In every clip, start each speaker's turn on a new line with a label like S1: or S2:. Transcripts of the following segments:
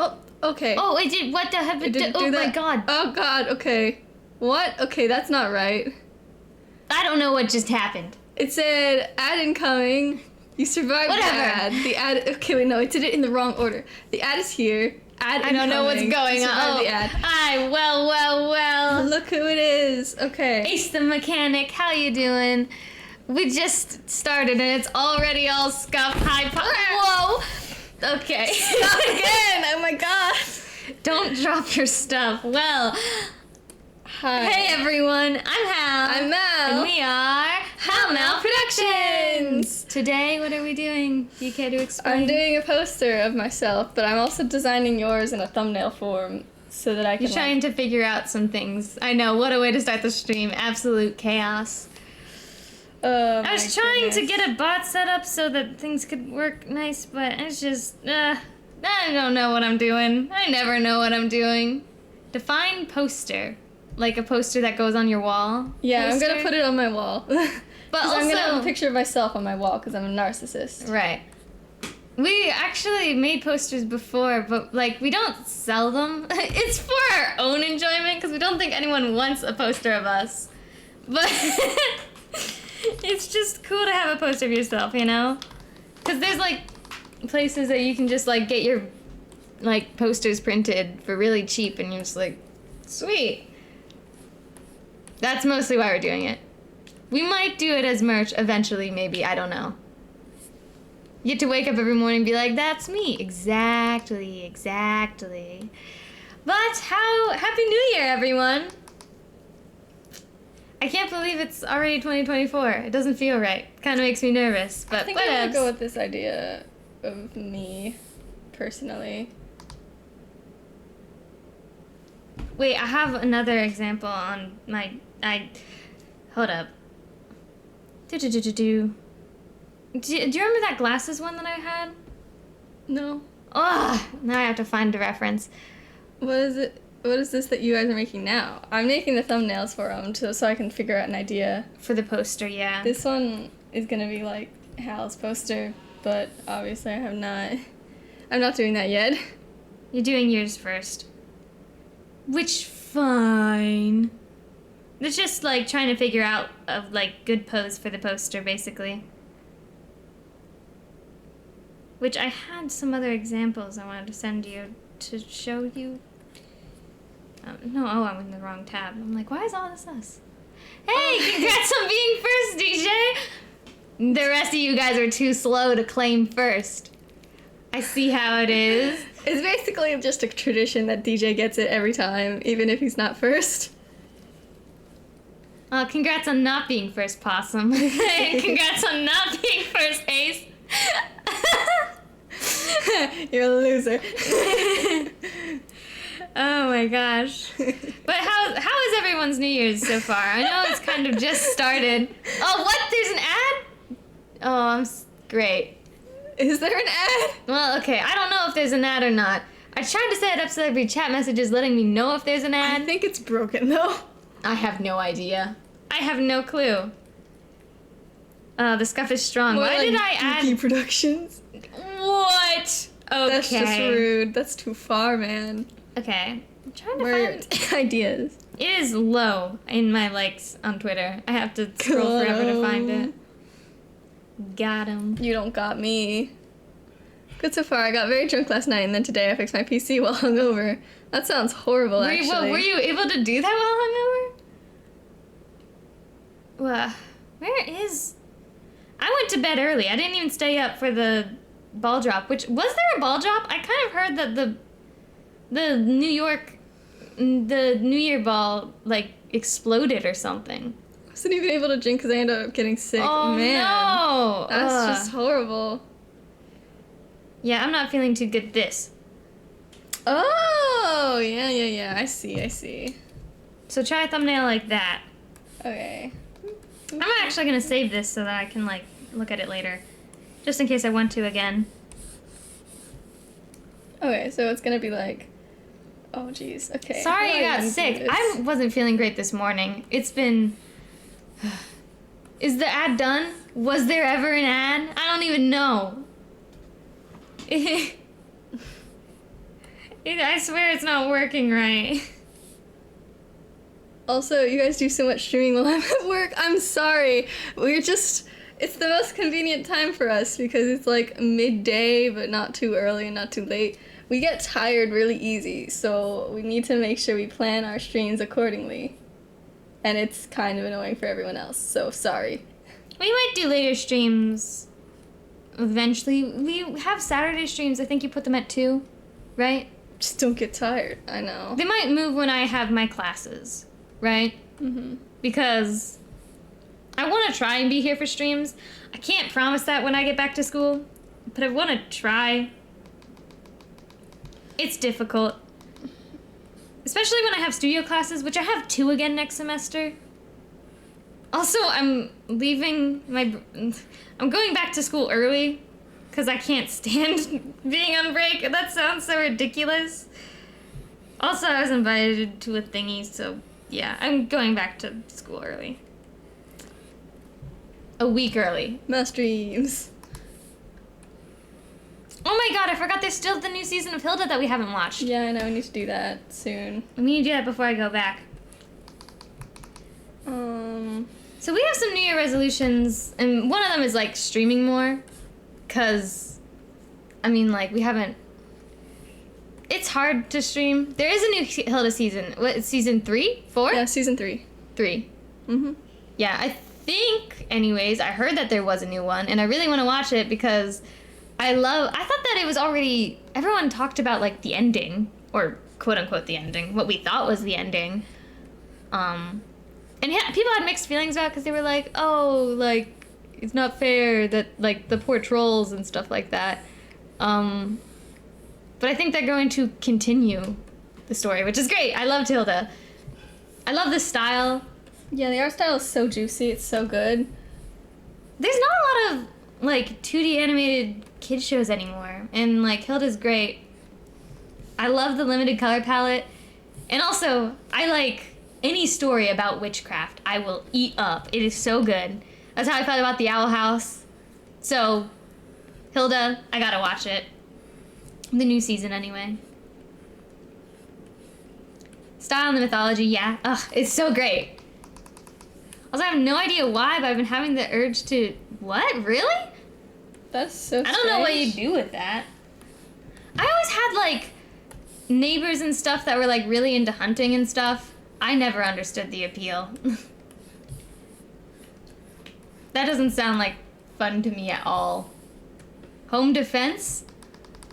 S1: Oh, okay.
S2: Oh, it did. What the heck? Oh my god.
S1: Oh god, okay. What? Okay, that's not right.
S2: I don't know what just happened.
S1: It said ad incoming. You survived
S2: Whatever.
S1: the ad. The ad. Okay, wait, no, it did it in the wrong order. The ad is here. Ad incoming.
S2: I don't know what's going
S1: You
S2: on.
S1: survived the ad.
S2: Well.
S1: Look who it is. Okay.
S2: Ace the mechanic, how you doing? We just started and it's already all scuffed. Whoa. Okay.
S1: Stop again. Oh my god.
S2: Don't drop your stuff. Well.
S1: Hi.
S2: Hey everyone, I'm Hal.
S1: I'm Mal.
S2: And we are Hal Productions. Today, what are we doing? Do you care to explain?
S1: I'm doing a poster of myself, but I'm also designing yours in a thumbnail form so that I can.
S2: You're trying to figure out some things. I know, what a way to start the stream. Absolute chaos. I was trying to get a bot set up so that things could work nice, but it's just, I don't know what I'm doing. I never know what I'm doing. Define poster. Like a poster that goes on your wall?
S1: Yeah,
S2: poster?
S1: I'm gonna put it on my wall.
S2: But also,
S1: I'm gonna have a picture of myself on my wall because I'm a narcissist.
S2: Right. We actually made posters before, but like we don't sell them. It's for our own enjoyment because we don't think anyone wants a poster of us. But it's just cool to have a poster of yourself, you know? Because there's like places that you can just like get your like posters printed for really cheap, and you're just like, sweet. That's mostly why we're doing it. We might do it as merch eventually, maybe. I don't know. You get to wake up every morning and be like, that's me. Exactly. But Happy New Year, everyone. I can't believe it's already 2024. It doesn't feel right. Kind of makes me nervous, but
S1: I think I'm gonna go with this idea of me, personally.
S2: Wait, I have another example on my... Hold up. Do you remember that glasses one that I had?
S1: No.
S2: Ugh, now I have to find the reference.
S1: What is it? What is this that you guys are making now? I'm making the thumbnails for them so I can figure out an idea.
S2: For the poster, yeah.
S1: This one is gonna be like Hal's poster, but obviously I'm not doing that yet.
S2: You're doing yours first. Which, fine. It's just like trying to figure out a like good pose for the poster, basically. Which I had some other examples I wanted to send you to show you. No, I'm in the wrong tab. I'm like, why is all this us? Hey, congrats on being first, DJ! The rest of you guys are too slow to claim first. I see how it is.
S1: It's basically just a tradition that DJ gets it every time, even if he's not first.
S2: Congrats on not being first, Possum. Congrats on not being first, Ace.
S1: You're a loser.
S2: Oh my gosh. But how is everyone's New Year's so far? I know it's kind of just started. Oh, what? There's an ad? Oh, great.
S1: Is there an ad?
S2: Well, okay. I don't know if there's an ad or not. I tried to set it up so there'd be chat messages letting me know if there's an ad.
S1: I think it's broken, though.
S2: I have no idea. I have no clue. The scuff is strong.
S1: More
S2: Why
S1: like
S2: did I add...
S1: Geeky Productions?
S2: What? Okay.
S1: That's just rude. That's too far, man.
S2: Okay. I'm trying to
S1: Where
S2: find...
S1: ideas?
S2: It is low in my likes on Twitter. I have to scroll forever to find it. Got him.
S1: You don't got me. Good so far. I got very drunk last night, and then today I fixed my PC while hungover. That sounds horrible, actually.
S2: Were you able to do that while hungover? Well, where is... I went to bed early. I didn't even stay up for the ball drop, which... Was there a ball drop? I kind of heard that the New Year ball, like, exploded or something.
S1: I wasn't even able to drink because I ended up getting sick.
S2: Oh,
S1: man.
S2: no!
S1: That's just horrible.
S2: Yeah, I'm not feeling too good this.
S1: Oh, yeah. I see.
S2: So try a thumbnail like that.
S1: Okay.
S2: I'm actually going to save this so that I can, like, look at it later. Just in case I want to again.
S1: Okay, so it's going to be like... Oh, jeez. Okay.
S2: Sorry you got sick. I wasn't feeling great this morning. It's been... Is the ad done? Was there ever an ad? I don't even know. I swear it's not working right.
S1: Also, you guys do so much streaming while I'm at work. I'm sorry. It's the most convenient time for us because it's like midday, but not too early and not too late. We get tired really easy, so we need to make sure we plan our streams accordingly. And it's kind of annoying for everyone else, so sorry.
S2: We might do later streams eventually. We have Saturday streams. I think you put them at 2, right?
S1: Just don't get tired. I know.
S2: They might move when I have my classes, right?
S1: Mm-hmm.
S2: Because I want to try and be here for streams. I can't promise that when I get back to school, but I want to try. It's difficult. Especially when I have studio classes, which I have 2 again next semester. Also, I'm going back to school early because I can't stand being on break. That sounds so ridiculous. Also, I was invited to a thingy, so yeah, I'm going back to school early. A week early.
S1: My streams.
S2: Oh my god, I forgot there's still the new season of Hilda that we haven't watched.
S1: Yeah, I know. We need to do that soon.
S2: We need to do that before I go back. So we have some New Year resolutions, and one of them is, like, streaming more. Because, I mean, like, we haven't... It's hard to stream. There is a new Hilda season. What, it's season 3? 4?
S1: Yeah, season 3.
S2: 3.
S1: Mm-hmm.
S2: Yeah, I think, anyways, I heard that there was a new one, and I really want to watch it because I thought that it was already... Everyone talked about, like, the ending, or quote-unquote the ending, what we thought was the ending. And yeah, people had mixed feelings about it because they were like, oh, like, it's not fair that, like, the poor trolls and stuff like that. But I think they're going to continue the story, which is great. I loved Hilda. I love the style.
S1: Yeah, the art style is so juicy. It's so good.
S2: There's not a lot of, like, 2D animated kid shows anymore. And, like, Hilda's great. I love the limited color palette. And also, I like... any story about witchcraft, I will eat up. It is so good. That's how I felt about the Owl House. So, Hilda, I gotta watch it. The new season, anyway. Style and the mythology, yeah. Ugh, it's so great. Also, I have no idea why, but I've been having the urge to... What? Really?
S1: That's so strange.
S2: I don't know what you do with that. I always had, like, neighbors and stuff that were, like, really into hunting and stuff. I never understood the appeal. That doesn't sound like fun to me at all. Home defense?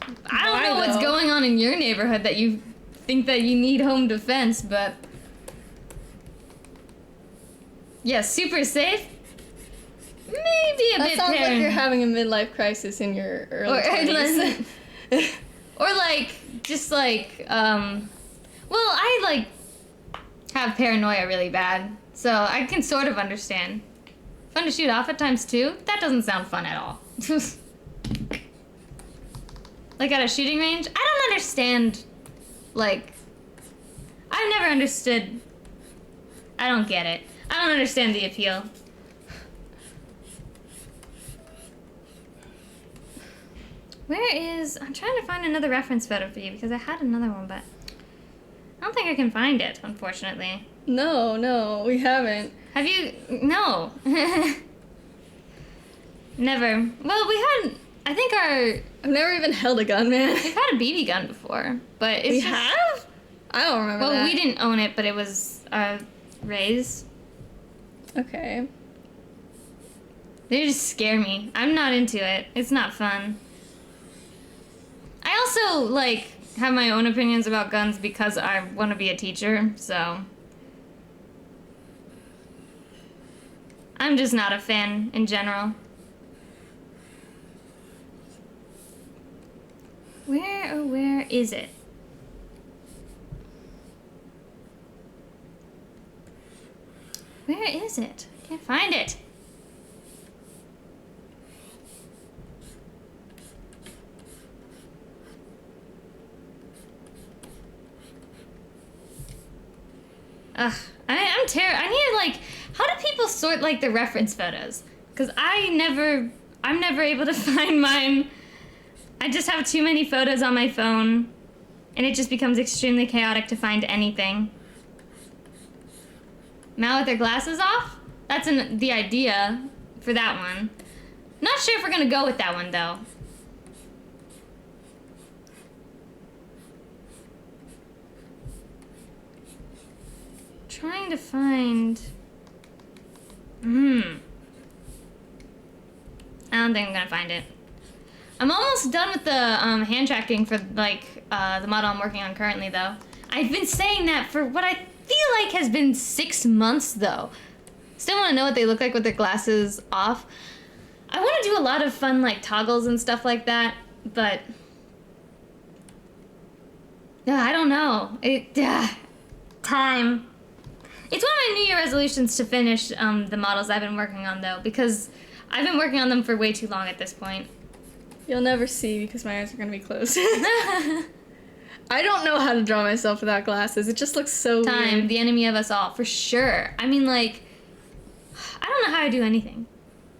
S2: I don't know what's going on in your neighborhood that you think that you need home defense, but... Yeah, super safe? Maybe a bit
S1: That sounds like you're having a midlife crisis in your early 20s.
S2: Or, like, just, like, well, I, like... have paranoia really bad, so I can sort of understand. Fun to shoot off at times too? That doesn't sound fun at all. Like at a shooting range? I don't understand, like, I've never understood, I don't get it. I don't understand the appeal. I'm trying to find another reference photo for you because I had another one, but I don't think I can find it, unfortunately.
S1: No, we haven't.
S2: Have you? No. Never. Well,
S1: I've never even held a gun, man.
S2: we've had a BB gun before, but it's
S1: We
S2: just...
S1: have? I don't remember that.
S2: Well, we didn't own it, but it was Ray's.
S1: Okay.
S2: They just scare me. I'm not into it. It's not fun. I also, like, have my own opinions about guns because I want to be a teacher, so... I'm just not a fan in general. Where is it? Where is it? I can't find it. Ugh, I'm terrible. I need, like, how do people sort, like, the reference photos? Because I'm never able to find mine. I just have too many photos on my phone. And it just becomes extremely chaotic to find anything. Mal with their glasses off? That's the idea for that one. Not sure if we're gonna go with that one, though. Trying to find... I don't think I'm gonna find it. I'm almost done with the hand tracking for like the model I'm working on currently, though. I've been saying that for what I feel like has been 6 months, though. Still want to know what they look like with their glasses off. I want to do a lot of fun like toggles and stuff like that, but yeah, I don't know. Time. It's one of my New Year resolutions to finish the models I've been working on, though, because I've been working on them for way too long at this point.
S1: You'll never see because my eyes are going to be closed. I don't know how to draw myself without glasses. It just looks so
S2: Time,
S1: weird.
S2: the enemy of us all, for sure. I mean, like, I don't know how to do anything.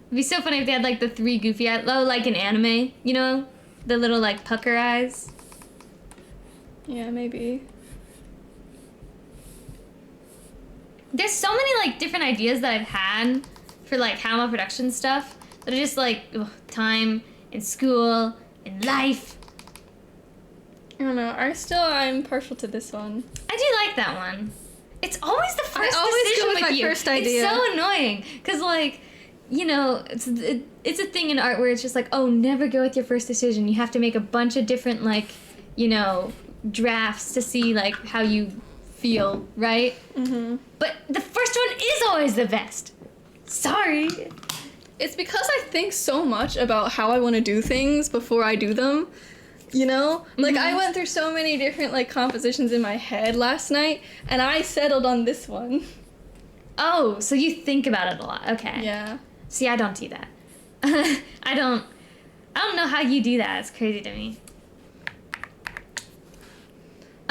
S2: It'd be so funny if they had, like, the 3 goofy eyes, like in anime, you know? The little, like, pucker eyes.
S1: Yeah, maybe.
S2: There's so many, like, different ideas that I've had for, like, Hanwha production stuff that are just, like, time and school and life.
S1: I don't know. I'm partial to this one.
S2: I do like that one. It's always the first
S1: always
S2: decision
S1: go with my
S2: you.
S1: first idea.
S2: It's so annoying because, like, you know, it's a thing in art where it's just like, oh, never go with your first decision. You have to make a bunch of different, like, you know, drafts to see like how you feel, right?
S1: Mm-hmm.
S2: But the first one is always the best. Sorry.
S1: It's because I think so much about how I want to do things before I do them. You know? Like, I went through so many different, like, compositions in my head last night, and I settled on this one.
S2: Oh, so you think about it a lot. Okay.
S1: Yeah.
S2: See, I don't do that. I don't know how you do that. It's crazy to me.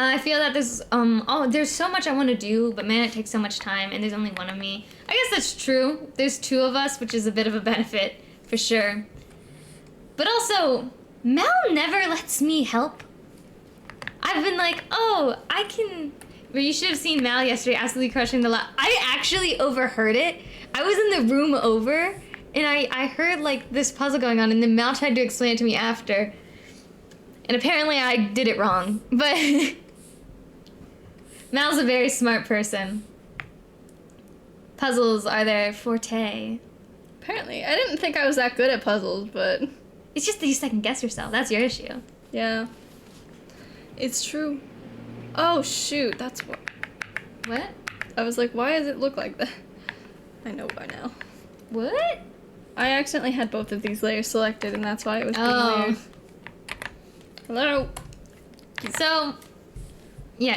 S2: I feel that there's so much I want to do, but man, it takes so much time, and there's only one of me. I guess that's true. There's 2 of us, which is a bit of a benefit, for sure. But also, Mel never lets me help. I've been like, oh, I can... Well, you should have seen Mal yesterday absolutely crushing the I actually overheard it. I was in the room over, and I heard, like, this puzzle going on, and then Mal tried to explain it to me after. And apparently I did it wrong, but... Mal's a very smart person. Puzzles are their forte.
S1: Apparently. I didn't think I was that good at puzzles, but...
S2: It's just that you second guess yourself. That's your issue.
S1: Yeah. It's true. Oh, shoot. That's what...
S2: What?
S1: I was like, why does it look like that? I know by now.
S2: What?
S1: I accidentally had both of these layers selected, and that's why it was being
S2: Oh.
S1: weird. Hello?
S2: So, yeah,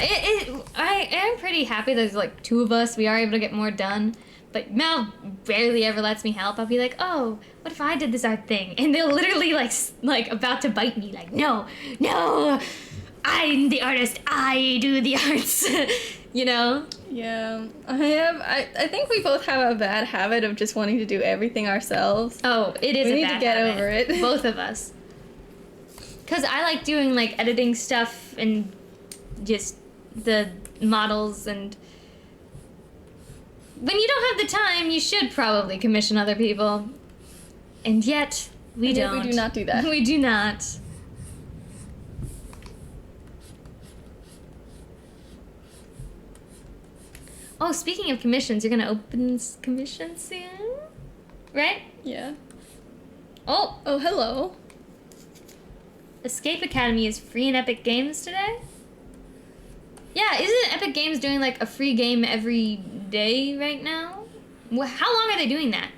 S2: I am pretty happy there's like 2 of us. We are able to get more done. But Mel barely ever lets me help. I'll be like, oh, what if I did this art thing? And they'll literally like about to bite me. Like, no, I'm the artist. I do the arts. You know?
S1: Yeah. I think we both have a bad habit of just wanting to do everything ourselves.
S2: Oh, it is
S1: We
S2: a
S1: need
S2: bad
S1: to get
S2: habit.
S1: over it.
S2: Both of us. Because I like doing like editing stuff and just the models, and when you don't have the time, you should probably commission other people. And yet, we don't.
S1: We do not do that.
S2: We do not. Oh, speaking of commissions, you're gonna open commissions soon? Right?
S1: Yeah.
S2: Oh,
S1: Oh, hello.
S2: Escape Academy is free in Epic Games today? Yeah, isn't Epic Games doing like a free game every day right now? Well, how long are they doing that?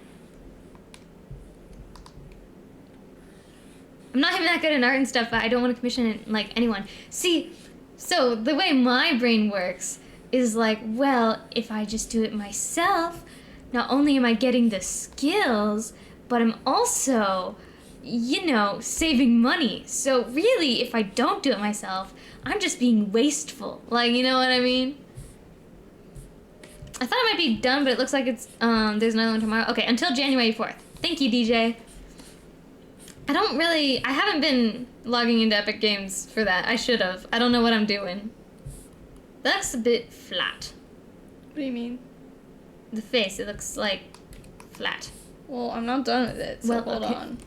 S2: I'm not even that good in art and stuff, but I don't want to commission like anyone. See, so the way my brain works is like, well, if I just do it myself, not only am I getting the skills, but I'm also, you know, saving money. So really, if I don't do it myself, I'm just being wasteful. Like, you know what I mean? I thought it might be done, but it looks like it's, there's another one tomorrow. Okay, until January 4th. Thank you, DJ. I haven't been logging into Epic Games for that. I should have. I don't know what I'm doing. That's a bit flat.
S1: What do you mean?
S2: The face, it looks like flat.
S1: Well, I'm not done with it, so
S2: Well,
S1: hold
S2: okay.
S1: on.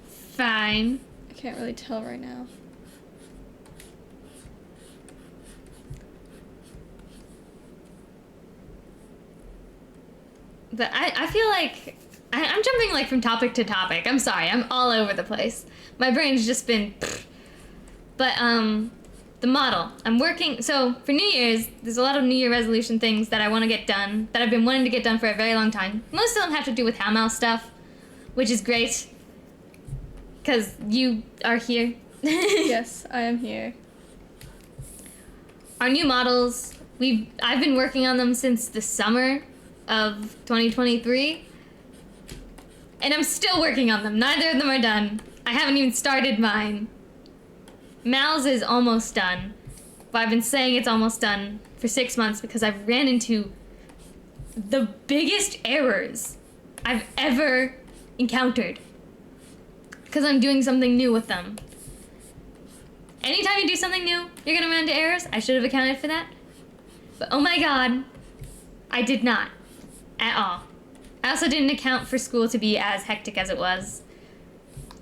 S2: Fine.
S1: I can't really tell right now.
S2: But I feel like I'm jumping like from topic to topic. I'm sorry. I'm all over the place. My brain's just been. But the model. I'm working. So for New Year's, there's a lot of New Year resolution things that I want to get done that I've been wanting to get done for a very long time. Most of them have to do with Howmouse stuff, which is great because you are here.
S1: Yes, I am here.
S2: Our new models. I've been working on them since the summer of 2023. And I'm still working on them. Neither of them are done. I haven't even started mine. Mal's is almost done. But I've been saying it's almost done for 6 months because I've ran into the biggest errors I've ever encountered. Because I'm doing something new with them. Anytime you do something new, you're gonna run into errors. I should have accounted for that. But oh my god, I did not. At all. I also didn't account for school to be as hectic as it was.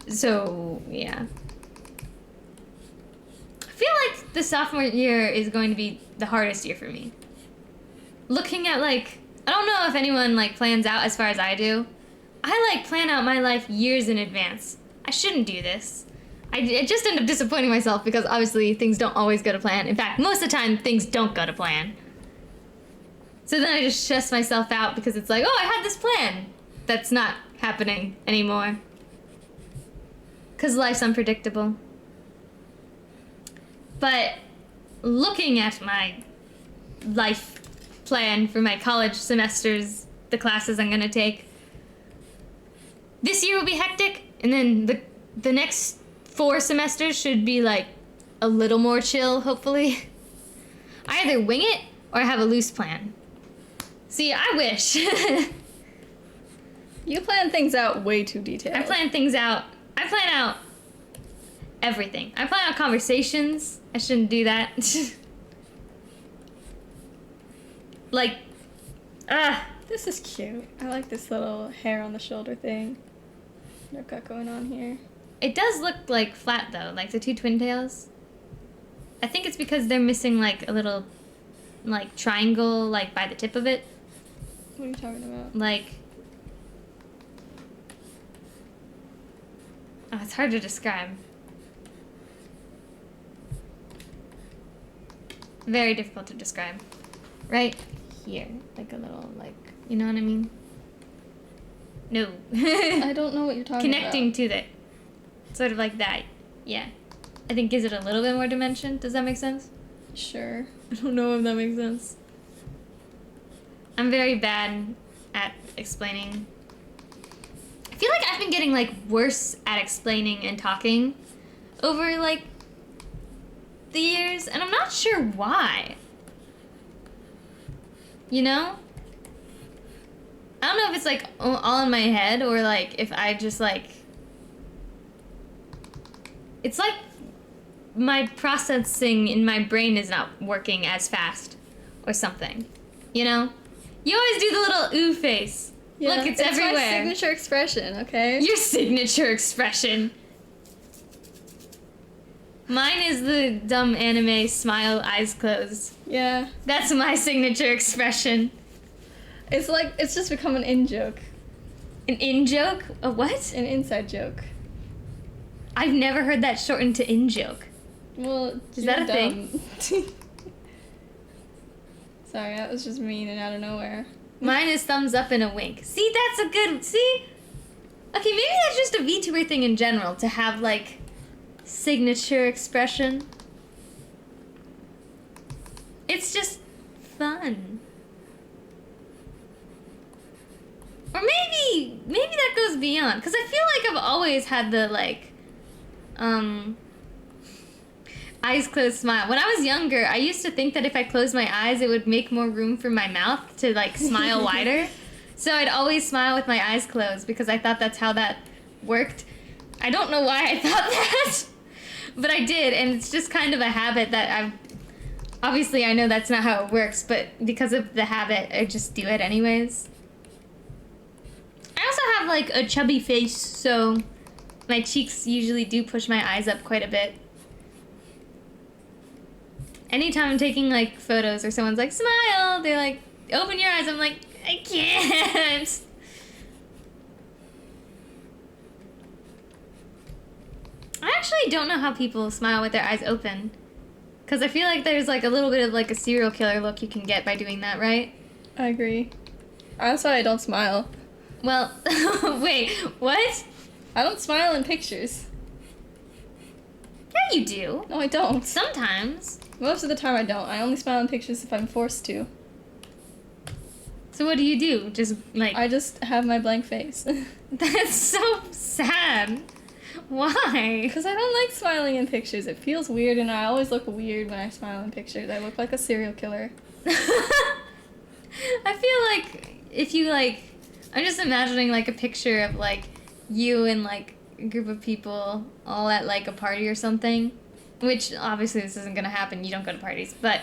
S2: So, yeah. I feel like the sophomore year is going to be the hardest year for me. Looking at, like, I don't know if anyone, like, plans out as far as I do. I, like, plan out my life years in advance. I shouldn't do this. I just end up disappointing myself because obviously things don't always go to plan. In fact, most of the time, things don't go to plan. So then I just stress myself out because it's like, oh, I had this plan. That's not happening anymore. Because life's unpredictable. But looking at my life plan for my college semesters, the classes I'm going to take, this year will be hectic. And then the next 4 semesters should be like a little more chill, hopefully. I either wing it or I have a loose plan. See, I wish.
S1: You plan things out way too detailed.
S2: I plan things out. I plan out everything. I plan out conversations. I shouldn't do that. Like,
S1: This is cute. I like this little hair on the shoulder thing they've got going on here.
S2: it does look like flat though, like the 2 twin tails. I think it's because they're missing like a little, like triangle, like by the tip of it.
S1: What are you talking about?
S2: Like, oh, it's hard to describe. Very difficult to describe. Right here, like a little, like, you know what I mean? No.
S1: I don't know what you're talking
S2: Connecting
S1: about.
S2: to it. Sort of like that. Yeah. I think gives it a little bit more dimension. Does that make sense?
S1: Sure.
S2: I don't know if that makes sense. I'm very bad at explaining. I feel like I've been getting, like, worse at explaining and talking over, like, the years, and I'm not sure why. You know? I don't know if it's, like, all in my head, or, like, if I just, like... It's like my processing in my brain is not working as fast, or something. You know? You always do the little ooh face.
S1: Yeah,
S2: Look, it's everywhere.
S1: my signature expression, okay?
S2: Your signature expression. Mine is the dumb anime smile, eyes closed.
S1: Yeah.
S2: That's my signature expression.
S1: It's like, it's just become an in-joke.
S2: An in-joke? A what?
S1: An inside joke.
S2: I've never heard that shortened to in-joke.
S1: Well,
S2: Is that a
S1: thing? Sorry, that was just mean and out of nowhere.
S2: Mine is thumbs up and a wink. See, that's a good... See? Okay, maybe that's just a VTuber thing in general, to have, like, signature expression. It's just fun. Or maybe that goes beyond, because I feel like I've always had the, like, eyes closed smile. When I was younger, I used to think that if I closed my eyes, it would make more room for my mouth to, like, smile wider. So I'd always smile with my eyes closed because I thought that's how that worked. I don't know why I thought that, but I did, and it's just kind of a habit that I've... Obviously, I know that's not how it works, but because of the habit, I just do it anyways. I also have, like, a chubby face, so my cheeks usually do push my eyes up quite a bit. Anytime I'm taking, like, photos or someone's like, smile, they're like, open your eyes, I'm like, I can't. I actually don't know how people smile with their eyes open. Because I feel like there's, like, a little bit of, like, a serial killer look you can get by doing that, right?
S1: I agree. That's why I don't smile.
S2: Well, wait, what?
S1: I don't smile in pictures.
S2: Yeah, you do.
S1: No, I don't.
S2: Sometimes.
S1: Most of the time I don't. I only smile in pictures if I'm forced to.
S2: So what do you do? Just, like...
S1: I just have my blank face.
S2: That's so sad. Why?
S1: Because I don't like smiling in pictures. It feels weird, and I always look weird when I smile in pictures. I look like a serial killer.
S2: I feel like if you, like... I'm just imagining, like, a picture of, like, you and, like, a group of people all at, like, a party or something. Which, obviously, this isn't gonna happen. You don't go to parties. But,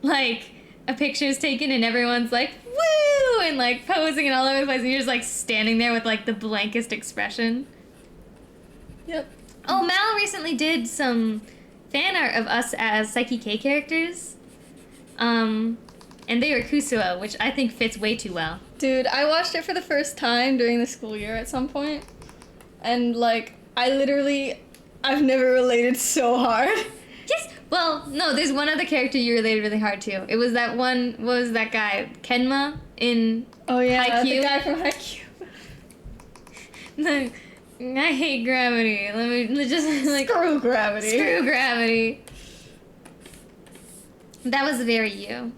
S2: like, a picture is taken and everyone's like, woo! And, like, posing and all over the place. And you're just, like, standing there with, like, the blankest expression.
S1: Yep.
S2: Oh, Mal recently did some fan art of us as Psyche K characters. And they were Kusuo, which I think fits way too well.
S1: Dude, I watched it for the first time during the school year at some point. And, like, I've never related so hard.
S2: Yes! Well, no, there's one other character you related really hard to. It was that one, what was that guy? Kenma in
S1: Oh, yeah,
S2: Haikyuu?
S1: the guy from Haikyuu.
S2: No, I hate gravity. Let's just, like...
S1: Screw gravity.
S2: Screw gravity. That was very you.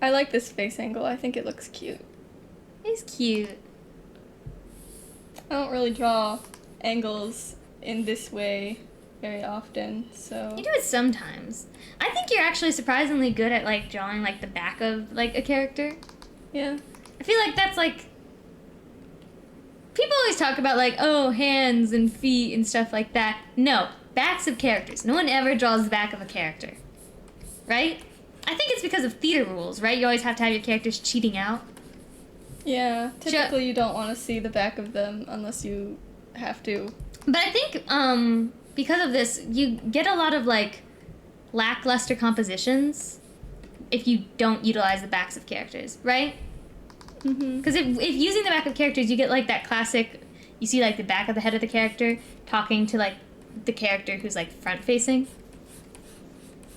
S1: I like this face angle. I think it looks cute.
S2: He's cute.
S1: I don't really draw angles in this way very often, so...
S2: You do it sometimes. I think you're actually surprisingly good at, like, drawing, like, the back of, like, a character.
S1: Yeah.
S2: I feel like that's, like... People always talk about, like, oh, hands and feet and stuff like that. No, backs of characters. No one ever draws the back of a character. Right? I think it's because of theater rules, right? You always have to have your characters cheating out.
S1: Yeah, typically you don't want to see the back of them unless you have to.
S2: But I think, because of this, you get a lot of, like, lackluster compositions if you don't utilize the backs of characters, right? Because if using the back of characters, you get, like, that classic, you see, like, the back of the head of the character talking to, like, the character who's, like, front-facing.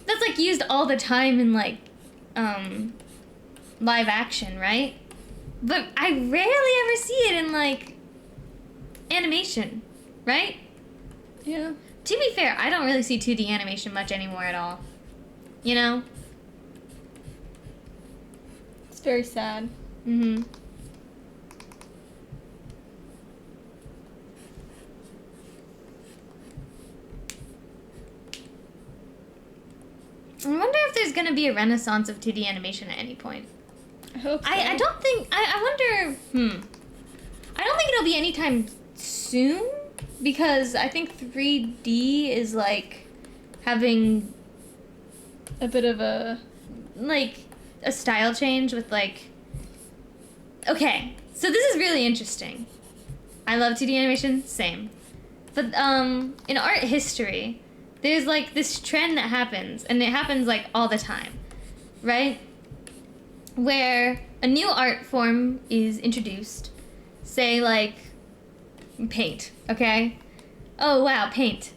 S2: That's, like, used all the time in, like, live action, right? But I rarely ever see it in, like, animation, right?
S1: Yeah.
S2: To be fair, I don't really see 2D animation much anymore at all. You know?
S1: It's very sad.
S2: Mm-hmm. I wonder if there's gonna be a renaissance of 2D animation at any point.
S1: I hope so.
S2: I don't think... I wonder... I don't think it'll be anytime soon, because I think 3D is, like, having...
S1: a bit of a...
S2: like, a style change with, like... Okay, so this is really interesting. I love 2D animation, same. But, in art history, there's, like, this trend that happens, and it happens, like, all the time, right? Where a new art form is introduced, say, like, paint, okay? Oh, wow, paint.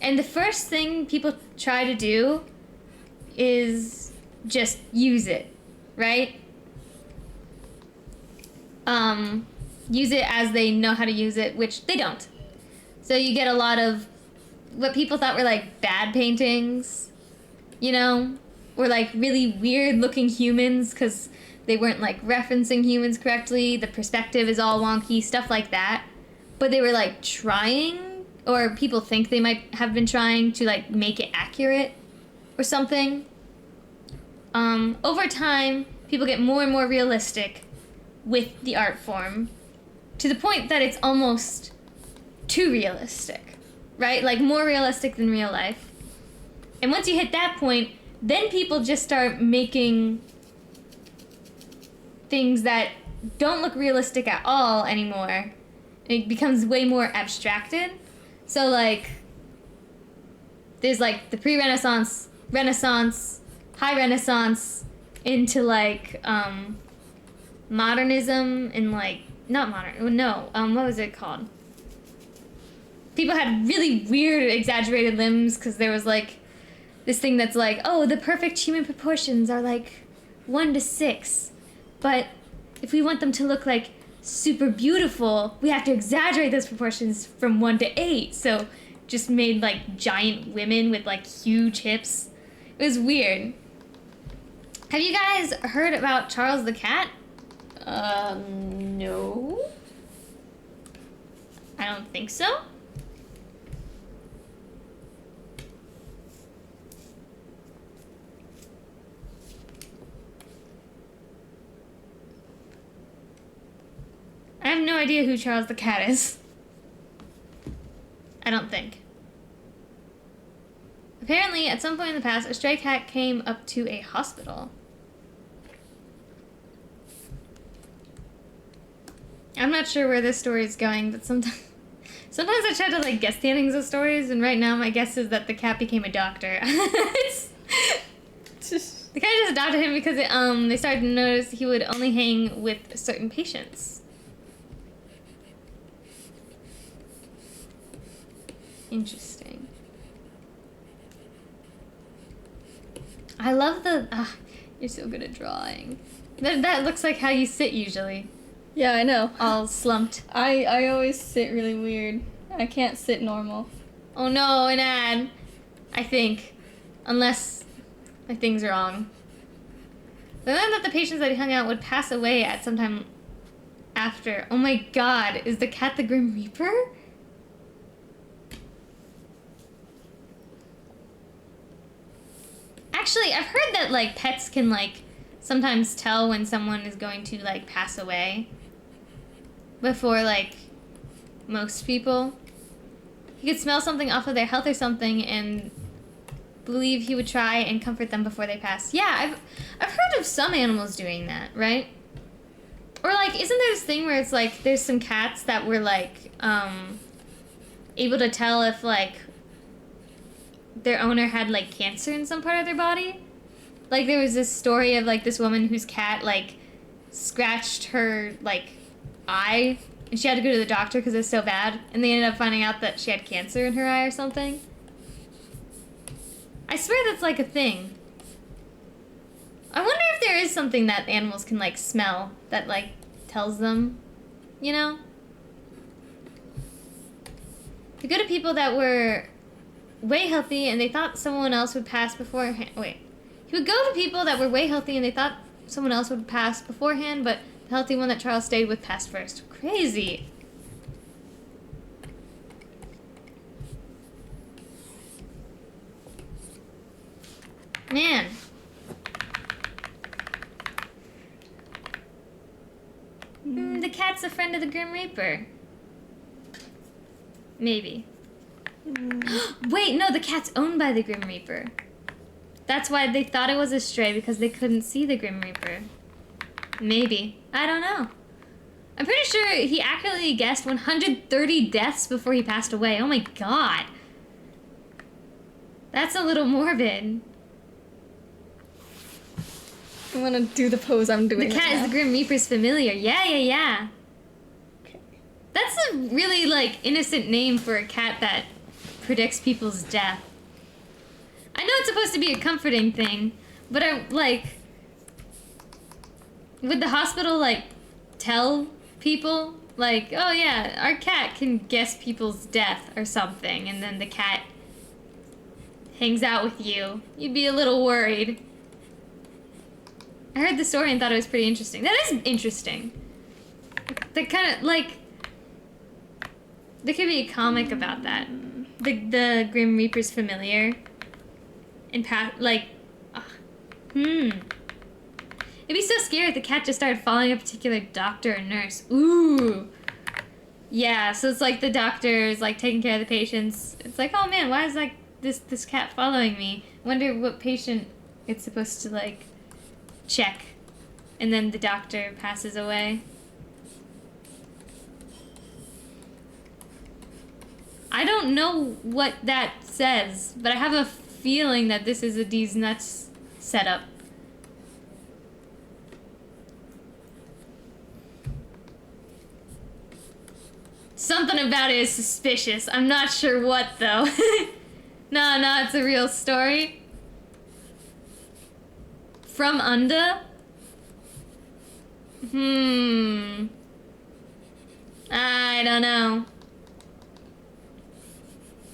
S2: And the first thing people try to do is just use it, right? Use it as they know how to use it, which they don't. So you get a lot of what people thought were, like, bad paintings, you know? Or, like, really weird-looking humans because they weren't, like, referencing humans correctly. The perspective is all wonky, stuff like that. But they were, like, trying, or people think they might have been trying to, like, make it accurate. or something. Over time, people get more and more realistic with the art form to the point that it's almost too realistic, right? Like more realistic than real life. And once you hit that point, then people just start making things that don't look realistic at all anymore. It becomes way more abstracted. So like, there's like the pre-Renaissance, Renaissance, high Renaissance, into like modernism and like, not modern, no, what was it called? People had really weird exaggerated limbs because there was like this thing that's like, oh, the perfect human proportions are like 1 to 6. But if we want them to look like super beautiful, we have to exaggerate those proportions from 1 to 8. So just made like giant women with like huge hips. It was weird. Have you guys heard about Charles the Cat? No. I don't think so. I have no idea who Charles the Cat is. I don't think. Apparently, at some point in the past, a stray cat came up to a hospital. I'm not sure where this story is going, but sometimes I try to like guess the endings of stories, and right now my guess is that the cat became a doctor. The guy just adopted him because they started to notice he would only hang with certain patients. Interesting. I love the... you're so good at drawing. That looks like how you sit usually.
S1: Yeah, I know.
S2: All slumped.
S1: I always sit really weird. I can't sit normal.
S2: Oh no, an ad. I think. Unless my thing's wrong. They learned that the patients that he hung out would pass away at some time after. Oh my god, is the cat the Grim Reaper? Actually, I've heard that, like, pets can, like, sometimes tell when someone is going to, like, pass away. Before, like, most people. He could smell something off of their health or something and believe he would try and comfort them before they pass. Yeah, I've heard of some animals doing that, right? Or, like, isn't there this thing where it's, like, there's some cats that were, like, able to tell if, like, their owner had like cancer in some part of their body? Like there was this story of like this woman whose cat like scratched her like eye and she had to go to the doctor because it was so bad, and they ended up finding out that she had cancer in her eye or something. I swear that's like a thing. I wonder if there is something that animals can like smell that like tells them, you know? To go to people that were way healthy and they thought someone else would pass beforehand. Wait. He would go to people that were way healthy and they thought someone else would pass beforehand, but the healthy one that Charles stayed with passed first. Crazy. Man. The cat's a friend of the Grim Reaper. Maybe. Wait, no, the cat's owned by the Grim Reaper. That's why they thought it was a stray, because they couldn't see the Grim Reaper. Maybe. I don't know. I'm pretty sure he accurately guessed 130 deaths before he passed away. Oh my god. That's a little morbid.
S1: I'm gonna do the pose I'm doing.
S2: The cat is the Grim Reaper's familiar. Yeah.
S1: Okay.
S2: That's a really, like, innocent name for a cat that predicts people's death. I know it's supposed to be a comforting thing, but would the hospital, like, tell people, like, oh yeah, our cat can guess people's death or something, and then the cat hangs out with you? You'd be a little worried. I heard the story and thought it was pretty interesting. That is interesting. They kind of, like, there could be a comic about that. The Grim Reaper's familiar. and It'd be so scary if the cat just started following a particular doctor or nurse. Ooh. Yeah, so it's like the doctor is like taking care of the patients. It's like, oh man, why is like this cat following me? I wonder what patient it's supposed to like check. And then the doctor passes away. I don't know what that says, but I have a feeling that this is a D's Nuts setup. Something about it is suspicious. I'm not sure what, though. No, it's a real story. From under? I don't know.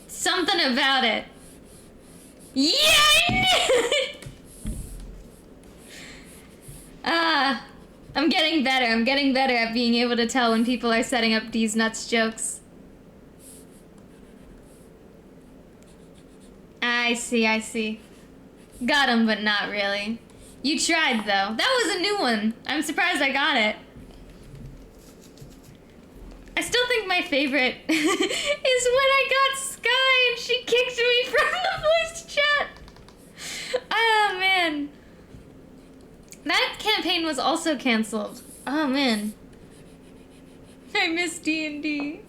S2: Something about it. Yeah, I knew it! I'm getting better. I'm getting better at being able to tell when people are setting up D's Nuts jokes. I see. Got him, but not really. You tried, though. That was a new one. I'm surprised I got it. I still think my favorite is when I got Sky and she kicked me from the voice chat. Oh, man. That campaign was also canceled. Oh, man. I miss D&D.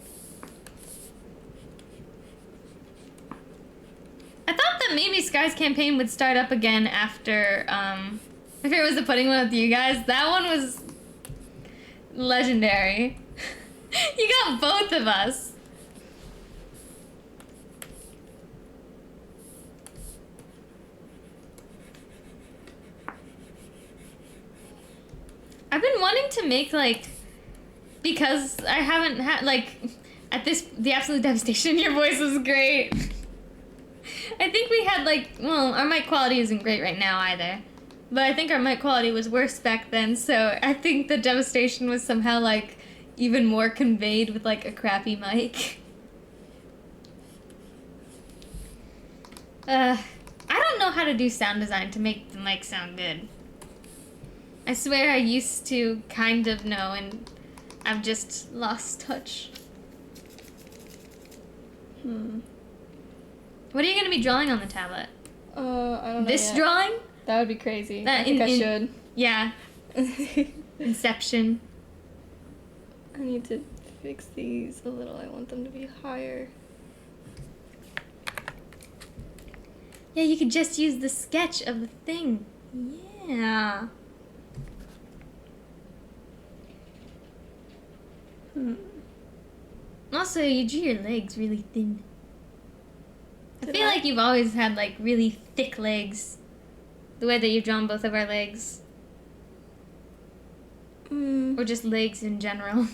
S2: I thought that maybe Sky's campaign would start up again after, if it was the pudding one with you guys. That one was legendary. You got both of us. I've been wanting to make, like, because I haven't had, like, the Absolute Devastation, your voice was great. I think we had, like, well, our mic quality isn't great right now either. But I think our mic quality was worse back then, so I think the devastation was somehow, like, even more conveyed with, like, a crappy mic. I don't know how to do sound design to make the mic sound good. I swear I used to kind of know, and I've just lost touch. What are you going to be drawing on the tablet?
S1: I don't know
S2: This
S1: yet.
S2: drawing?
S1: That would be crazy. I think I should.
S2: Yeah. Inception.
S1: I need to fix these a little. I want them to be higher.
S2: Yeah, you could just use the sketch of the thing. Yeah. Also, you drew your legs really thin. I feel like you've always had, like, really thick legs. The way that you've drawn both of our legs. Or just legs in general.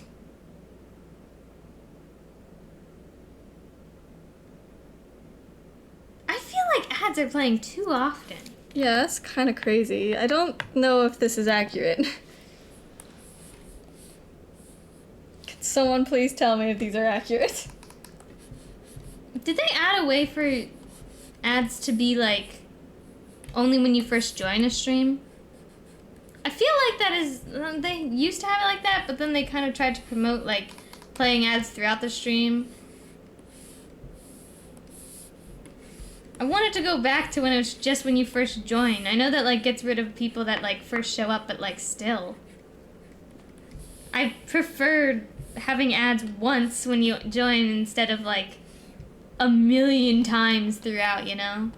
S2: I feel like ads are playing too often.
S1: Yeah, that's kind of crazy. I don't know if this is accurate. Could someone please tell me if these are accurate?
S2: Did they add a way for ads to be, like, only when you first join a stream? I feel like that is... They used to have it like that, but then they kind of tried to promote, like, playing ads throughout the stream. I wanted to go back to when it was just when you first join. I know that, like, gets rid of people that, like, first show up, but, like, still. I preferred having ads once when you join instead of, like, a million times throughout, you know?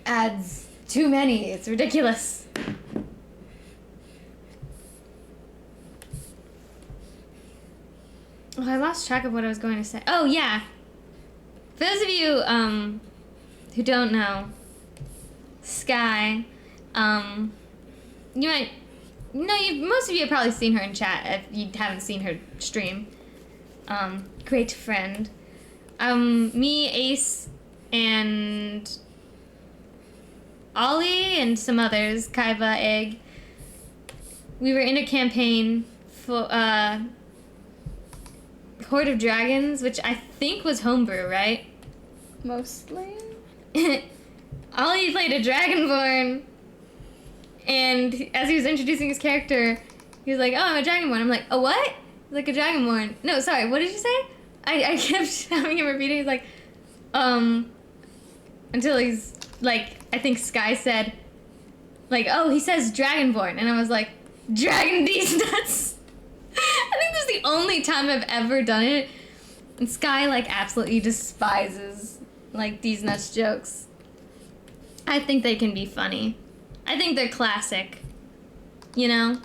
S2: Ads. Too many. It's ridiculous. Oh, I lost track of what I was going to say. Oh, yeah. For those of you, who don't know, Sky, you might... most of you have probably seen her in chat if you haven't seen her stream. Great friend. Me, Ace, and Ollie, and some others, Kaiba, Egg, we were in a campaign for, Horde of Dragons, which I think was homebrew, right?
S1: Mostly.
S2: Ollie played a Dragonborn, and as he was introducing his character, he was like, "Oh, I'm a Dragonborn." I'm like, "A what?" He's like, "A Dragonborn." No, sorry, what did you say? I kept having him repeat it. He's like, until he's like, I think Sky said, like, "Oh, he says Dragonborn," and I was like, "Dragon these nuts." I think this is the only time I've ever done it, and Sky like absolutely despises like these nuts jokes. I think they can be funny. I think they're classic. You know?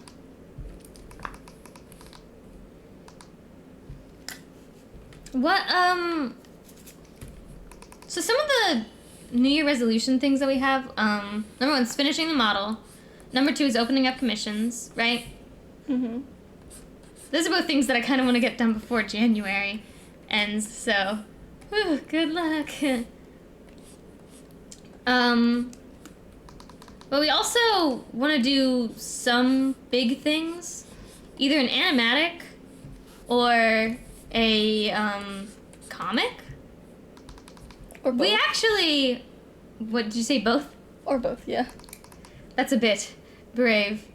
S2: What, so some of the New Year resolution things that we have, number 1 is finishing the model. Number 2 is opening up commissions, right?
S1: Mm-hmm.
S2: Those are both things that I kind of want to get done before January ends, so, whew, good luck. But we also want to do some big things, either an animatic or a comic.
S1: Or both.
S2: We actually, what did you say, both?
S1: Or both, yeah.
S2: That's a bit brave.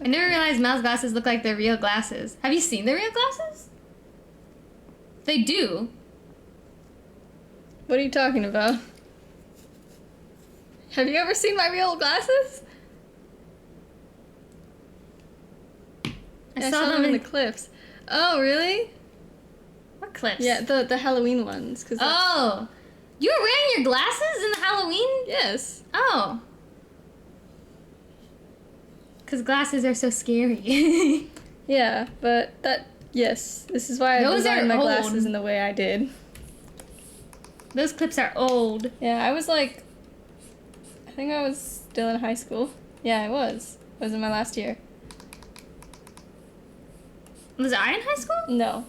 S2: I never realized Mal's glasses look like their real glasses. Have you seen their real glasses? They do.
S1: What are you talking about? Have you ever seen my real glasses?
S2: I saw them
S1: in the clips. Oh, really?
S2: What clips?
S1: Yeah, the Halloween ones.
S2: Oh! You were wearing your glasses in the Halloween?
S1: Yes.
S2: Oh. Because glasses are so scary.
S1: Yeah, but yes. This is why I
S2: Those
S1: designed
S2: are
S1: my
S2: old.
S1: glasses in the way I did.
S2: Those clips are old.
S1: Yeah, I was like, I think I was still in high school. Yeah, I was. It was in my last year.
S2: Was I in high school?
S1: No,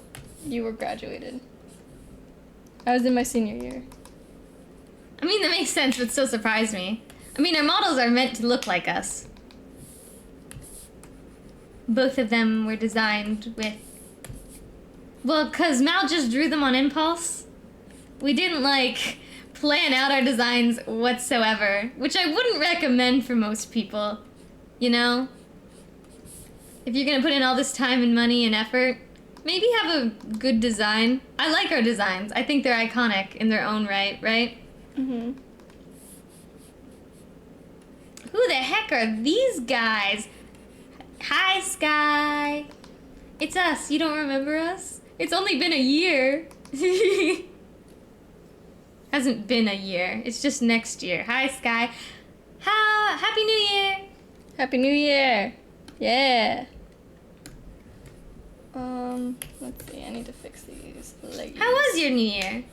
S1: you were graduated. I was in my senior year.
S2: I mean, that makes sense, but still surprised me. I mean, our models are meant to look like us. Both of them were designed with... Well, because Mal just drew them on impulse. We didn't, like, plan out our designs whatsoever, which I wouldn't recommend for most people, you know? If you're gonna put in all this time and money and effort, maybe have a good design. I like our designs. I think they're iconic in their own right?
S1: Mm-hmm.
S2: Who the heck are these guys? Hi, Sky. It's us. You don't remember us? It's only been a year. Hasn't been a year. It's just next year. Hi, Sky. Happy New Year.
S1: Happy New Year. Yeah. Let's see. I need to fix these leggings.
S2: How was your New Year?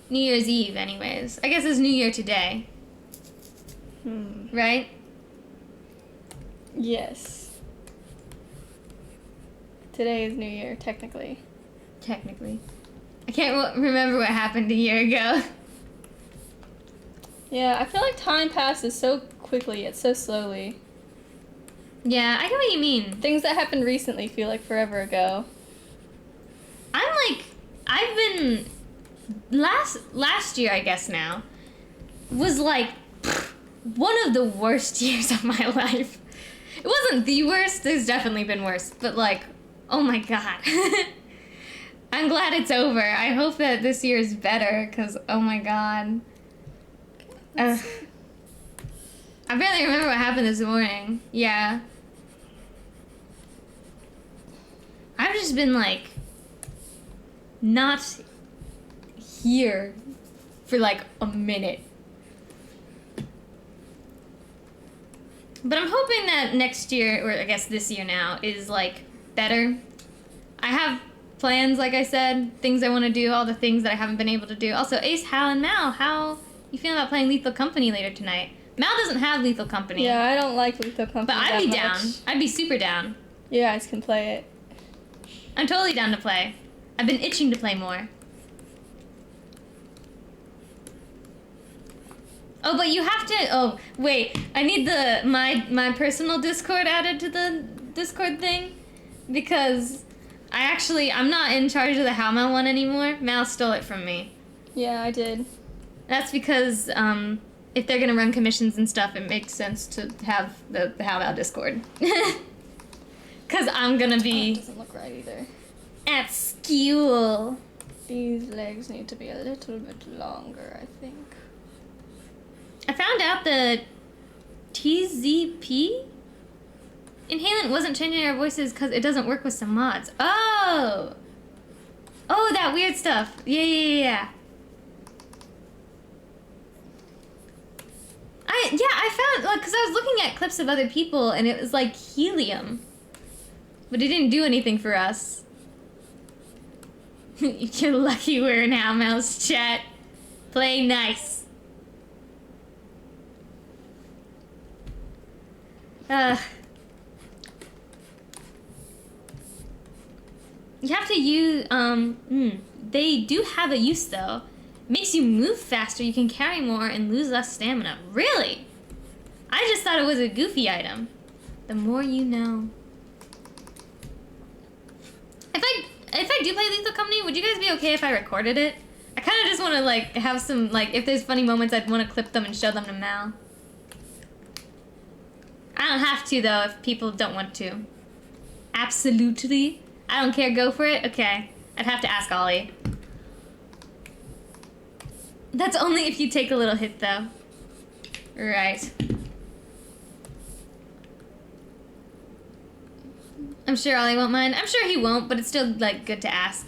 S2: New Year's Eve, anyways. I guess it's New Year today. Right?
S1: Yes. Today is New Year, technically.
S2: Technically. I can't remember what happened a year ago.
S1: Yeah, I feel like time passes so quickly, yet so slowly.
S2: Yeah, I get what you mean.
S1: Things that happened recently feel like forever ago.
S2: I've been... Last year, I guess now, was like one of the worst years of my life. It wasn't the worst, there's definitely been worse, but like, oh my god. I'm glad it's over. I hope that this year is better, because oh my god. I barely remember what happened this morning. Yeah. I've just been like, not here for like a minute. But I'm hoping that next year, or I guess this year now, is like better. I have plans, like I said, things I want to do, all the things that I haven't been able to do. Also, Ace, Hal, and Mal, how you feeling about playing Lethal Company later tonight? Mal doesn't have Lethal Company.
S1: Yeah, I don't like Lethal Company.
S2: But I'd be down.
S1: much.
S2: I'd be super down.
S1: You guys can play it.
S2: I'm totally down to play. I've been itching to play more. Oh, but you have to... Oh, wait. I need my personal Discord added to the Discord thing. Because I'm not in charge of the How Mal one anymore. Mal stole it from me.
S1: Yeah, I did.
S2: That's because if they're gonna run commissions and stuff, it makes sense to have the How Mal Discord. Cause I'm gonna be.
S1: It doesn't look right either.
S2: At school.
S1: These legs need to be a little bit longer, I think.
S2: I found out that TZP Inhalant wasn't changing our voices because it doesn't work with some mods. Oh! Oh, that weird stuff. Yeah. I found, like, because I was looking at clips of other people and it was like helium. But it didn't do anything for us. You're lucky we're in How Mal's chat. Play nice. You have to use, they do have a use though. Makes you move faster, you can carry more, and lose less stamina. Really? I just thought it was a goofy item. The more you know. If I do play Lethal Company, would you guys be okay if I recorded it? I kind of just want to, like, have some, like, if there's funny moments, I'd want to clip them and show them to Mal. I don't have to, though, if people don't want to. Absolutely. I don't care, go for it? Okay. I'd have to ask Ollie. That's only if you take a little hit, though. Right. I'm sure Ollie won't mind. I'm sure he won't, but it's still, like, good to ask.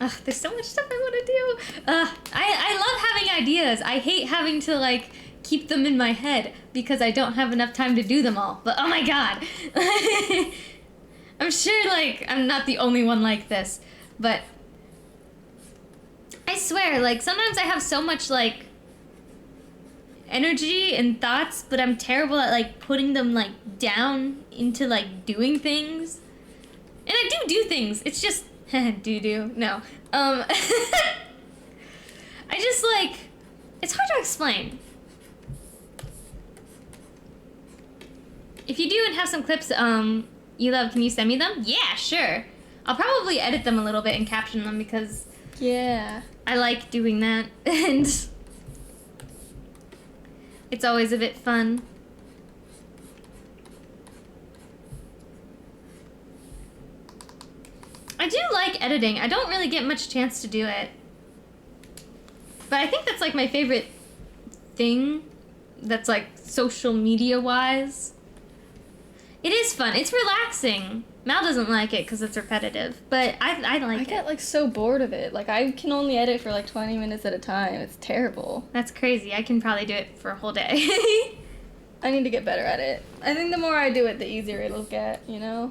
S2: Ugh, there's so much stuff I want to do. I love having ideas. I hate having to, like, keep them in my head because I don't have enough time to do them all. But, oh my god. I'm sure, like, I'm not the only one like this. But I swear, like, sometimes I have so much, like, energy and thoughts, but I'm terrible at, like, putting them, like, down into, like, doing things. And I do things. It's just do. No. I just, like, it's hard to explain. If you do and have some clips, you love, can you send me them? Yeah, sure. I'll probably edit them a little bit and caption them because
S1: yeah,
S2: I like doing that, and it's always a bit fun. I do like editing. I don't really get much chance to do it. But I think that's, like, my favorite thing that's, like, social media-wise. It is fun. It's relaxing. Mal doesn't like it because it's repetitive, but I like it.
S1: I get, like, so bored of it. Like, I can only edit for, like, 20 minutes at a time. It's terrible.
S2: That's crazy. I can probably do it for a whole day.
S1: I need to get better at it. I think the more I do it, the easier it'll get, you know?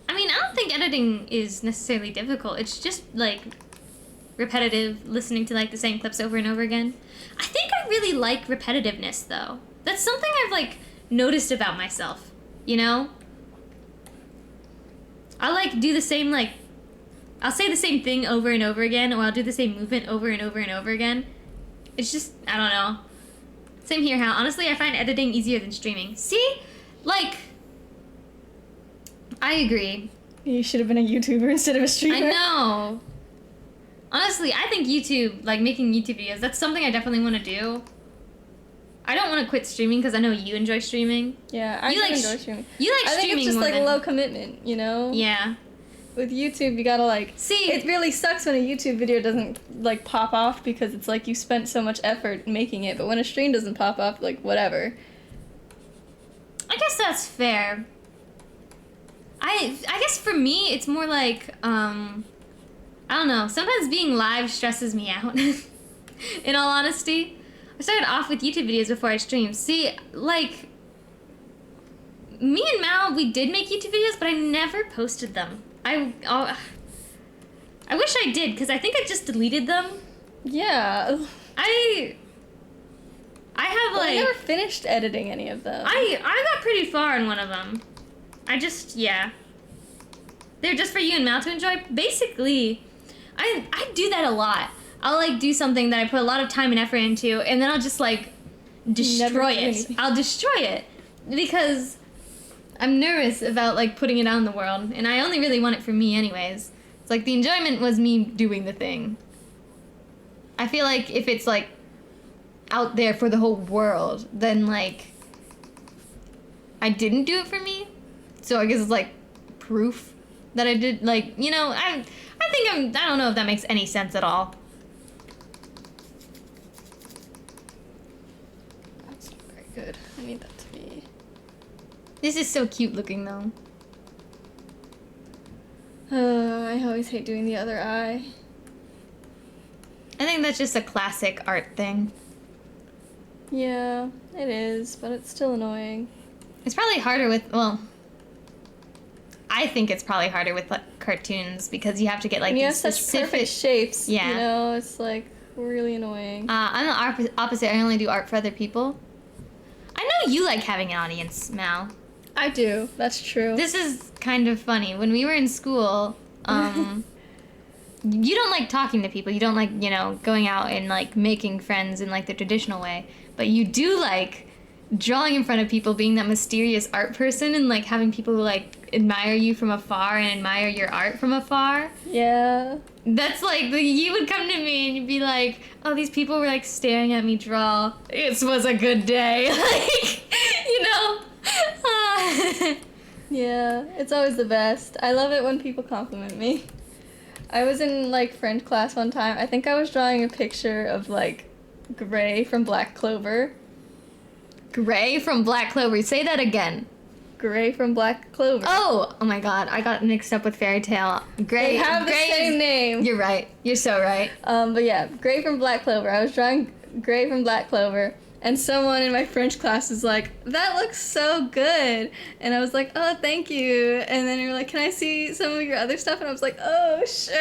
S2: I mean, I don't think editing is necessarily difficult. It's just, like, repetitive, listening to, like, the same clips over and over again. I think I really like repetitiveness, though. That's something I've, like, noticed about myself, you know? I'll, like, do the same, like, I'll say the same thing over and over again, or I'll do the same movement over and over and over again. It's just, I don't know. Same here, Hal. Honestly, I find editing easier than streaming. See? Like, I agree.
S1: You should have been a YouTuber instead of a streamer.
S2: I know. Honestly, I think YouTube, like, making YouTube videos, that's something I definitely want to do. I don't want to quit streaming because I know you enjoy streaming.
S1: Yeah, I do enjoy streaming.
S2: You like streaming more. I think
S1: it's just, like, low commitment, you know?
S2: Yeah.
S1: With YouTube, you gotta, like...
S2: See...
S1: It really sucks when a YouTube video doesn't, like, pop off because it's like you spent so much effort making it, but when a stream doesn't pop off, like, whatever.
S2: I guess that's fair. I guess for me, it's more like, I don't know. Sometimes being live stresses me out. In all honesty. I started off with YouTube videos before I streamed. See, like, me and Mal, we did make YouTube videos, but I never posted them. I wish I did, because I think I just deleted them.
S1: Yeah.
S2: I have, like...
S1: I never finished editing any of them.
S2: I got pretty far in one of them. Yeah. They're just for you and Mal to enjoy. Basically, I do that a lot. I'll, like, do something that I put a lot of time and effort into, and then I'll just, like, destroy it. I'll destroy it. because I'm nervous about, like, putting it out in the world, and I only really want it for me anyways. It's like, the enjoyment was me doing the thing. I feel like if it's, like, out there for the whole world, then, like, I didn't do it for me. So I guess it's, like, proof that I did, like, you know, I don't know if that makes any sense at all.
S1: That's not very good. I need that to be...
S2: This is so cute looking, though.
S1: I always hate doing the other eye.
S2: I think that's just a classic art thing.
S1: Yeah, it is, but it's still annoying.
S2: It's probably harder with, well, I think it's probably harder with, like, cartoons because you have to get, like,
S1: And you have
S2: these
S1: such
S2: specific
S1: perfect shapes.
S2: Yeah.
S1: You know, it's like really annoying.
S2: I'm the opposite. I only do art for other people. I know you like having an audience, Mal.
S1: I do. That's true.
S2: This is kind of funny. When we were in school, you don't like talking to people. You don't like, you know, going out and, like, making friends in, like, the traditional way. But you do like drawing in front of people, being that mysterious art person, and, like, having people, like, admire you from afar and admire your art from afar.
S1: Yeah.
S2: That's like, you would come to me and you'd be like, oh, these people were, like, staring at me draw. It was a good day. Like, you know?
S1: Yeah, it's always the best. I love it when people compliment me. I was in, like, French class one time. I think I was drawing a picture of, like, Gray from Black Clover.
S2: Gray from Black Clover. Say that again.
S1: Gray from Black Clover.
S2: Oh my god, I got mixed up with Fairy Tale. Gray.
S1: They have the
S2: Gray
S1: same
S2: is,
S1: name.
S2: You're right. You're so right.
S1: But yeah, Gray from Black Clover. I was drawing Gray from Black Clover, and someone in my French class was like, "That looks so good," and I was like, "Oh, thank you." And then you were like, "Can I see some of your other stuff?" And I was like, "Oh, sure."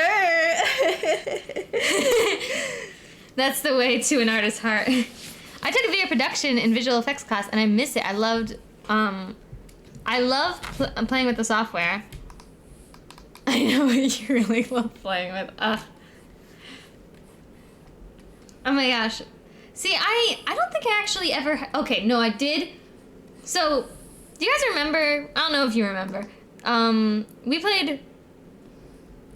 S2: That's the way to an artist's heart. I took a video production and visual effects class, and I miss it. I love playing with the software. I know you really love playing with. Oh my gosh. See, I don't think I actually ever. Okay, no, I did. So, do you guys remember? I don't know if you remember. We played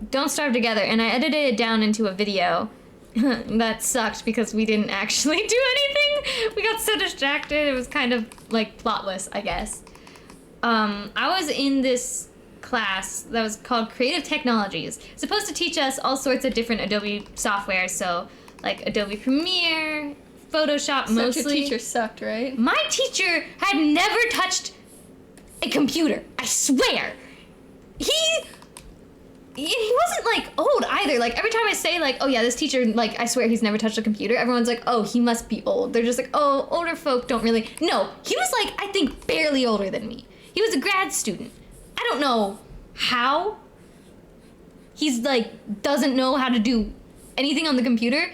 S2: Don't Starve Together, and I edited it down into a video. That sucked because we didn't actually do anything. We got so distracted. It was kind of, like, plotless, I guess. I was in this class that was called Creative Technologies. It's supposed to teach us all sorts of different Adobe software, so, like, Adobe Premiere, Photoshop,
S1: So
S2: mostly.
S1: your teacher sucked, right?
S2: My teacher had never touched a computer. I swear. He wasn't, like, old either. Like, every time I say, like, oh yeah, this teacher, like, I swear he's never touched a computer, everyone's like, oh, he must be old. They're just like, oh, older folk don't really. No, he was, like, I think barely older than me. He was a grad student. I don't know how he's, like, doesn't know how to do anything on the computer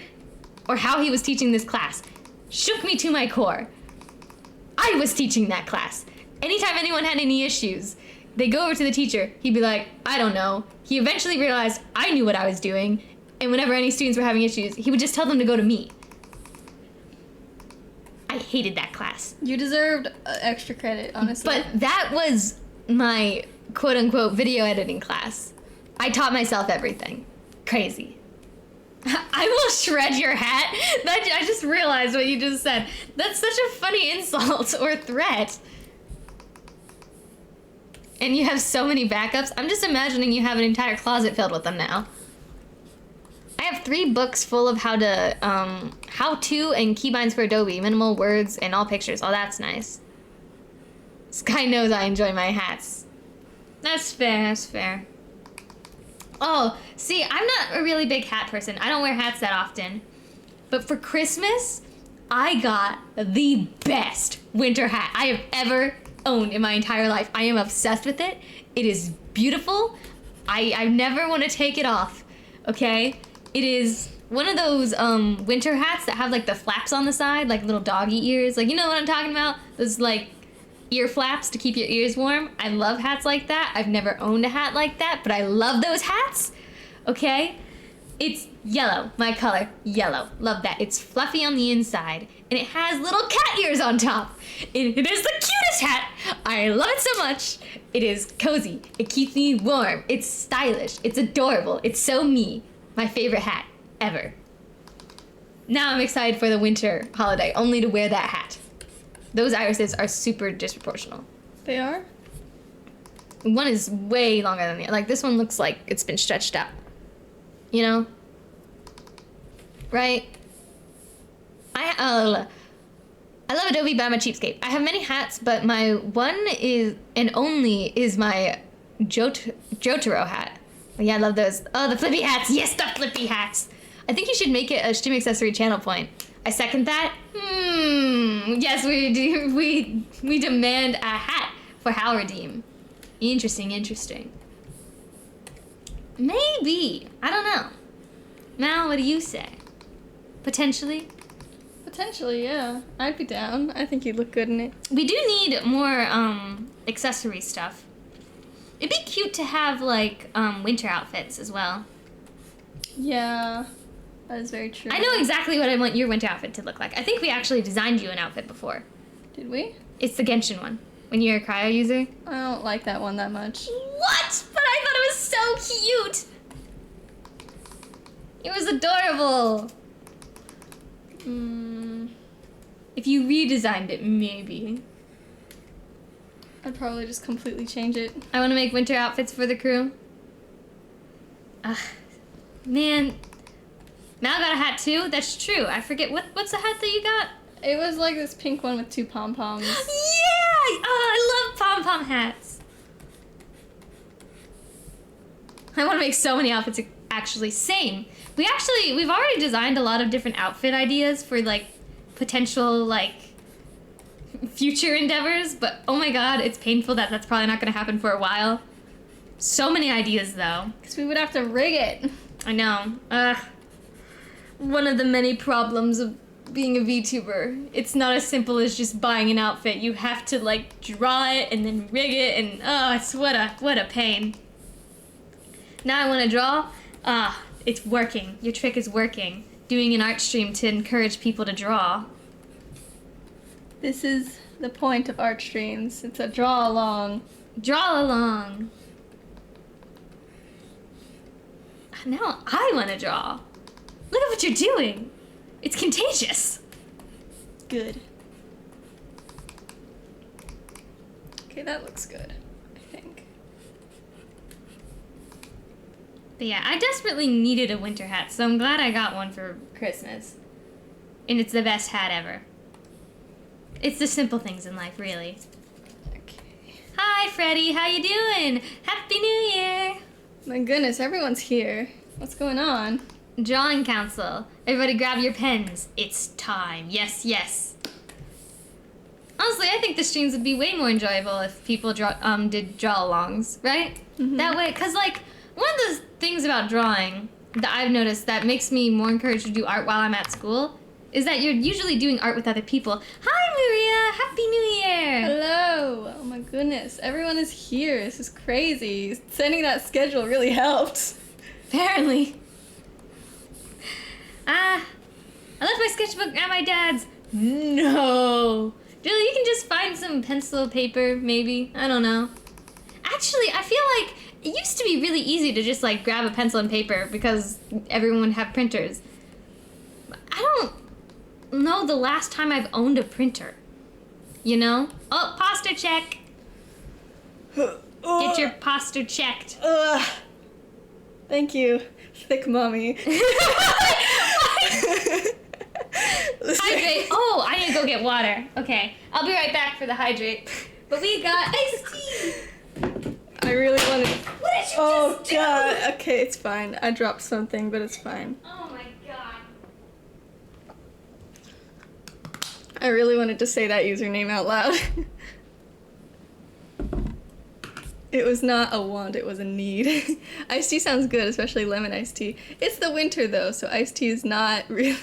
S2: or how he was teaching this class. Shook me to my core. I was teaching that class. Anytime anyone had any issues, they go over to the teacher. He'd be like, I don't know. He eventually realized I knew what I was doing, and whenever any students were having issues, he would just tell them to go to me. I hated that class.
S1: You deserved extra credit, honestly.
S2: But that was my quote-unquote video editing class. I taught myself everything. Crazy. I will shred your hat. I just realized what you just said. That's such a funny insult or threat. And you have so many backups. I'm just imagining you have an entire closet filled with them now. I have 3 books full of how to and keybinds for Adobe, minimal words, and all pictures. Oh, that's nice. Sky knows I enjoy my hats. That's fair, that's fair. Oh, see, I'm not a really big hat person. I don't wear hats that often. But for Christmas, I got the best winter hat I have ever owned in my entire life. I am obsessed with it. It is beautiful. I never want to take it off, okay? It is one of those winter hats that have, like, the flaps on the side, like little doggy ears. Like, you know what I'm talking about? Those, like, ear flaps to keep your ears warm. I love hats like that. I've never owned a hat like that, but I love those hats, okay? It's yellow, my color, yellow. Love that. It's fluffy on the inside, and it has little cat ears on top. It is the cutest hat. I love it so much. It is cozy. It keeps me warm. It's stylish. It's adorable. It's so me. My favorite hat ever. Now I'm excited for the winter holiday, only to wear that hat. Those irises are super disproportional.
S1: They are?
S2: One is way longer than the other. Like, this one looks like it's been stretched out. You know? Right? I love Adobe, but I'm a cheapskate. I have many hats, but my one is, and only, is my Jotaro hat. Yeah, I love those. Oh, the flippy hats. Yes, the flippy hats. I think you should make it a stream accessory channel point. I second that. Yes, we do. We demand a hat for How Redeem. Interesting. Maybe. I don't know. Mal, what do you say? Potentially?
S1: Potentially, yeah. I'd be down. I think you'd look good in it.
S2: We do need more accessory stuff. It'd be cute to have like winter outfits as well.
S1: Yeah, that is very true.
S2: I know exactly what I want your winter outfit to look like. I think we actually designed you an outfit before.
S1: Did we?
S2: It's the Genshin one. When you're a cryo user.
S1: I don't like that one that much.
S2: What? But I thought it was so cute. It was adorable. If you redesigned it, maybe.
S1: I'd probably just completely change it.
S2: I want to make winter outfits for the crew. Man. Mal got a hat too? That's true. I forget. What's the hat that you got?
S1: It was like this pink one with 2 pom-poms.
S2: Yeah! Oh, I love pom-pom hats. I want to make so many outfits. Actually, same. We've already designed a lot of different outfit ideas for like potential like future endeavors, but oh my god, it's painful that that's probably not going to happen for a while. So many ideas though.
S1: Because we would have to rig it.
S2: I know. One of the many problems of being a VTuber. It's not as simple as just buying an outfit. You have to like draw it and then rig it, and it's what a pain. Now I want to draw. It's working. Your trick is working. Doing an art stream to encourage people to draw.
S1: This is the point of art streams. It's a draw along.
S2: Draw along. Now I want to draw. Look at what you're doing. It's contagious.
S1: Good. Okay, that looks good, I think.
S2: But yeah, I desperately needed a winter hat, so I'm glad I got one for Christmas. And it's the best hat ever. It's the simple things in life, really.
S1: Okay.
S2: Hi, Freddie. How you doing? Happy New Year.
S1: My goodness, everyone's here. What's going on?
S2: Drawing council. Everybody grab your pens. It's time. Yes, yes. Honestly, I think the streams would be way more enjoyable if people did draw-alongs, right?
S1: Mm-hmm.
S2: That way, because, like, one of the things about drawing that I've noticed that makes me more encouraged to do art while I'm at school is that you're usually doing art with other people. Hi, Maria! Happy New Year!
S1: Hello! Oh my goodness, everyone is here. This is crazy. Sending that schedule really helped.
S2: Apparently. I left my sketchbook at my dad's. No. Julie, you can just find some pencil, paper, maybe. I don't know. Actually, I feel like it used to be really easy to just, like, grab a pencil and paper because everyone would have printers. I don't know the last time I've owned a printer. You know? Oh, posture check. Get your posture checked.
S1: Thank you, thick mommy.
S2: Hydrate. Oh, I need to go get water. Okay, I'll be right back for the hydrate. But we got iced tea.
S1: I really want to.
S2: What did you
S1: Oh
S2: just do?
S1: god. Okay, it's fine. I dropped something, but it's fine.
S2: Oh my god.
S1: I really wanted to say that username out loud. It was not a want, it was a need. Iced tea sounds good, especially lemon iced tea. It's the winter though, so iced tea is not really...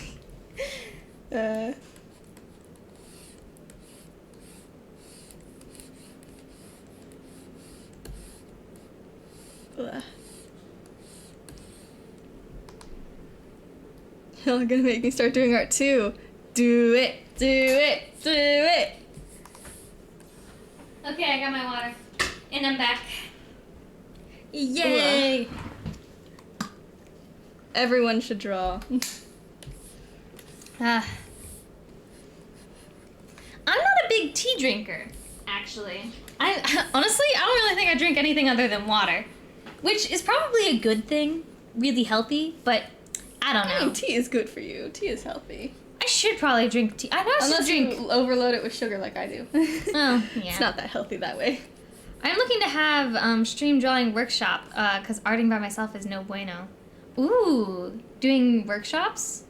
S1: Y'all are gonna make me start doing art too. Do it, do it, do it.
S2: Okay, I got my water. And I'm back. Yay!
S1: Everyone should draw.
S2: I'm not a big tea drinker, actually. Honestly, I don't really think I drink anything other than water, which is probably a good thing, really healthy, but I don't know.
S1: I mean, tea is good for you. Tea is healthy.
S2: I should probably drink tea. I know I should
S1: Unless
S2: drink.
S1: you overload it with sugar like I do.
S2: Oh, yeah.
S1: It's not that healthy that way.
S2: I'm looking to have stream drawing workshop because arting by myself is no bueno. Ooh, doing workshops?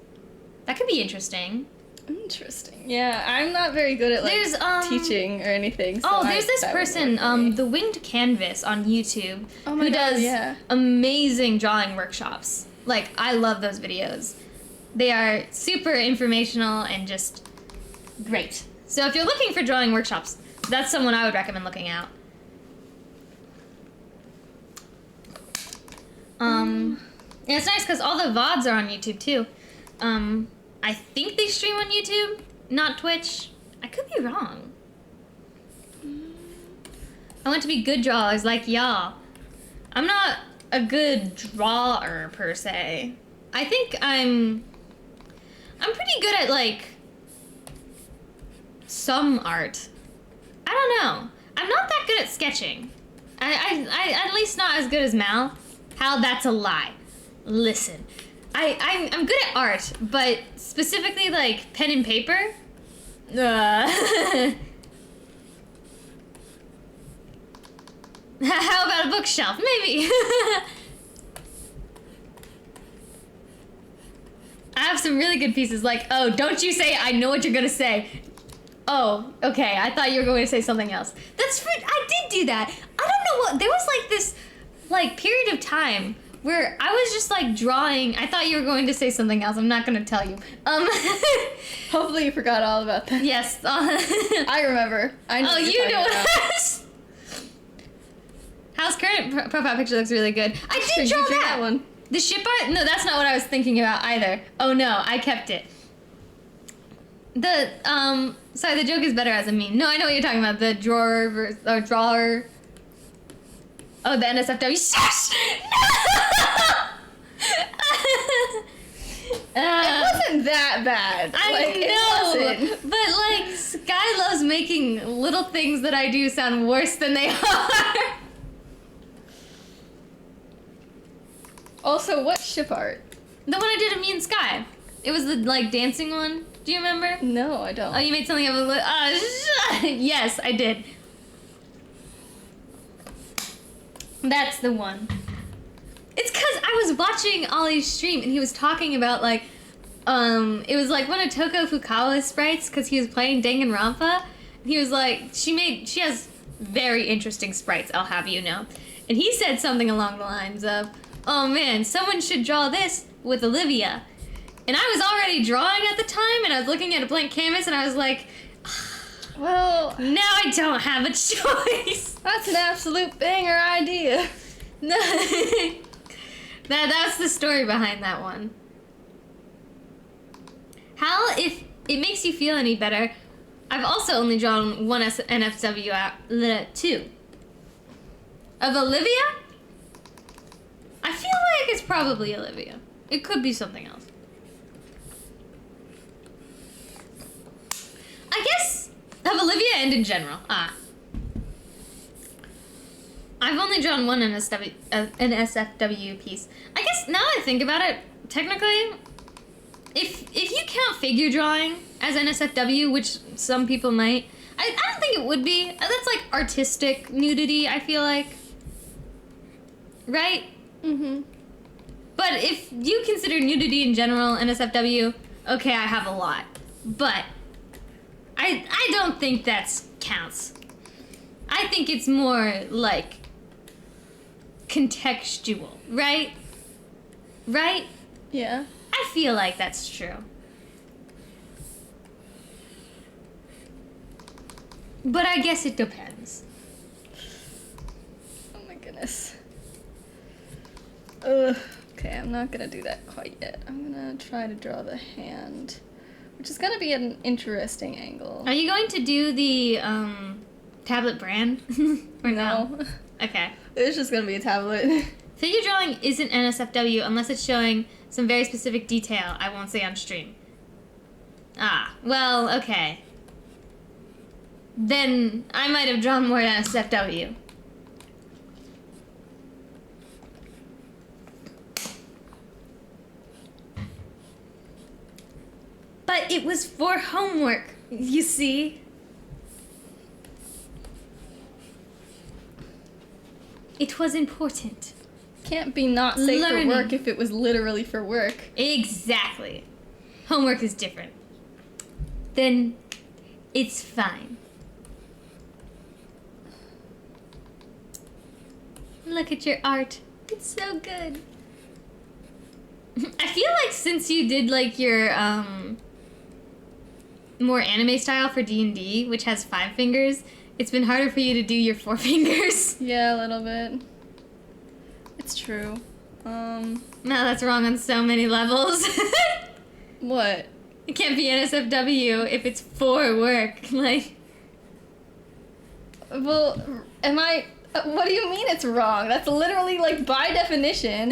S2: That could be interesting.
S1: Interesting. Yeah, I'm not very good at like
S2: There's,
S1: teaching or anything. So
S2: there's this
S1: that would
S2: person,
S1: work for me.
S2: the Winged Canvas on YouTube,
S1: Oh my
S2: who
S1: God,
S2: does
S1: yeah.
S2: amazing drawing workshops. Like, I love those videos. They are super informational and just great. So if you're looking for drawing workshops, that's someone I would recommend looking out. And it's nice because all the VODs are on YouTube too. I think they stream on YouTube, not Twitch. I could be wrong. I want to be good drawers like y'all. I'm not a good drawer per se. I think I'm pretty good at like some art. I don't know. I'm not that good at sketching. I at least not as good as Mal. Hal, that's a lie. Listen, I'm good at art, but specifically like pen and paper. How about a bookshelf? Maybe. I have some really good pieces. Like, oh, don't you say I know what you're gonna say. Oh, okay. I thought you were going to say something else. I did do that. I don't know what. There was like this, like period of time where I was just like drawing. I thought you were going to say something else. I'm not going to tell you.
S1: Hopefully you forgot all about that.
S2: Yes.
S1: I remember. I know.
S2: Oh,
S1: what you're
S2: you
S1: talking
S2: know
S1: about.
S2: what? Hal's current profile picture looks really good. I did
S1: Should
S2: draw
S1: you do
S2: that
S1: one.
S2: The ship art? No, that's not what I was thinking about either. Oh no, I kept it. Sorry, the joke is better as a meme. No, I know what you're talking about. The drawer. Oh, the NSFW. Shush! No!
S1: It wasn't that bad.
S2: I know,
S1: It wasn't.
S2: but like, Sky loves making little things that I do sound worse than they are.
S1: Also, what ship art?
S2: The one I did of me and Sky. It was the like dancing one. Do you remember?
S1: No, I don't.
S2: Oh, you made something of a yes, I did. That's the one. It's because I was watching Ollie's stream and he was talking about like, it was like one of Toko Fukawa's sprites because he was playing Danganronpa. He was like, she has very interesting sprites, I'll have you know. And he said something along the lines of, oh man, someone should draw this with Olivia. And I was already drawing at the time, and I was looking at a blank canvas, and I was like,
S1: Well,
S2: now I don't have a choice.
S1: that's an absolute banger idea.
S2: No. That's the story behind that one. Hal, if it makes you feel any better, I've also only drawn one NFW out, two. Of Olivia? I feel like it's probably Olivia. It could be something else. I guess of Olivia and in general. I've only drawn one NSFW piece. I guess now I think about it, technically, if you count figure drawing as NSFW, which some people might, I don't think it would be. That's like artistic nudity, I feel like. Right?
S1: Mm-hmm.
S2: But if you consider nudity in general NSFW, okay, I have a lot. But I don't think that counts. I think it's more like contextual, right? Right?
S1: Yeah.
S2: I feel like that's true. But I guess it depends.
S1: Oh my goodness. Ugh. Okay, I'm not gonna do that quite yet. I'm gonna try to draw the hand, which is gonna be at an interesting angle.
S2: Are you going to do the tablet brand? Or no? Okay.
S1: It's just gonna be a tablet.
S2: Figure drawing isn't NSFW unless it's showing some very specific detail I won't say on stream. Ah, well, okay. Then I might have drawn more NSFW. But it was for homework, you see? It was important.
S1: Can't be not safe
S2: Learning.
S1: for work if it was literally for work.
S2: Exactly. Homework is different. Then it's fine. Look at your art. It's so good. I feel like since you did like your more anime style for D&D, which has 5 fingers, it's been harder for you to do your 4 fingers.
S1: Yeah, a little bit. It's true.
S2: No, that's wrong on so many levels.
S1: What?
S2: It can't be NSFW if it's for work. Like,
S1: Well, am I... What do you mean it's wrong? That's literally, like, by definition.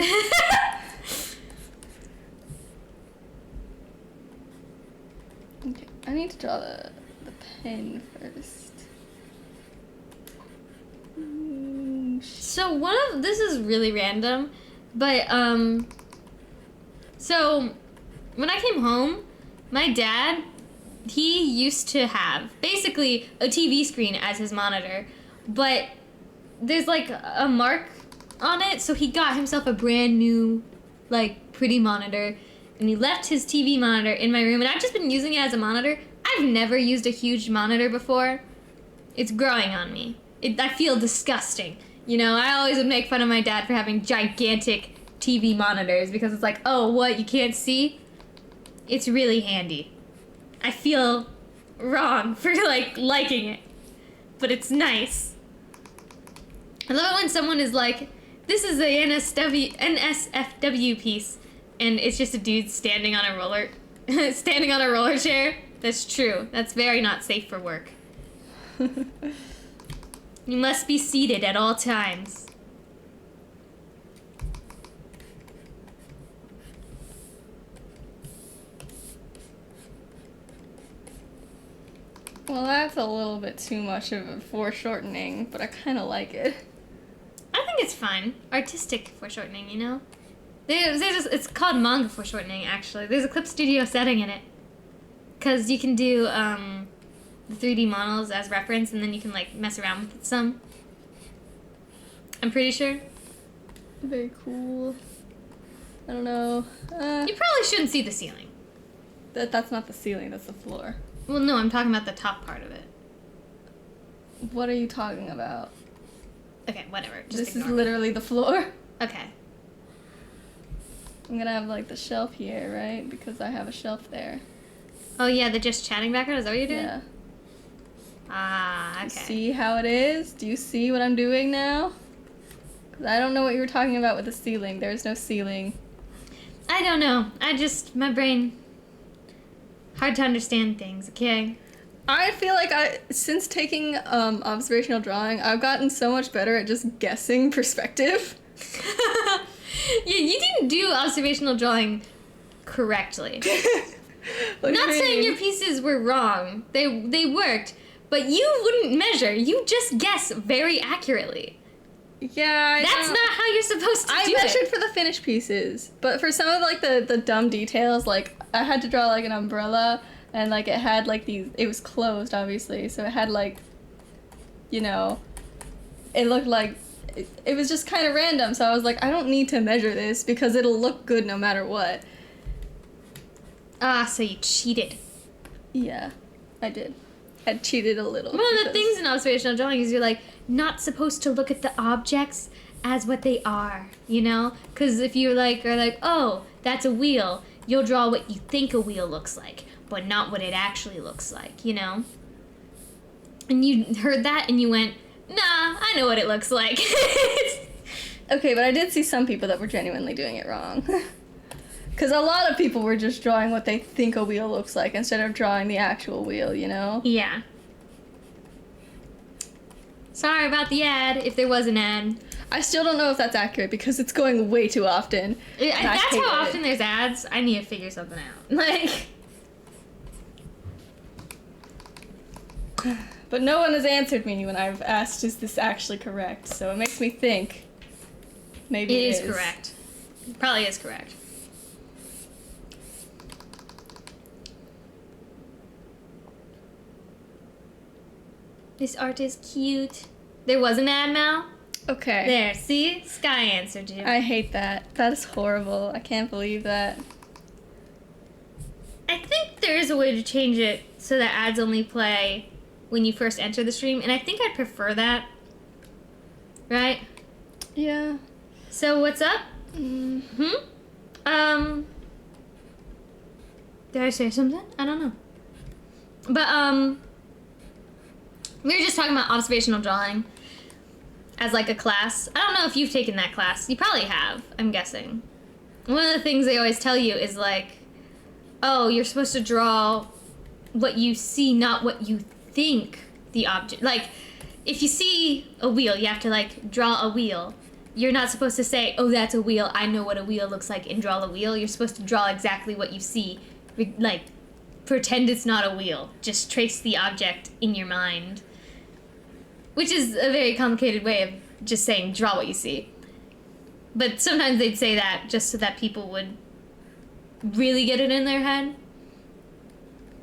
S1: Okay, I need to draw the pen first.
S2: so this is really random, but so when I came home, my dad, he used to have basically a TV screen as his monitor, but there's like a mark on it, so he got himself a brand new, like, pretty monitor, and he left his TV monitor in my room, and I've just been using it as a monitor. I've never used a huge monitor before. It's growing on me. I feel disgusting. You know, I always would make fun of my dad for having gigantic TV monitors because it's like, oh, what, you can't see? It's really handy. I feel wrong for, like, liking it, but it's nice. I love it when someone is like, this is a NSFW piece, and it's just a dude standing on a roller chair. That's true. That's very not safe for work. You must be seated at all times.
S1: Well, that's a little bit too much of a foreshortening, but I kind of like it.
S2: I think it's fine. Artistic foreshortening, you know? It's called manga foreshortening, actually. There's a Clip Studio setting in it. Because you can do the 3D models as reference, and then you can, like, mess around with it some. I'm pretty sure.
S1: Very cool. I don't know.
S2: You probably shouldn't see the ceiling.
S1: That's not the ceiling, that's the floor.
S2: Well, no, I'm talking about the top part of it.
S1: What are you talking about?
S2: Okay, whatever. Just
S1: This is
S2: ignore me.
S1: literally the floor.
S2: Okay.
S1: I'm gonna have, like, the shelf here, right? Because I have a shelf there.
S2: Oh, yeah, the just chatting background? Is that what you're doing?
S1: Yeah.
S2: Ah, okay.
S1: You see how it is? Do you see what I'm doing now? 'Cause I don't know what you were talking about with the ceiling. There's no ceiling.
S2: I don't know. My brain, hard to understand things, okay?
S1: I feel like since taking observational drawing, I've gotten so much better at just guessing perspective.
S2: Yeah, you didn't do observational drawing correctly.
S1: What do you
S2: Not saying
S1: mean?
S2: your pieces were wrong. They worked, but you wouldn't measure. You just guess very accurately.
S1: Yeah,
S2: That's not how you're supposed to
S1: I
S2: do
S1: measured
S2: it.
S1: for the finished pieces, but for some of, like, the dumb details, like, I had to draw, like, an umbrella, and, like, it had, like, it was closed, obviously, so it had, like, you know, it looked like, it was just kind of random, so I was like, I don't need to measure this, because it'll look good no matter what.
S2: Ah, so you cheated.
S1: Yeah, I did. I cheated a little.
S2: One of the
S1: because-
S2: things in observational drawing is you're, like, not supposed to look at the objects as what they are, you know? Because if you, like, are like, oh, that's a wheel, you'll draw what you think a wheel looks like, but not what it actually looks like, you know? And you heard that and you went, nah, I know what it looks like.
S1: Okay, but I did see some people that were genuinely doing it wrong. Because a lot of people were just drawing what they think a wheel looks like instead of drawing the actual wheel, you know?
S2: Yeah. Sorry about the ad, if there was an ad.
S1: I still don't know if that's accurate because it's going way too often.
S2: That's how often there's ads. I need to figure something out. Like...
S1: But no one has answered me when I've asked, is this actually correct? So it makes me think maybe it is.
S2: It is correct. Probably is correct. This art is cute. There was an ad, Mal.
S1: Okay.
S2: There, see? Sky answered you.
S1: I hate that. That is horrible. I can't believe that.
S2: I think there is a way to change it so that ads only play when you first enter the stream, and I think I'd prefer that. Right?
S1: Yeah.
S2: So what's up? Did I say something? I don't know. But, we were just talking about observational drawing as like a class. I don't know if you've taken that class. You probably have, I'm guessing. One of the things they always tell you is like, oh, you're supposed to draw what you see, not what you think the object. Like, if you see a wheel, you have to like draw a wheel. You're not supposed to say, oh, that's a wheel, I know what a wheel looks like, and draw the wheel. You're supposed to draw exactly what you see. Like, pretend it's not a wheel. Just trace the object in your mind. Which is a very complicated way of just saying, draw what you see. But sometimes they'd say that just so that people would really get it in their head.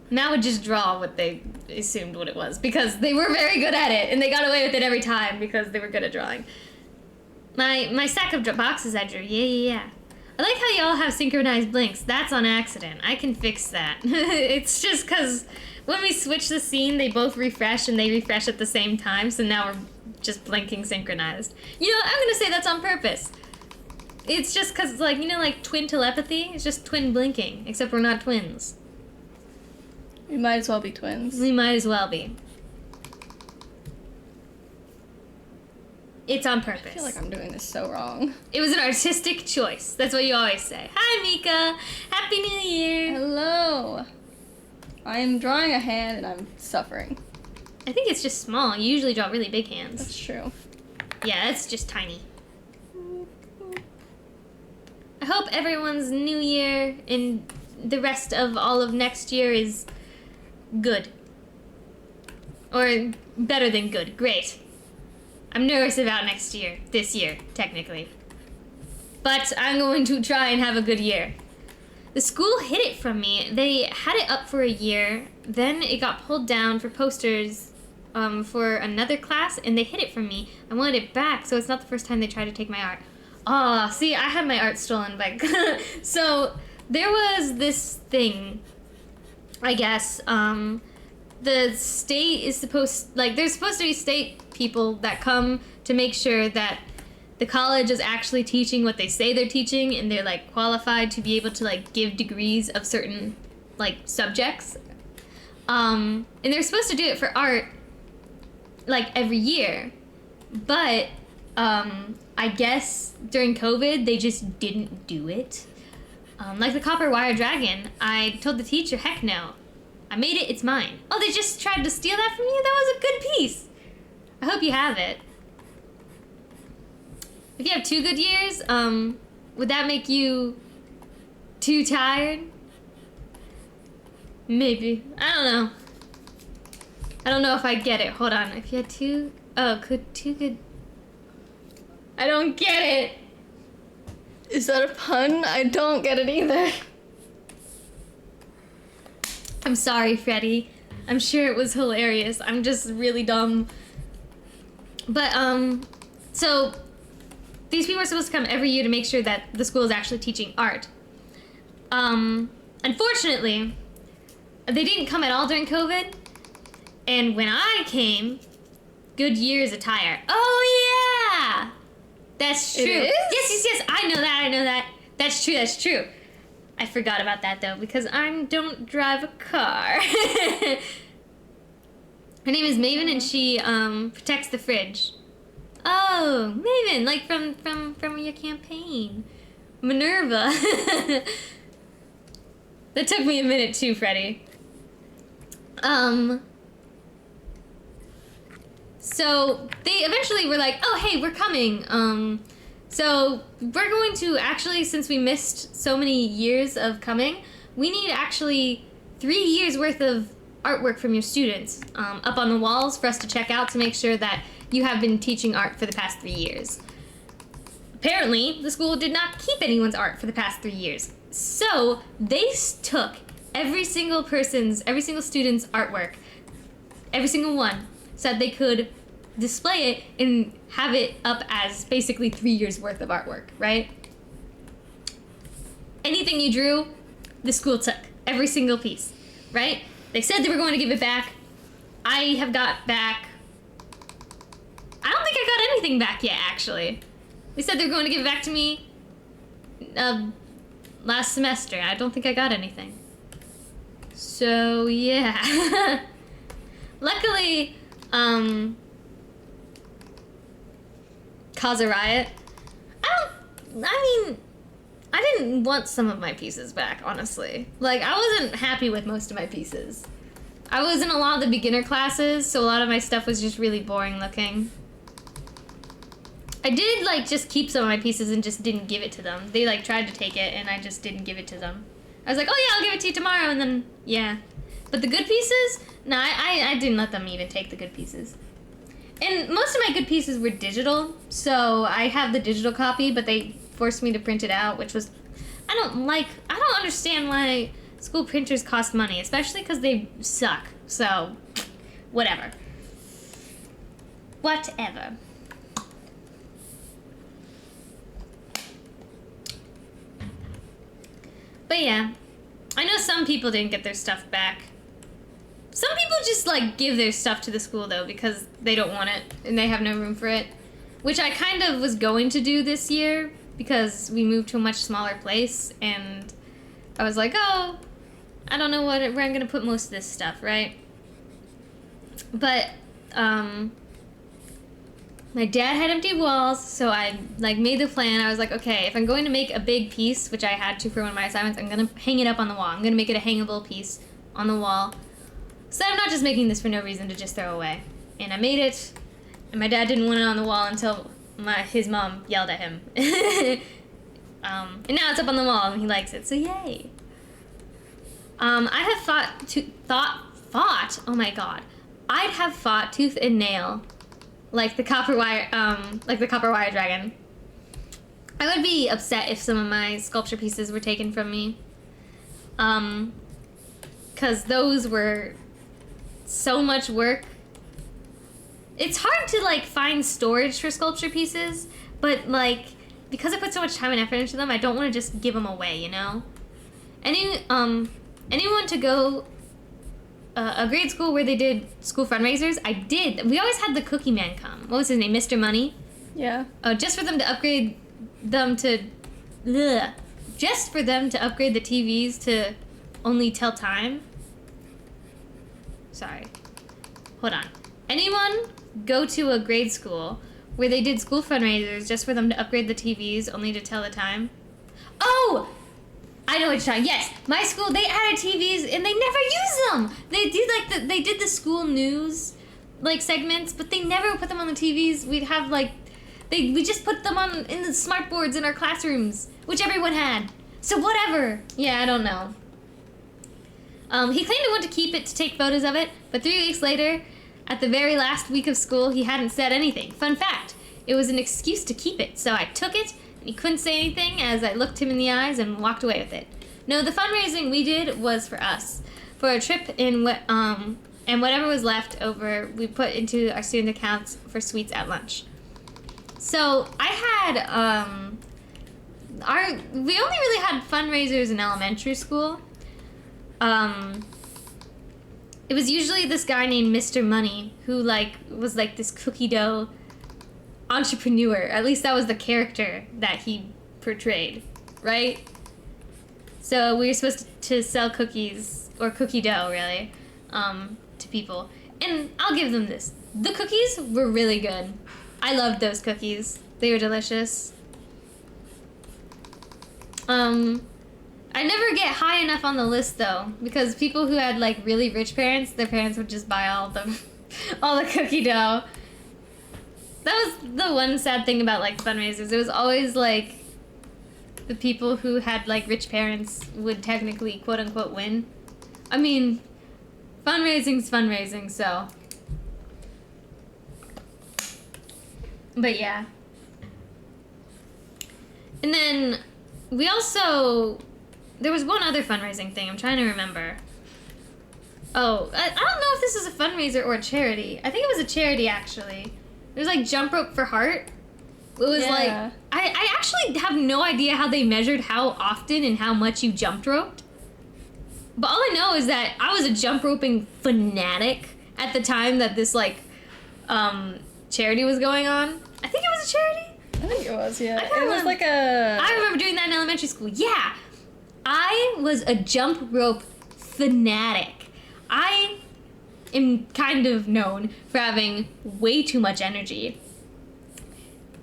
S2: And I would just draw what they assumed what it was, because they were very good at it, and they got away with it every time because they were good at drawing. My stack of boxes I drew, yeah. I like how y'all have synchronized blinks. That's on accident. I can fix that. It's just because when we switch the scene, they both refresh, and they refresh at the same time, so now we're just blinking synchronized. You know, I'm going to say that's on purpose. It's just because, like, you know, like twin telepathy? It's just twin blinking, except we're not twins.
S1: We might as well be twins.
S2: We might as well be. It's on purpose.
S1: I feel like I'm doing this so wrong.
S2: It was an artistic choice. That's what you always say. Hi, Mika. Happy New Year.
S1: Hello. I am drawing a hand and I'm suffering.
S2: I think it's just small. You usually draw really big hands.
S1: That's true.
S2: Yeah, it's just tiny. I hope everyone's New Year and the rest of all of next year is good. Or better than good. Great. I'm nervous about next year. This year, technically. But I'm going to try and have a good year. The school hid it from me. They had it up for a year. Then it got pulled down for posters for another class, and they hid it from me. I wanted it back, so it's not the first time they tried to take my art. Oh, see, I had my art stolen by... So, there was this thing, I guess, the state is supposed... Like, there's supposed to be state people that come to make sure that the college is actually teaching what they say they're teaching, and they're, like, qualified to be able to, like, give degrees of certain, like, subjects. And they're supposed to do it for art, like, every year. But, I guess during COVID, they just didn't do it. Like the Copper Wire Dragon, I told the teacher, heck no. I made it, it's mine. Oh, they just tried to steal that from you? That was a good piece. I hope you have it. If you have 2 good years, would that make you too tired? Maybe. I don't know. I don't know if I get it. Hold on. If you had 2... Oh, could 2 good... I don't get it.
S1: Is that a pun? I don't get it either.
S2: I'm sorry, Freddie. I'm sure it was hilarious. I'm just really dumb. But, so, these people are supposed to come every year to make sure that the school is actually teaching art. Unfortunately, they didn't come at all during COVID. And when I came, Goodyear's attire. Oh, yeah! That's true.
S1: It is?
S2: Yes. I know that. That's true. I forgot about that, though, because I don't drive a car. Her name is Maven, and she protects the fridge. Oh, Maven, like from your campaign. Minerva. That took me a minute too, Freddie. So they eventually were like, oh, hey, we're coming. So we're going to actually, since we missed so many years of coming, we need actually 3 years worth of artwork from your students up on the walls for us to check out to make sure that you have been teaching art for the past 3 years. Apparently, the school did not keep anyone's art for the past 3 years. So they took every single student's artwork, every single one, so that they could display it and have it up as basically 3 years worth of artwork, right? Anything you drew, the school took. Every single piece, right? They said they were going to give it back. I have got back... I don't think I got anything back yet, actually. They said they were going to give it back to me last semester. I don't think I got anything. So, yeah. Luckily, cause a riot. I didn't want some of my pieces back, honestly. Like, I wasn't happy with most of my pieces. I was in a lot of the beginner classes, so a lot of my stuff was just really boring looking. I did, like, just keep some of my pieces and just didn't give it to them. They, like, tried to take it, and I just didn't give it to them. I was like, oh yeah, I'll give it to you tomorrow, and then, yeah. But the good pieces? No, I didn't let them even take the good pieces. And most of my good pieces were digital, so I have the digital copy, but they forced me to print it out, which was... I don't understand why school printers cost money, especially because they suck. So, whatever. Whatever. But yeah, I know some people didn't get their stuff back. Some people just, like, give their stuff to the school, though, because they don't want it, and they have no room for it. Which I kind of was going to do this year, because we moved to a much smaller place, and I was like, oh, I don't know where I'm going to put most of this stuff, right? But, my dad had empty walls, so I, like, made the plan. I was like, okay, if I'm going to make a big piece, which I had to for one of my assignments, I'm going to hang it up on the wall. I'm going to make it a hangable piece on the wall. So I'm not just making this for no reason to just throw away. And I made it, and my dad didn't want it on the wall until his mom yelled at him. And now it's up on the wall, and he likes it, so yay. I have fought, oh my god. I'd have fought tooth and nail, like the copper wire dragon. I would be upset if some of my sculpture pieces were taken from me. 'Cause those were so much work. It's hard to, like, find storage for sculpture pieces, but, like, because I put so much time and effort into them, I don't want to just give them away, you know? Anyone to go a grade school where they did school fundraisers? I did. We always had the Cookie Man come. What was his name? Mr. Money?
S1: Yeah.
S2: Oh, just for them to upgrade them to... Ugh. Just for them to upgrade the TVs to only tell time? Sorry. Hold on. Anyone go to a grade school where they did school fundraisers just for them to upgrade the TVs only to tell the time? Oh! I know what you're talking. Yes, my school, they added TVs and they never use them. They did the school news, like, segments, but they never put them on the TVs. We'd have, like, we just put them on in the smart boards in our classrooms, which everyone had. So whatever. Yeah, I don't know. He claimed to want to keep it to take photos of it, but 3 weeks later, at the very last week of school, he hadn't said anything. Fun fact, it was an excuse to keep it, so I took it, and he couldn't say anything as I looked him in the eyes and walked away with it. No, the fundraising we did was for us, for a trip and whatever was left over, we put into our student accounts for sweets at lunch. So I had, we only really had fundraisers in elementary school. It was usually this guy named Mr. Money who, like, was like this cookie dough entrepreneur. At least that was the character that he portrayed, right? So we were supposed to sell cookies, or cookie dough, really, to people. And I'll give them this. The cookies were really good. I loved those cookies. They were delicious. I never get high enough on the list though, because people who had like really rich parents, their parents would just buy all of them, all the cookie dough. That was the one sad thing about like fundraisers. It was always like the people who had like rich parents would technically quote unquote win. I mean, fundraising's fundraising, so. But yeah. And then we also, there was one other fundraising thing. I'm trying to remember. Oh, I don't know if this is a fundraiser or a charity. I think it was a charity, actually. It was like Jump Rope for Heart. It was like, I actually have no idea how they measured how often and how much you jumped roped. But all I know is that I was a jump roping fanatic at the time that this like charity was going on. I think it was a charity.
S1: I think it was, yeah. It was like a...
S2: I remember doing that in elementary school. Yeah. I was a jump rope fanatic. I am kind of known for having way too much energy.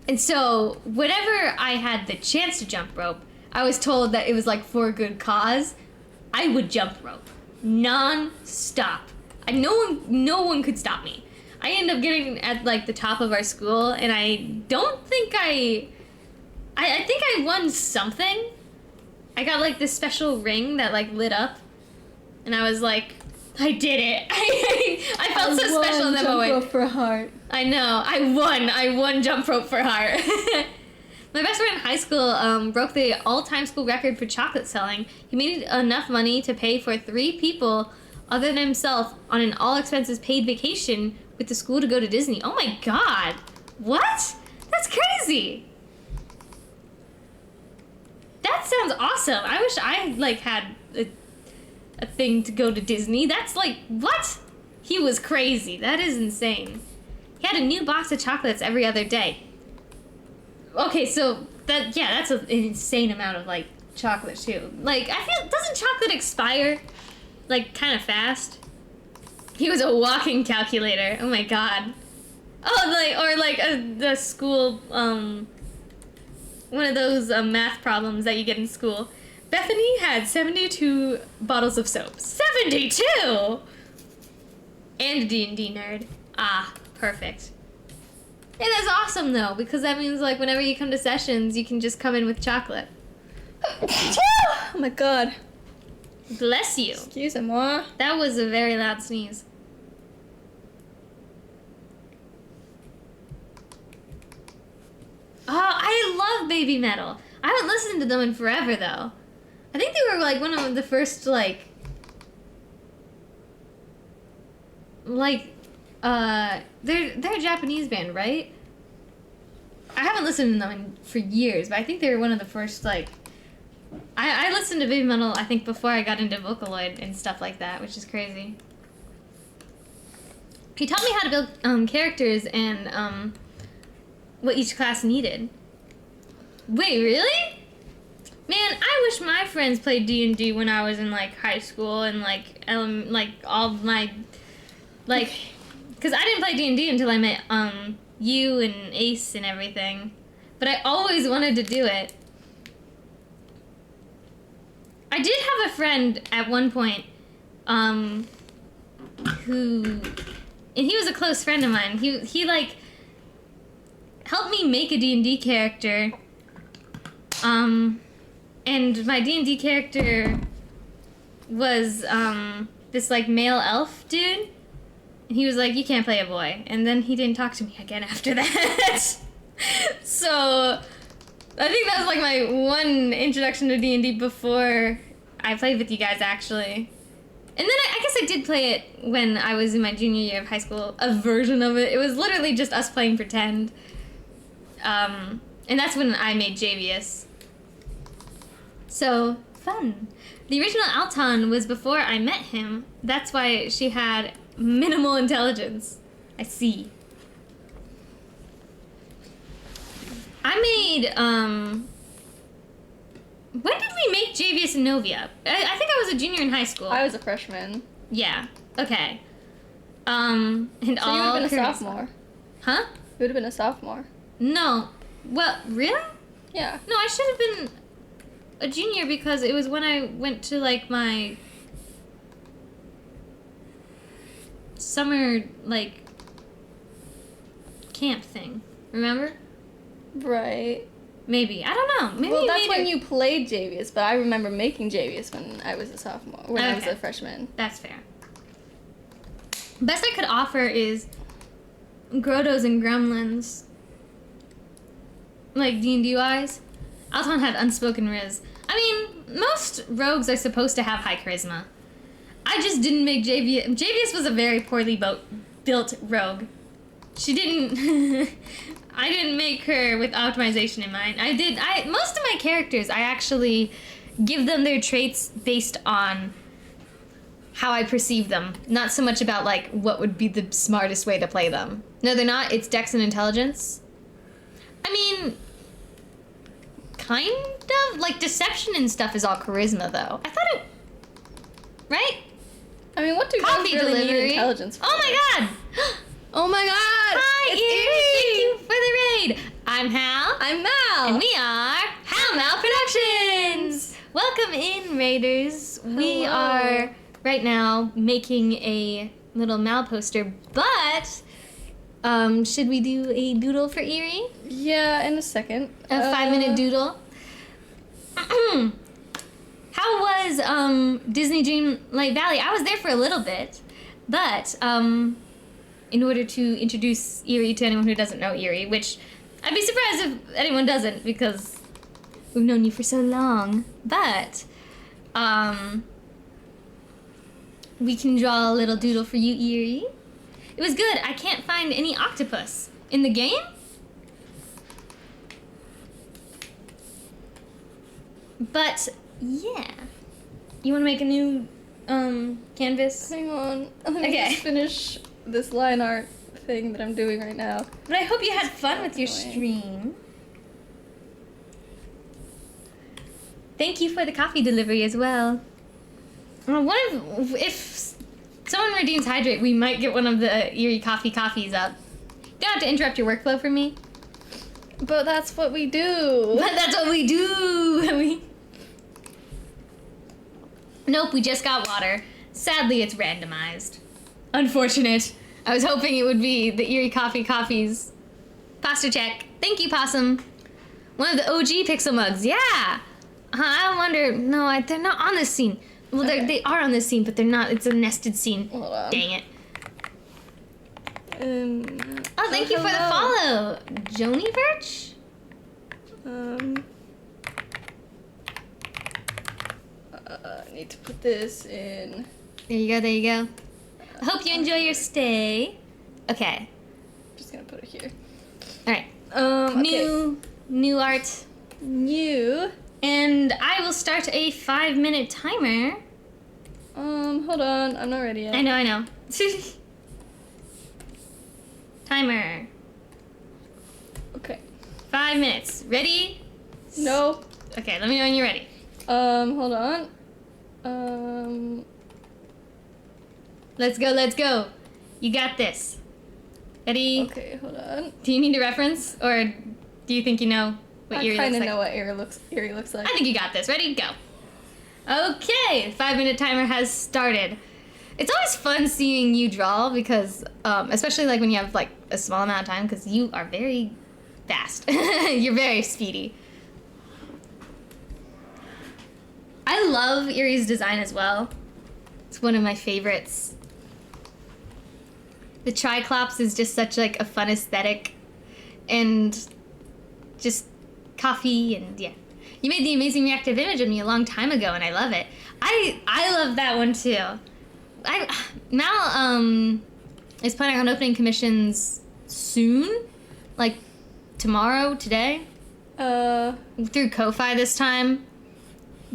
S2: And so, whenever I had the chance to jump rope, I was told that it was like for a good cause. I would jump rope non-stop. No one could stop me. I ended up getting at like the top of our school, and I don't think I think I won something. I got like this special ring that like lit up, and I was like, I did it. I felt so special in that moment.
S1: Jump rope for heart.
S2: I know. I won jump rope for heart. My best friend in high school broke the all-time school record for chocolate selling. He made enough money to pay for 3 people other than himself on an all-expenses-paid vacation with the school to go to Disney. Oh my god. What? That's crazy. That sounds awesome. I wish I like had a thing to go to Disney. That's like, what? He was crazy. That is insane. He had a new box of chocolates every other day. Okay, so that's an insane amount of like chocolate too. Like, I feel, doesn't chocolate expire like kind of fast? He was a walking calculator. Oh my god. Oh, the school one of those math problems that you get in school. Bethany had 72 bottles of soap. 72! And a D&D nerd. Ah, perfect. Hey, that's awesome though, because that means like whenever you come to sessions, you can just come in with chocolate.
S1: Oh my god.
S2: Bless you.
S1: Excusez-moi.
S2: That was a very loud sneeze. Oh, I love Baby Metal. I haven't listened to them in forever though. I think they were like one of the first they're a Japanese band, right? I haven't listened to them for years, but I think they were one of the first like I listened to Baby Metal I think before I got into Vocaloid and stuff like that, which is crazy. He taught me how to build characters and what each class needed. Wait, really? Man, I wish my friends played D&D when I was in like high school and like all my like, cause I didn't play D&D until I met you and Ace and everything, but I always wanted to do it. I did have a friend at one point, who, and he was a close friend of mine. He like helped me make a D&D character. And my D&D character was this like male elf dude. And he was like, you can't play a boy. And then he didn't talk to me again after that. So I think that was like my one introduction to D&D before I played with you guys, actually. And then I guess I did play it when I was in my junior year of high school, a version of it. It was literally just us playing pretend. And that's when I made Javius. So, fun. The original Alton was before I met him. That's why she had minimal intelligence. I see. I made, when did we make Javius and Novia? I think I was a junior in high school.
S1: I was a freshman.
S2: Yeah. Okay. And
S1: so you would have been a sophomore.
S2: Huh?
S1: You would have been a sophomore.
S2: No. Well, really?
S1: Yeah.
S2: No, I should have been a junior because it was when I went to, like, my summer, like, camp thing. Remember?
S1: Right.
S2: Maybe. I don't know. Maybe
S1: Well, that's when you played Javius, but I remember making Javius when I was a sophomore, when I was
S2: Okay.
S1: a freshman.
S2: That's fair. Best I could offer is Grottos and Gremlins. Like, D&D wise. Alton had Unspoken Riz. I mean, most rogues are supposed to have high charisma. I just didn't make Javius. Javius was a very poorly built rogue. She didn't... I didn't make her with optimization in mind. Most of my characters, I actually give them their traits based on how I perceive them. Not so much about, like, what would be the smartest way to play them. No, they're not. It's Dex and Intelligence. I mean, kind of. Like, Deception and stuff is all charisma, though. I thought it... Right?
S1: I mean, what do
S2: Coffee
S1: guys really
S2: delivery.
S1: need intelligence for?
S2: Oh my god!
S1: Oh my god!
S2: Hi,
S1: It's
S2: Erie!
S1: Erie!
S2: Thank you for the raid! I'm Hal.
S1: I'm Mal!
S2: And we are Hal Mal Productions! Welcome in, Raiders. We
S1: Hello.
S2: are, right now, making a little Mal poster, but... should we do a doodle for Erie?
S1: Yeah, in a second.
S2: A 5-minute doodle? How was Disney Dreamlight Valley? I was there for a little bit, but in order to introduce Erie to anyone who doesn't know Erie, which I'd be surprised if anyone doesn't because we've known you for so long, but we can draw a little doodle for you, Erie. It was good. I can't find any octopus in the game. But yeah, you want to make a new canvas?
S1: Hang on. Let me
S2: Okay.
S1: just finish this line art thing that I'm doing right now.
S2: But I hope you had fun with your
S1: Definitely.
S2: stream. Thank you for the coffee delivery as well. If someone redeems Hydrate, we might get one of the Erie coffees up. You don't have to interrupt your workflow for me.
S1: But that's what we do.
S2: But that's what we do. Nope, we just got water. Sadly, it's randomized. Unfortunate. I was hoping it would be the Erie coffees. Pasta check. Thank you, Possum. One of the OG pixel mugs. Yeah. I wonder. No, they're not on this scene. Well,
S1: Okay.
S2: they are on this scene, but they're not. It's a nested scene.
S1: Hold on.
S2: Dang it.
S1: Oh,
S2: Thank you for the follow. Joni Birch?
S1: I need to put this in.
S2: There you go. I hope you enjoy your stay. Okay.
S1: Just gonna put it here.
S2: Alright.
S1: Okay.
S2: New art.
S1: New.
S2: And I will start a 5-minute timer.
S1: Hold on. I'm not ready yet.
S2: I know. Timer.
S1: Okay.
S2: 5 minutes. Ready?
S1: No.
S2: Okay, let me know when you're ready.
S1: Hold on.
S2: Let's go. You got this. Ready?
S1: Okay, hold on.
S2: Do you need a reference? Or do you think you know what
S1: I
S2: Erie looks
S1: kind of
S2: like?
S1: know what Erie looks like.
S2: I think you got this. Ready? Go. Okay, 5-minute timer has started. It's always fun seeing you draw because, especially like when you have like a small amount of time, because you are very fast. You're very speedy. I love Erie's design as well. It's one of my favorites. The Triclops is just such like a fun aesthetic, and just coffee and yeah. You made the amazing reactive image of me a long time ago, and I love it. I love that one too. Mal is planning on opening commissions soon, like tomorrow, today, through Ko-Fi this time,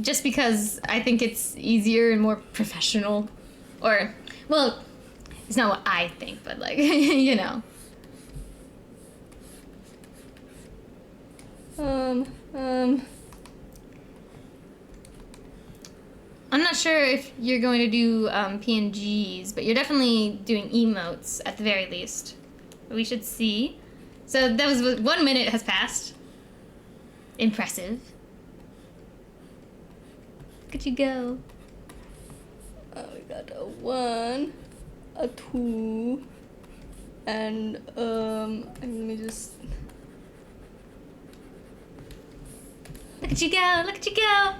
S2: just because I think it's easier and more professional, or well, it's not what I think, but like you know. I'm not sure if you're going to do PNGs, but you're definitely doing emotes at the very least. We should see. So that was 1 minute has passed. Impressive. Look at you go.
S1: Oh, we got a 1, a 2, and let me just.
S2: Look at you go. Look at you go.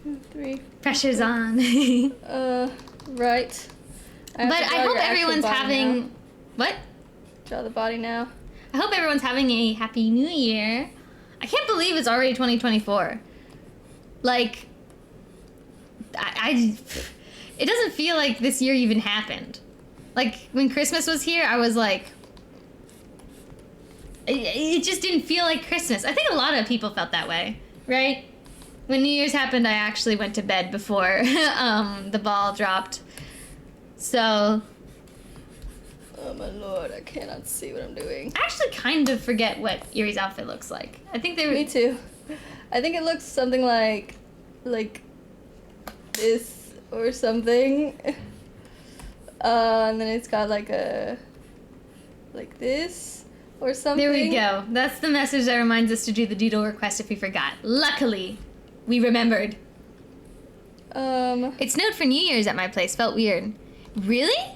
S1: 2, 3.
S2: Pressure's on.
S1: Right.
S2: But I hope everyone's having...
S1: Now.
S2: What?
S1: Draw the body now.
S2: I hope everyone's having a happy new year. I can't believe it's already 2024. Like, it doesn't feel like this year even happened. Like, when Christmas was here, I was like... It just didn't feel like Christmas. I think a lot of people felt that way, right? When New Year's happened, I actually went to bed before the ball dropped. So...
S1: Oh my lord, I cannot see what I'm doing.
S2: I actually kind of forget what Erie's outfit looks like. I think they were...
S1: Me too. I think it looks something like this or something. And then it's got like this or something.
S2: There we go. That's the message that reminds us to do the doodle request if we forgot. Luckily, we remembered. It snowed for New Year's at my place. Felt weird. Really?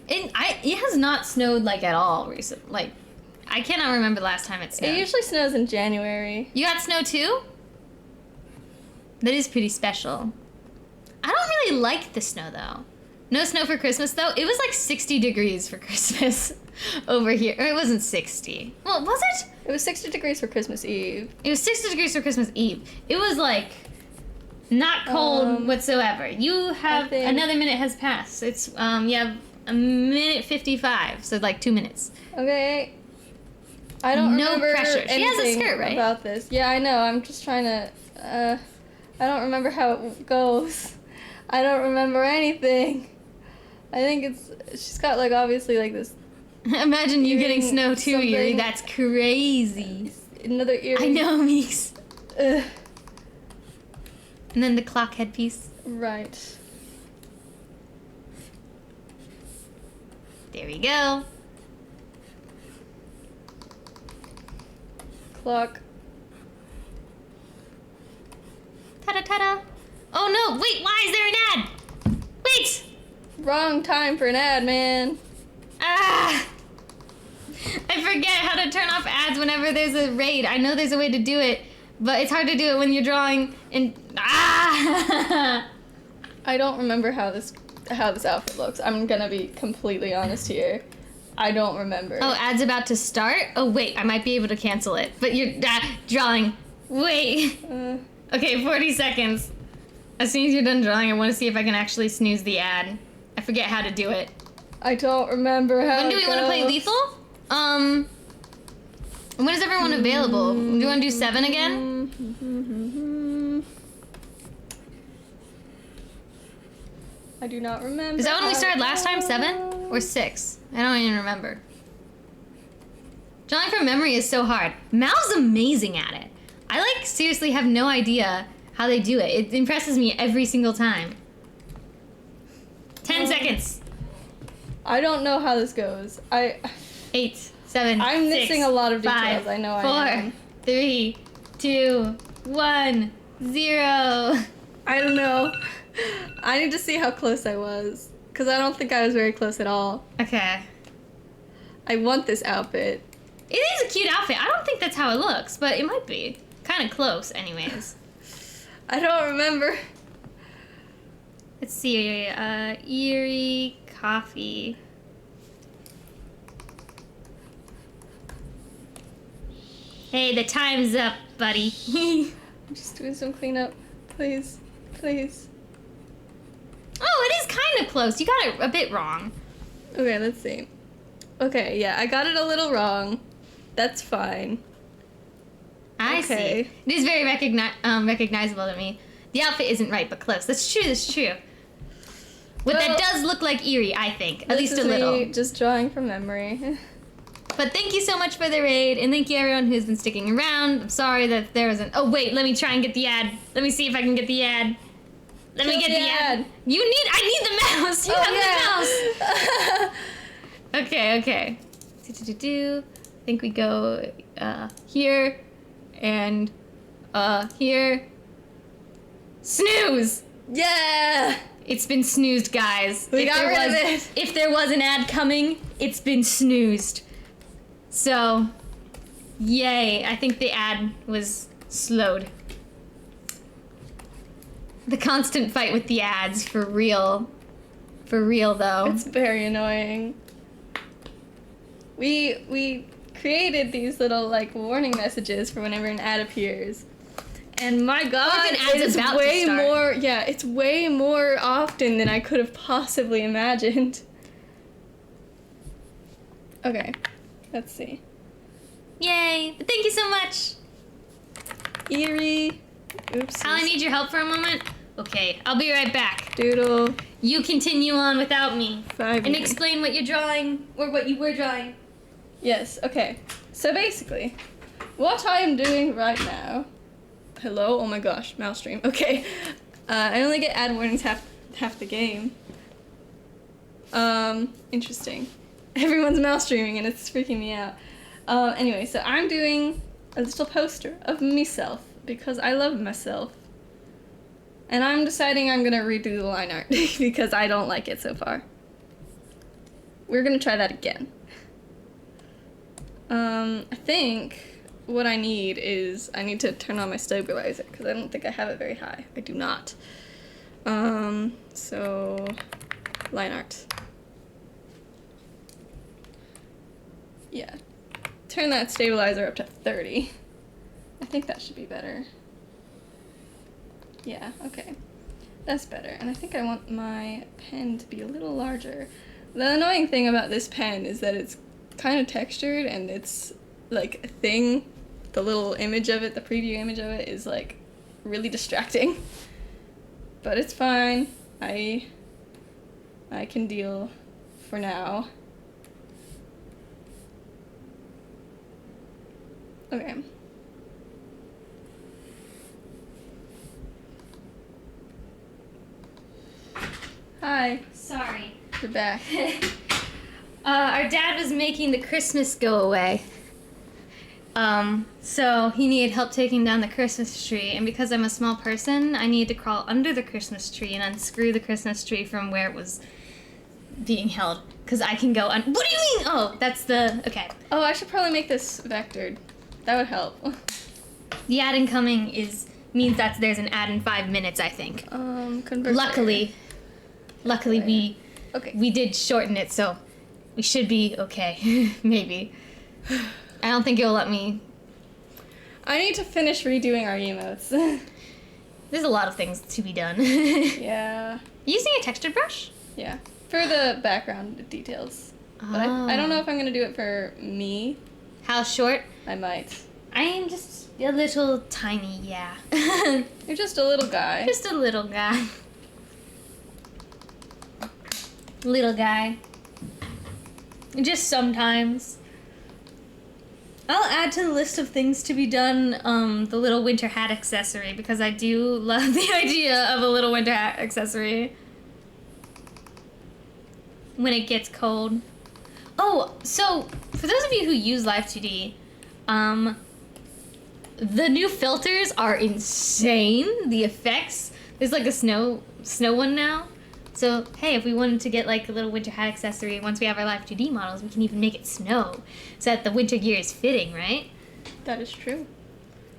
S2: It has not snowed like at all recently. Like, I cannot remember the last time it snowed.
S1: It usually snows in January.
S2: You got snow too? That is pretty special. I don't really like the snow though. No snow for Christmas though. It was like 60 degrees for Christmas over here. Or it wasn't 60. Well, was it?
S1: It was 60 degrees for Christmas Eve.
S2: It was 60 degrees for Christmas Eve. It was like not cold whatsoever. You have another minute has passed. It's you have a minute 55, so like 2 minutes.
S1: Okay. I don't remember
S2: pressure. She has a skirt, right?
S1: About this. Yeah, I know. I'm just trying to. I don't remember how it goes. I don't remember anything. I think she's got like obviously like this.
S2: Imagine you getting snow too, Yuri. That's crazy.
S1: Another earring.
S2: I know, Meeks. And then the clock headpiece.
S1: Right.
S2: There we go.
S1: Clock.
S2: Ta-da, ta-da. Oh no, wait, why is there an ad? Wait!
S1: Wrong time for an ad, man.
S2: Ah! I forget how to turn off ads whenever there's a raid. I know there's a way to do it, but it's hard to do it when you're drawing and... Ah!
S1: I don't remember how this outfit looks. I'm gonna be completely honest here. I don't remember.
S2: Oh, ad's about to start? Oh, wait, I might be able to cancel it. But you're drawing. Wait. Okay, 40 seconds. As soon as you're done drawing, I want to see if I can actually snooze the ad. I forget how to do it.
S1: I don't remember how
S2: When do we want to play Lethal? When is everyone available? Do you want to do 7 again?
S1: I do not remember.
S2: Is that when we started last time? 7 or 6? I don't even remember. Drawing from memory is so hard. Mal's amazing at it. I like seriously have no idea how they do it. It impresses me every single time. 10 seconds.
S1: I don't know how this goes.
S2: 8, 7,
S1: I'm
S2: 6,
S1: missing a lot of details.
S2: 5,
S1: I know
S2: 4,
S1: I am.
S2: 3, 2, 1, 0.
S1: I don't know. I need to see how close I was. Because I don't think I was very close at all.
S2: Okay.
S1: I want this outfit.
S2: It is a cute outfit. I don't think that's how it looks, but it might be. Kind of close, anyways.
S1: I don't remember.
S2: Let's see. Eerie coffee. Hey, the time's up, buddy.
S1: I'm just doing some cleanup. Please. Please.
S2: Oh, it is kind of close. You got it a bit wrong.
S1: Okay, let's see. Okay, yeah, I got it a little wrong. That's fine.
S2: I
S1: Okay.
S2: see. It is very recognizable to me. The outfit isn't right, but close. That's true, that's true. But
S1: Well,
S2: that does look like Eerie, I think. At least a
S1: This is
S2: little.
S1: me just drawing from memory.
S2: But thank you so much for the raid, and thank you everyone who's been sticking around. I'm sorry that there was an... Oh, wait, let me try and get the ad. Let me see if I can get the ad. Let me get the ad. I need the mouse. You have the mouse. Okay. think we go here and here. Snooze!
S1: Yeah!
S2: It's been snoozed, guys.
S1: We got rid of it.
S2: If there was an ad coming, it's been snoozed. So, yay. I think the ad was slowed. The constant fight with the ads, for real. For real, though.
S1: It's very annoying. We created these little, like, warning messages for whenever an ad appears. And my God,
S2: an ad's
S1: it's
S2: about to
S1: way
S2: start.
S1: more, yeah, it's way more often than I could have possibly imagined. Okay, let's see.
S2: Yay. Thank you so much.
S1: Eerie. Oops.
S2: Hal, I need your help for a moment. Okay, I'll be right back.
S1: Doodle.
S2: You continue on without me.
S1: 5
S2: And
S1: minutes.
S2: explain what you're drawing, or what you were drawing.
S1: Yes, okay. So basically, what I am doing right now... Hello? Oh my gosh, mouse stream. Okay. I only get ad warnings half the game. Interesting. Everyone's mouse streaming and it's freaking me out. Anyway, so I'm doing a little poster of myself because I love myself. And I'm deciding I'm gonna redo the line art because I don't like it so far. We're gonna try that again. I think what I need is I need to turn on my stabilizer because I don't think I have it very high. I do not. So line art. Yeah. Turn that stabilizer up to 30. I think that should be better. Yeah, okay. That's better. And I think I want my pen to be a little larger. The annoying thing about this pen is that it's kind of textured and it's like a thing. The little image of it, the preview image of it is like really distracting. But it's fine. I can deal for now. Okay. Hi,
S2: Sorry.
S1: you're back.
S2: Our dad was making the Christmas go away. So he needed help taking down the Christmas tree, and because I'm a small person, I needed to crawl under the Christmas tree and unscrew the Christmas tree from where it was being held. Because I can go What do you mean? Oh, that's the... Okay.
S1: Oh, I should probably make this vectored. That would help.
S2: The ad incoming means that there's an ad in 5 minutes, I think.
S1: Convert.
S2: Luckily,
S1: Okay.
S2: we did shorten it, so we should be okay. Maybe. I don't think it'll let me.
S1: I need to finish redoing our emotes.
S2: There's a lot of things to be done.
S1: Yeah.
S2: Using a textured brush?
S1: Yeah. For the background details. But I don't know if I'm going to do it for me.
S2: How short?
S1: I might.
S2: I am just a little tiny, yeah.
S1: You're just a little guy.
S2: Just a little guy. Little guy. Just sometimes. I'll add to the list of things to be done the little winter hat accessory because I do love the idea of a little winter hat accessory when it gets cold. Oh, so for those of you who use Live2D, the new filters are insane. The effects. There's like a snow one now. So, hey, if we wanted to get like a little winter hat accessory, once we have our Live2D models, we can even make it snow so that the winter gear is fitting, right?
S1: That is true.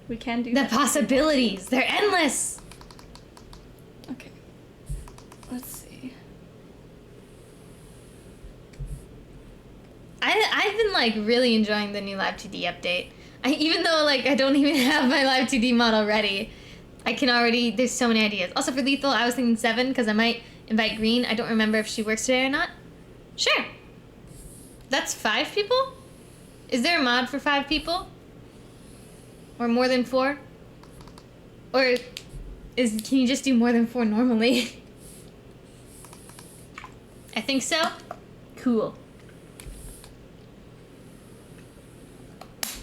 S1: We can do
S2: The
S1: that.
S2: possibilities, they're endless.
S1: Okay. Let's see.
S2: I've been like really enjoying the new Live2D update. Even though like I don't even have my Live2D model ready, I can already, there's so many ideas. Also for Lethal, I was thinking 7 because I might invite Green. I don't remember if she works today or not. Sure. That's 5 people? Is there a mod for 5 people? Or more than 4? Or can you just do more than 4 normally? I think so. Cool.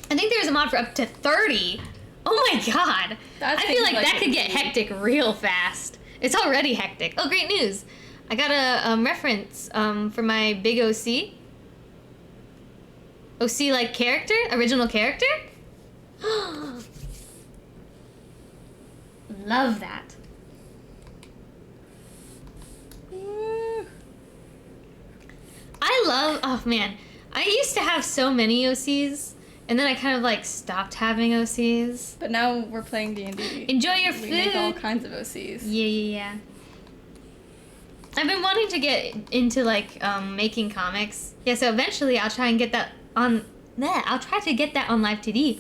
S2: I think there's a mod for up to 30. Oh my god.
S1: That
S2: I feel
S1: seems
S2: like that
S1: like
S2: could
S1: a
S2: get
S1: need.
S2: hectic real fast. It's already hectic. Oh, great news. I got a reference for my big OC. OC like character? Original character? Love that. Oh man. I used to have so many OCs, and then I kind of like stopped having OCs.
S1: But now we're playing D&D.
S2: Enjoy your food.
S1: We make all kinds of OCs.
S2: Yeah. I've been wanting to get into like making comics. Yeah, so eventually I'll try and get that on. I'll try to get that on Live 2D.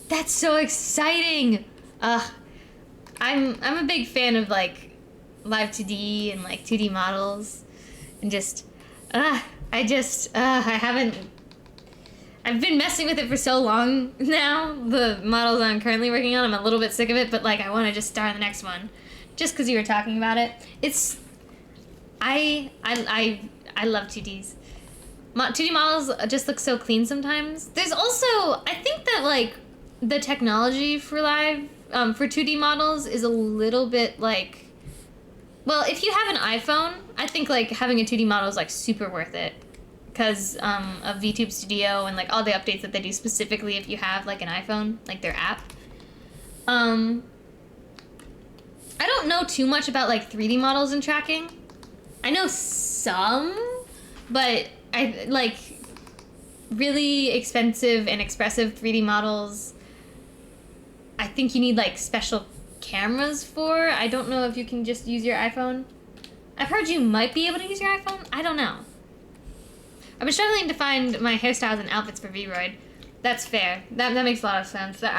S2: That's so exciting. I'm a big fan of like Live 2D and like 2D models, and just I've been messing with it for so long now. The models I'm currently working on, I'm a little bit sick of it, but like I want to just start on the next one, just because you were talking about it. I love 2Ds. 2D models just look so clean sometimes. There's also, I think that like the technology for live for 2D models is a little bit like, well, if you have an iPhone, I think like having a 2D model is like super worth it because of VTube Studio and like all the updates that they do specifically if you have like an iPhone, like their app. I don't know too much about like 3D models and tracking. I know some, but I like really expensive and expressive 3D models. I think you need like special cameras for. I don't know if you can just use your iPhone. I've heard you might be able to use your iPhone. I don't know. I've been struggling to find my hairstyles and outfits for V-Roid. That's fair. That makes a lot of sense. There's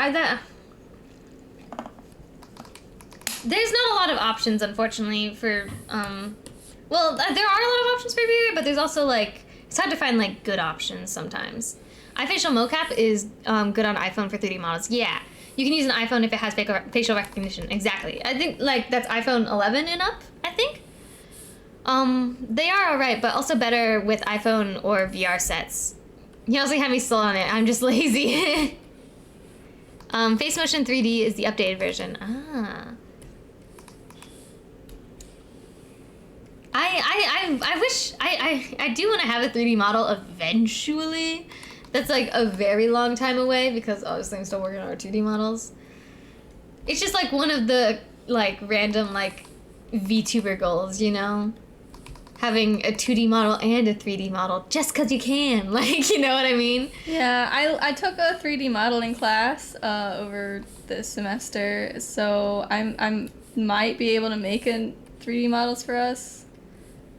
S2: not a lot of options, unfortunately, for well, there are a lot of options for V-Roid, but there's also like it's hard to find like good options sometimes. iFacial mocap is good on iPhone for 3D models. Yeah, you can use an iPhone if it has facial recognition. Exactly. I think like that's iPhone 11 and up. I think. They are alright, but also better with iPhone or VR sets. You also have me sold on it. I'm just lazy. Face Motion 3D is the updated version. I wish I do want to have a 3D model eventually. That's like a very long time away because obviously I'm still working on our 2D models. It's just like one of the like random like VTuber goals, you know? Having a 2D model and a 3D model just because you can. Like, you know what I mean?
S1: Yeah, I took a 3D modeling class over this semester, so I'm might be able to make 3D models for us.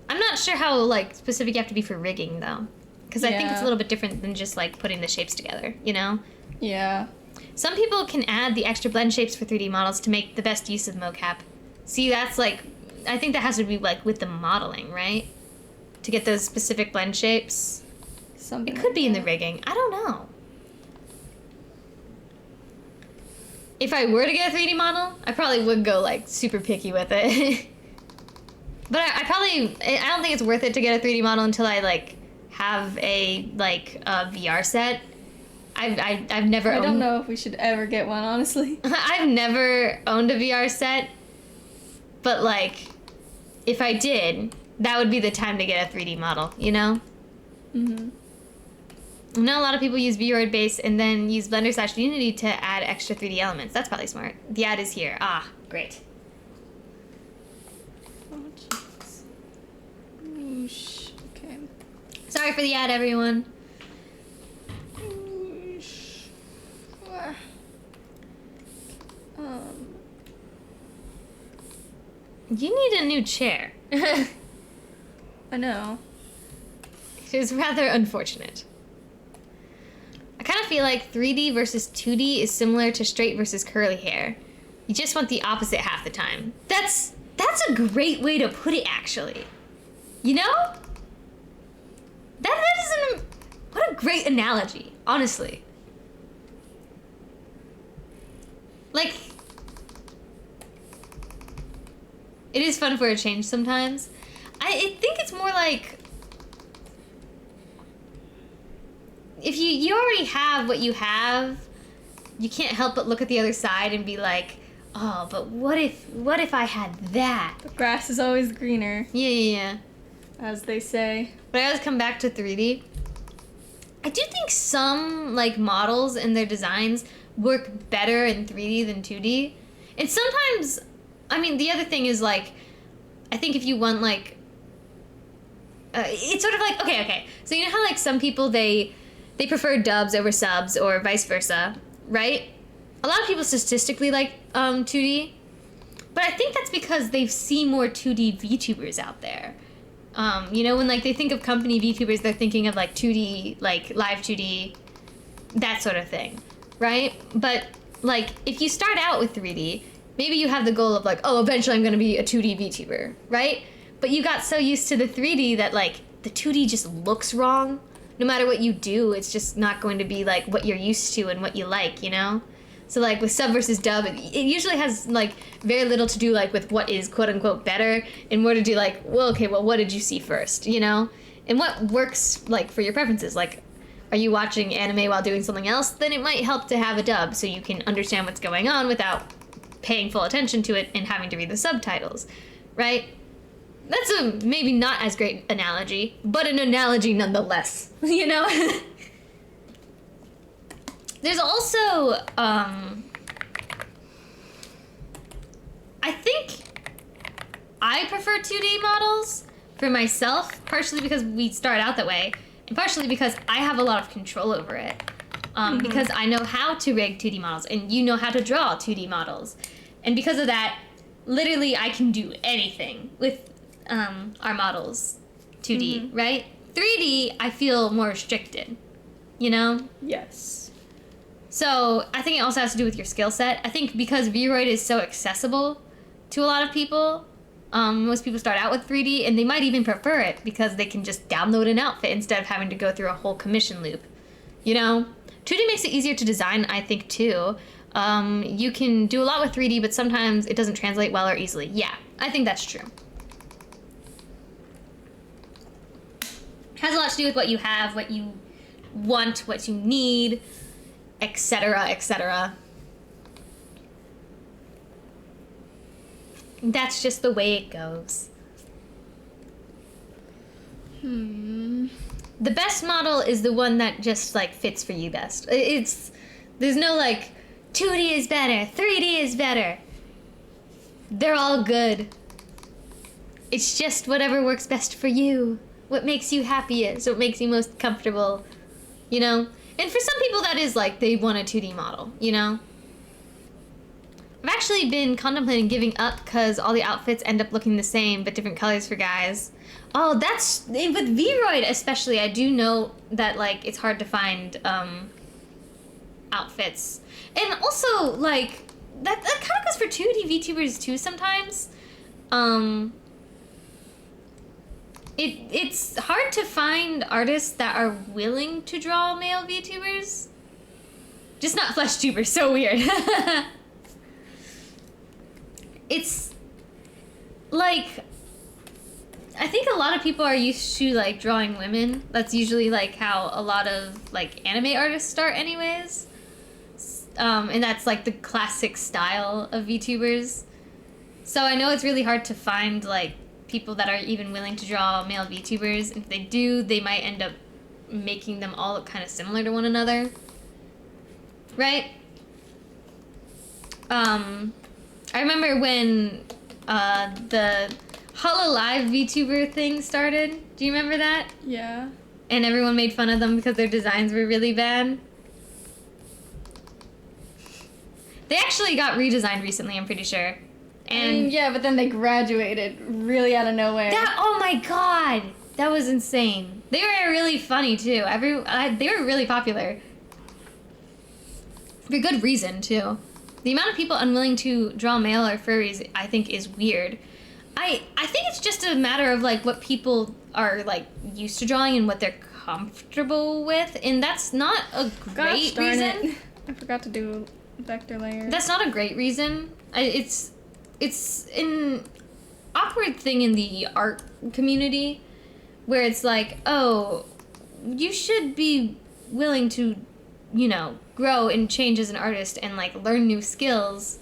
S2: I'm not sure how like specific you have to be for rigging though, because I think it's a little bit different than just like putting the shapes together, you know?
S1: Yeah.
S2: Some people can add the extra blend shapes for 3D models to make the best use of mocap. See, that's like, I think that has to be like with the modeling, right? To get those specific blend shapes.
S1: Something
S2: it could
S1: like
S2: be in the
S1: that.
S2: rigging. I don't know. If I were to get a 3D model, I probably would go like super picky with it. But I don't think it's worth it to get a 3D model until I like have a like a VR set. I've never
S1: I don't know if we should ever get one, honestly.
S2: I've never owned a VR set, but like if I did, that would be the time to get a 3D model, you know?
S1: Mhm.
S2: I know a lot of people use V-Roid base and then use Blender/Unity to add extra 3D elements. That's probably smart. The ad is here. Ah, great.
S1: Okay.
S2: Sorry for the ad, everyone. You need a new chair.
S1: I know.
S2: It is rather unfortunate. I kind of feel like 3D versus 2D is similar to straight versus curly hair. You just want the opposite half the time. That's a great way to put it, actually. You know? That is what a great analogy, honestly. Like, it is fun for a change sometimes. I think it's more like if you already have what you have, you can't help but look at the other side and be like, oh, but what if I had that?
S1: The grass is always greener.
S2: Yeah.
S1: As they say.
S2: But I always come back to 3D. I do think some like models and their designs work better in 3D than 2D. And sometimes, I mean, the other thing is like, I think if you want like, it's sort of like, okay. So you know how like some people, they prefer dubs over subs or vice versa, right? A lot of people statistically like 2D, but I think that's because they've seen more 2D VTubers out there. You know, when like they think of company VTubers, they're thinking of like 2D, like live 2D, that sort of thing, right? But like if you start out with 3D, maybe you have the goal of like, oh, eventually I'm going to be a 2D VTuber, right? But you got so used to the 3D that like the 2D just looks wrong. No matter what you do, it's just not going to be like what you're used to and what you like, you know? So like with sub versus dub, it usually has like very little to do like with what is quote unquote better and more to do like, well, okay, well, what did you see first, you know? And what works like for your preferences? Like, are you watching anime while doing something else? Then it might help to have a dub so you can understand what's going on without paying full attention to it and having to read the subtitles, right? That's a maybe not as great analogy, but an analogy nonetheless, you know? There's also, I think I prefer 2D models for myself, partially because we start out that way, and partially because I have a lot of control over it. Because I know how to rig 2D models, and you know how to draw 2D models. And because of that, literally I can do anything with our models 2D, right? 3D, I feel more restricted, you know?
S1: Yes.
S2: So I think it also has to do with your skill set. I think because Vroid is so accessible to a lot of people, most people start out with 3D, and they might even prefer it because they can just download an outfit instead of having to go through a whole commission loop, you know? 2D makes it easier to design, I think, too. You can do a lot with 3D, but sometimes it doesn't translate well or easily. Yeah, I think that's true. Has a lot to do with what you have, what you want, what you need, etc., etc. That's just the way it goes. The best model is the one that just like fits for you best. There's no like 2D is better, 3D is better. They're all good. It's just whatever works best for you. What makes you happiest, what makes you most comfortable, you know? And for some people that is like they want a 2D model, you know? I've actually been contemplating giving up because all the outfits end up looking the same but different colors for guys. Oh, that's with Vroid especially. I do know that like it's hard to find outfits, and also like that kind of goes for 2D VTubers too sometimes. It's hard to find artists that are willing to draw male VTubers. Just not flesh tubers. So weird. It's like I think a lot of people are used to like drawing women. That's usually like how a lot of like anime artists start anyways. And that's like the classic style of VTubers. So I know it's really hard to find like people that are even willing to draw male VTubers. If they do, they might end up making them all look kind of similar to one another. Right? I remember when the Hololive VTuber thing started. Do you remember that?
S1: Yeah.
S2: And everyone made fun of them because their designs were really bad. They actually got redesigned recently, I'm pretty sure. And
S1: I mean, yeah, but then they graduated really out of nowhere.
S2: oh my god, that was insane. They were really funny too. They were really popular. For good reason too. The amount of people unwilling to draw male or furries, I think, is weird. I think it's just a matter of like what people are like used to drawing and what they're comfortable with, and that's not a great reason.
S1: I forgot to do vector layer.
S2: That's not a great reason. It's an awkward thing in the art community where it's like, oh, you should be willing to, you know, grow and change as an artist and like learn new skills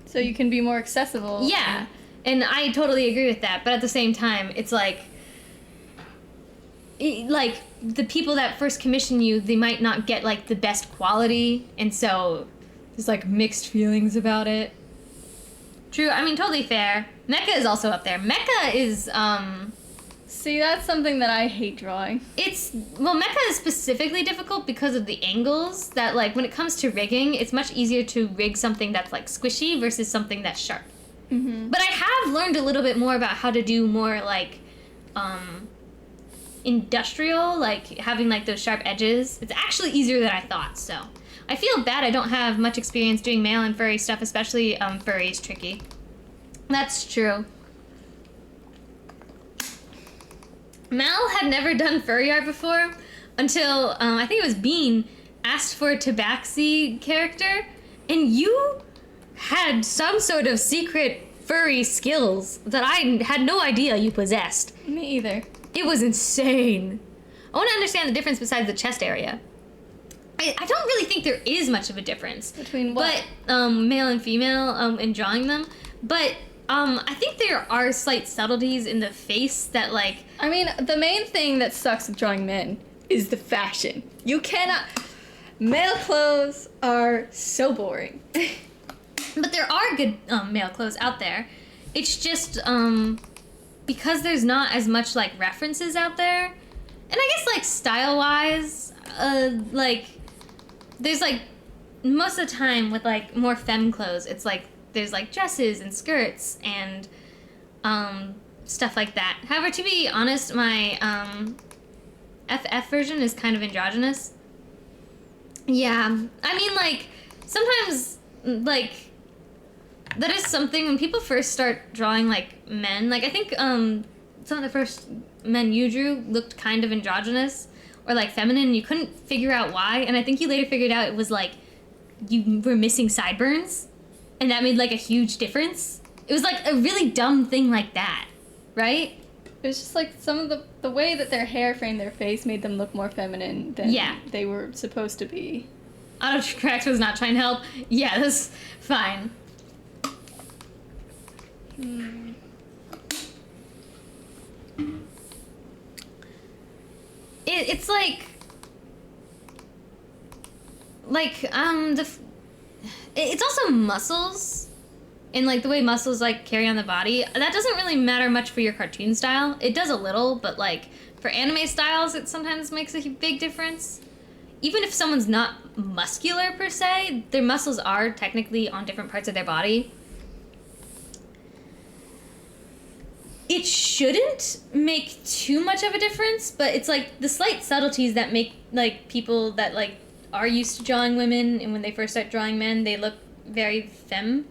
S1: so you can be more accessible.
S2: Yeah, and I totally agree with that, but at the same time it's like like the people that first commission you, they might not get like the best quality, and so there's like mixed feelings about it. True, I mean, totally fair. Mecha is also up there. Mecha is
S1: See, that's something that I hate drawing.
S2: Mecha is specifically difficult because of the angles that, like, when it comes to rigging, it's much easier to rig something that's like squishy versus something that's sharp.
S1: Mm-hmm.
S2: But I have learned a little bit more about how to do more like industrial, like having like those sharp edges. It's actually easier than I thought, so I feel bad I don't have much experience doing male and furry stuff, especially furry is tricky. That's true. Mal had never done furry art before until I think it was Bean asked for a Tabaxi character, and you had some sort of secret furry skills that I had no idea you possessed.
S1: Me either.
S2: It was insane. I want to understand the difference besides the chest area. I don't really think there is much of a difference
S1: Between what?
S2: But male and female in drawing them. But I think there are slight subtleties in the face that, like...
S1: I mean, the main thing that sucks with drawing men is the fashion. You cannot... Male clothes are so boring.
S2: But there are good male clothes out there. It's just because there's not as much like references out there, and I guess like style-wise, like there's like most of the time with like more femme clothes, it's like there's like dresses and skirts and stuff like that. However, to be honest, my FF version is kind of androgynous. Yeah, I mean, like sometimes like that is something when people first start drawing like men. Like I think some of the first men you drew looked kind of androgynous or like feminine. You couldn't figure out why, and I think you later figured out it was like you were missing sideburns, and that made like a huge difference. It was like a really dumb thing like that, right?
S1: It was just like some of the way that their hair framed their face made them look more feminine than they were supposed to be.
S2: Autocorrect was not trying to help. Yeah, that's fine. It's it's also muscles and like the way muscles like carry on the body. That doesn't really matter much for your cartoon style. It does a little, but like for anime styles it sometimes makes a big difference. Even if someone's not muscular per se, their muscles are technically on different parts of their body. It shouldn't make too much of a difference, but it's like the slight subtleties that make like people that like are used to drawing women, and when they first start drawing men, they look very femme,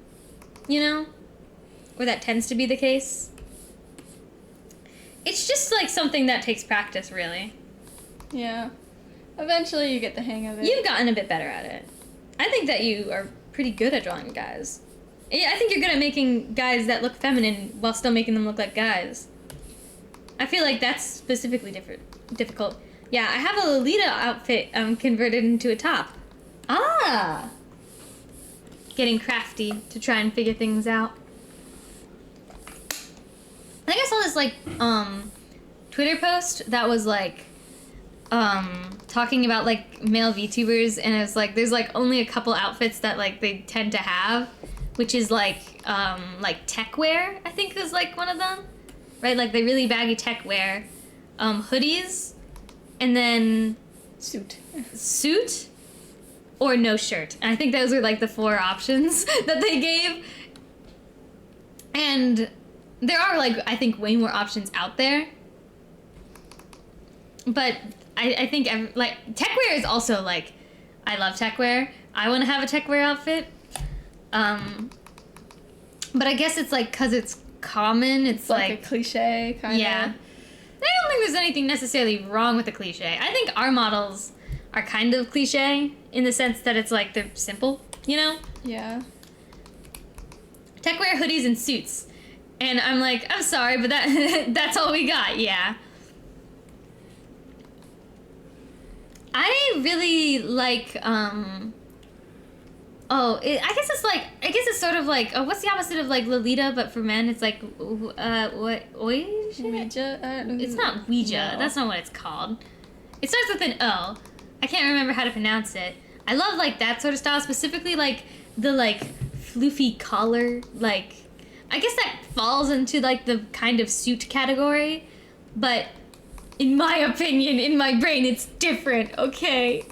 S2: you know? Or that tends to be the case. It's just like something that takes practice, really.
S1: Yeah. Eventually you get the hang of it.
S2: You've gotten a bit better at it. I think that you are pretty good at drawing guys. Yeah, I think you're good at making guys that look feminine while still making them look like guys. I feel like that's specifically difficult. Yeah, I have a Lolita outfit converted into a top. Ah! Getting crafty to try and figure things out. I think I saw this, like, Twitter post that was, like, talking about, like, male VTubers, and it was, like, there's, like, only a couple outfits that, like, they tend to have, which is, like tech wear, I think is, like, one of them. Right? Like, the really baggy tech wear. Hoodies, and then... Suit, or no shirt. And I think those are, like, the 4 options that they gave. And there are, like, I think way more options out there. But I think, like, tech wear is also, like, I love tech wear. I want to have a tech wear outfit. But I guess it's, like, because it's common, it's like
S1: a cliche, kind of.
S2: Yeah. I don't think there's anything necessarily wrong with the cliche. I think our models are kind of cliche in the sense that it's, like, they're simple, you know?
S1: Yeah.
S2: Tech wear, hoodies, and suits. And I'm like, I'm sorry, but that's all we got, yeah. I really like, I guess it's sort of like, what's the opposite of like Lolita, but for men, it's like, what,
S1: Ouija? I don't know.
S2: It's not Ouija.
S1: No.
S2: That's not what it's called. It starts with an O. I can't remember how to pronounce it. I love like that sort of style, specifically like the like floofy collar. Like, I guess that falls into like the kind of suit category, but in my opinion, in my brain, it's different. Okay.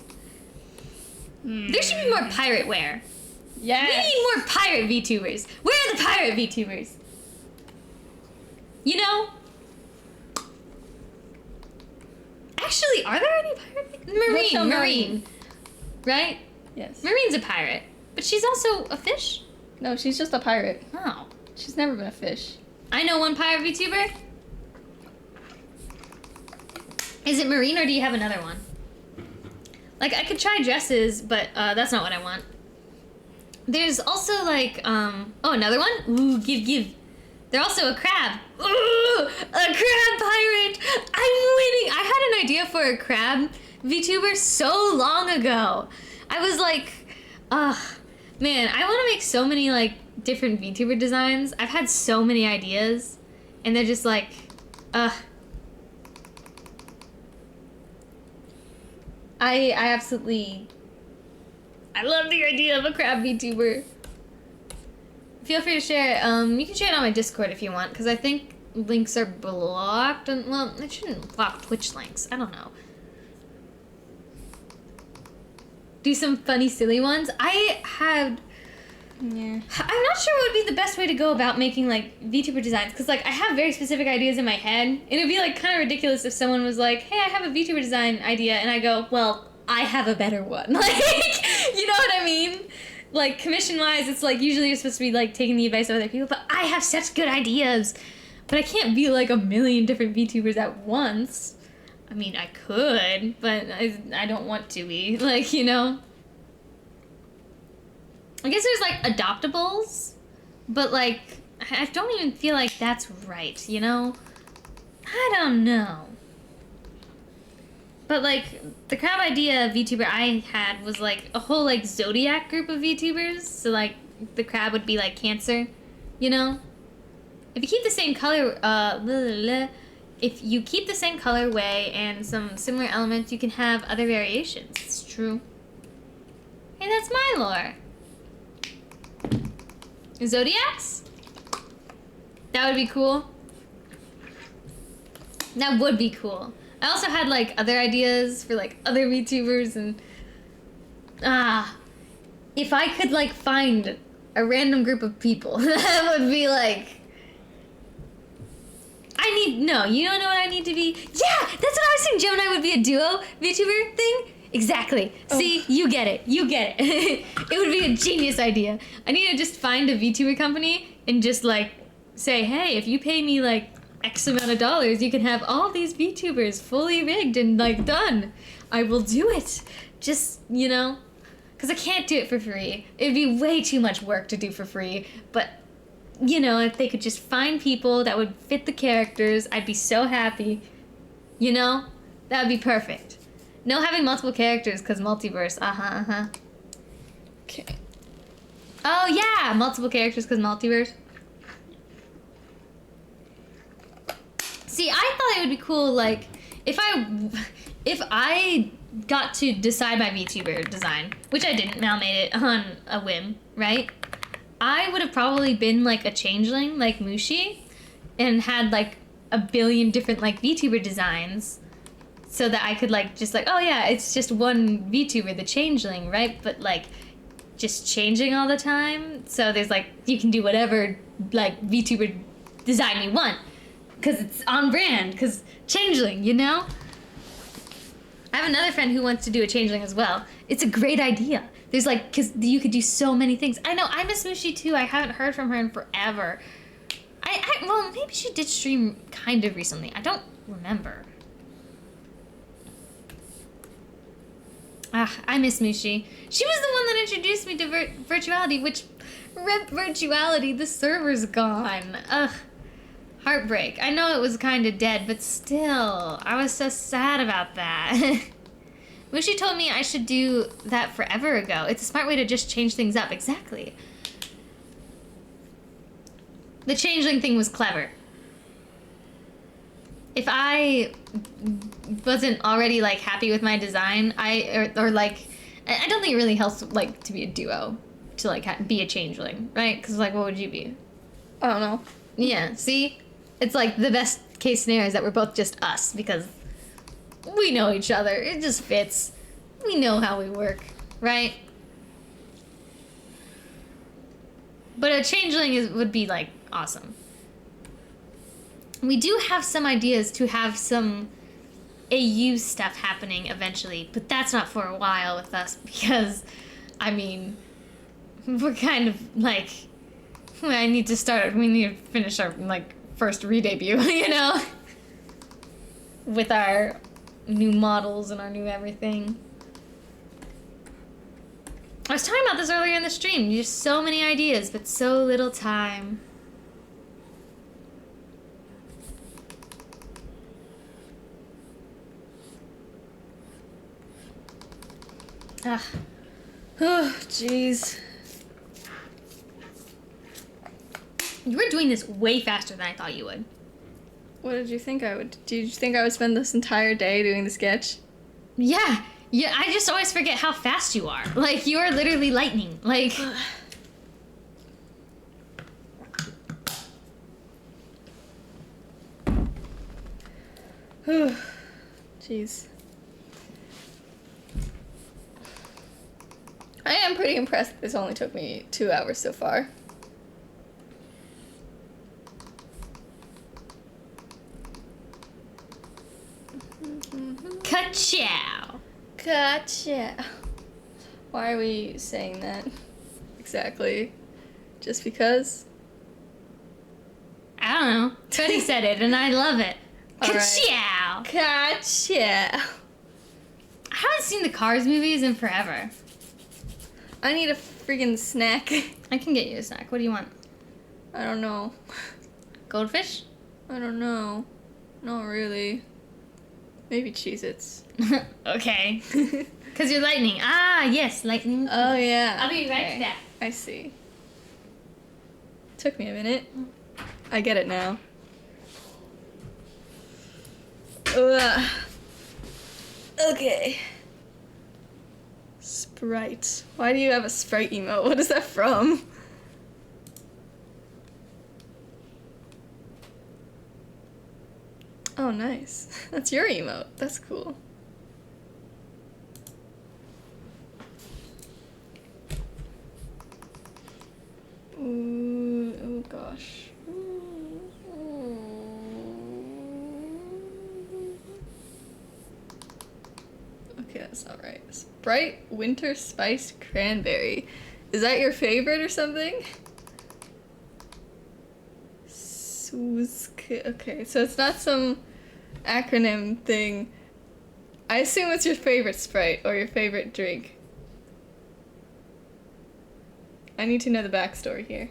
S2: There should be more pirate wear.
S1: Yes.
S2: We need more pirate VTubers. Where are the pirate VTubers? You know? Actually, are there any pirate
S1: What's
S2: Marine. Right?
S1: Yes.
S2: Marine's a pirate. But she's also a fish?
S1: No, she's just a pirate.
S2: Oh.
S1: She's never been a fish.
S2: I know one pirate VTuber. Is it Marine or do you have another one? Like, I could try dresses, but that's not what I want. There's also, like, another one? Ooh, give. They're also a crab. Ooh, a crab pirate! I'm winning! I had an idea for a crab VTuber so long ago. I was like, man, I want to make so many, like, different VTuber designs. I've had so many ideas, and they're just like, I love the idea of a crab VTuber. Feel free to share it. You can share it on my Discord if you want, because I think links are blocked. And, well, it shouldn't block Twitch links. I don't know. Do some funny, silly ones. Yeah. I'm not sure what would be the best way to go about making, like, VTuber designs, because, like, I have very specific ideas in my head, and it'd be, like, kind of ridiculous if someone was like, hey, I have a VTuber design idea, and I go, well, I have a better one. Like, you know what I mean? Like, commission-wise, it's, like, usually you're supposed to be, like, taking the advice of other people, but I have such good ideas. But I can't be, like, a million different VTubers at once. I mean, I could, but I don't want to be. Like, you know? I guess there's, like, adoptables, but, like, I don't even feel like that's right, you know? I don't know. But, like, the crab idea VTuber I had was, like, a whole, like, zodiac group of VTubers. So, like, the crab would be, like, Cancer, you know? If you keep the same color, if you keep the same colorway and some similar elements, you can have other variations. It's true. Hey, that's my lore. Zodiacs? That would be cool. That would be cool. I also had, like, other ideas for, like, other VTubers, and if I could, like, find a random group of people, that would be, like, you don't know what I need to be? Yeah, that's what I was saying. Gemini would be a duo VTuber thing. Exactly. Oh. See, you get it. It would be a genius idea. I need to just find a VTuber company and just, like, say, hey, if you pay me, like, X amount of dollars, you can have all these VTubers fully rigged and, like, done. I will do it. Just, you know, because I can't do it for free. It'd be way too much work to do for free. But, you know, if they could just find people that would fit the characters, I'd be so happy. You know? That would be perfect. No having multiple characters, because multiverse.
S1: Okay.
S2: Oh, yeah! Multiple characters, because multiverse. See, I thought it would be cool, like, if I got to decide my VTuber design, which I didn't, Mal made it on a whim, right? I would have probably been, like, a changeling, like Mushi, and had, like, a billion different, like, VTuber designs, so that I could, like, just, like, oh, yeah, it's just one VTuber, the changeling, right? But, like, just changing all the time, so there's, like, you can do whatever, like, VTuber design you want. Because it's on brand, because changeling, you know? I have another friend who wants to do a changeling as well. It's a great idea. There's like, because you could do so many things. I know, I miss Mushi too. I haven't heard from her in forever. Well, maybe she did stream kind of recently. I don't remember. I miss Mushi. She was the one that introduced me to virtuality, which, rip virtuality, the server's gone. Ugh. Heartbreak. I know it was kind of dead, but still, I was so sad about that. Wish you told me I should do that forever ago. It's a smart way to just change things up. Exactly. The changeling thing was clever. If I wasn't already like happy with my design, or like, I don't think it really helps like to be a duo, to like be a changeling, right? Because like, what would you be?
S1: I don't know.
S2: Yeah, see? It's like the best case scenario is that we're both just us because we know each other. It just fits. We know how we work, right? But a changeling would be like awesome. We do have some ideas to have some AU stuff happening eventually, but that's not for a while with us because, I mean, we're kind of like, we need to finish our like first re-debut, you know? With our new models and our new everything. I was talking about this earlier in the stream. Just so many ideas, but so little time. Ah.
S1: Oh, jeez.
S2: You were doing this way faster than I thought you would.
S1: What did you think I would? Did you think I would spend this entire day doing the sketch?
S2: Yeah. Yeah, I just always forget how fast you are. Like, you are literally lightning. Like...
S1: Jeez. I am pretty impressed that this only took me 2 hours so far.
S2: Ka-chow.
S1: Gotcha. Why are we saying that? Exactly. Just because?
S2: I don't know. Cody said it, and I love it. Ka-chow.
S1: Gotcha.
S2: I haven't seen the Cars movies in forever.
S1: I need a freaking snack.
S2: I can get you a snack. What do you want?
S1: I don't know.
S2: Goldfish?
S1: I don't know. Not really. Maybe Cheez-Its.
S2: Okay. Because you're lightning. Ah, yes, lightning.
S1: Oh, yeah.
S2: I'll be right back.
S1: I see. Took me a minute. I get it now. Ugh. Okay. Sprite. Why do you have a Sprite emote? What is that from? Oh, nice. That's your emote. That's cool. Ooh, oh gosh. Okay, that's not right. Sprite Winter Spiced Cranberry. Is that your favorite or something? Okay, so it's not some acronym thing. I assume it's your favorite Sprite or your favorite drink. I need to know the backstory here.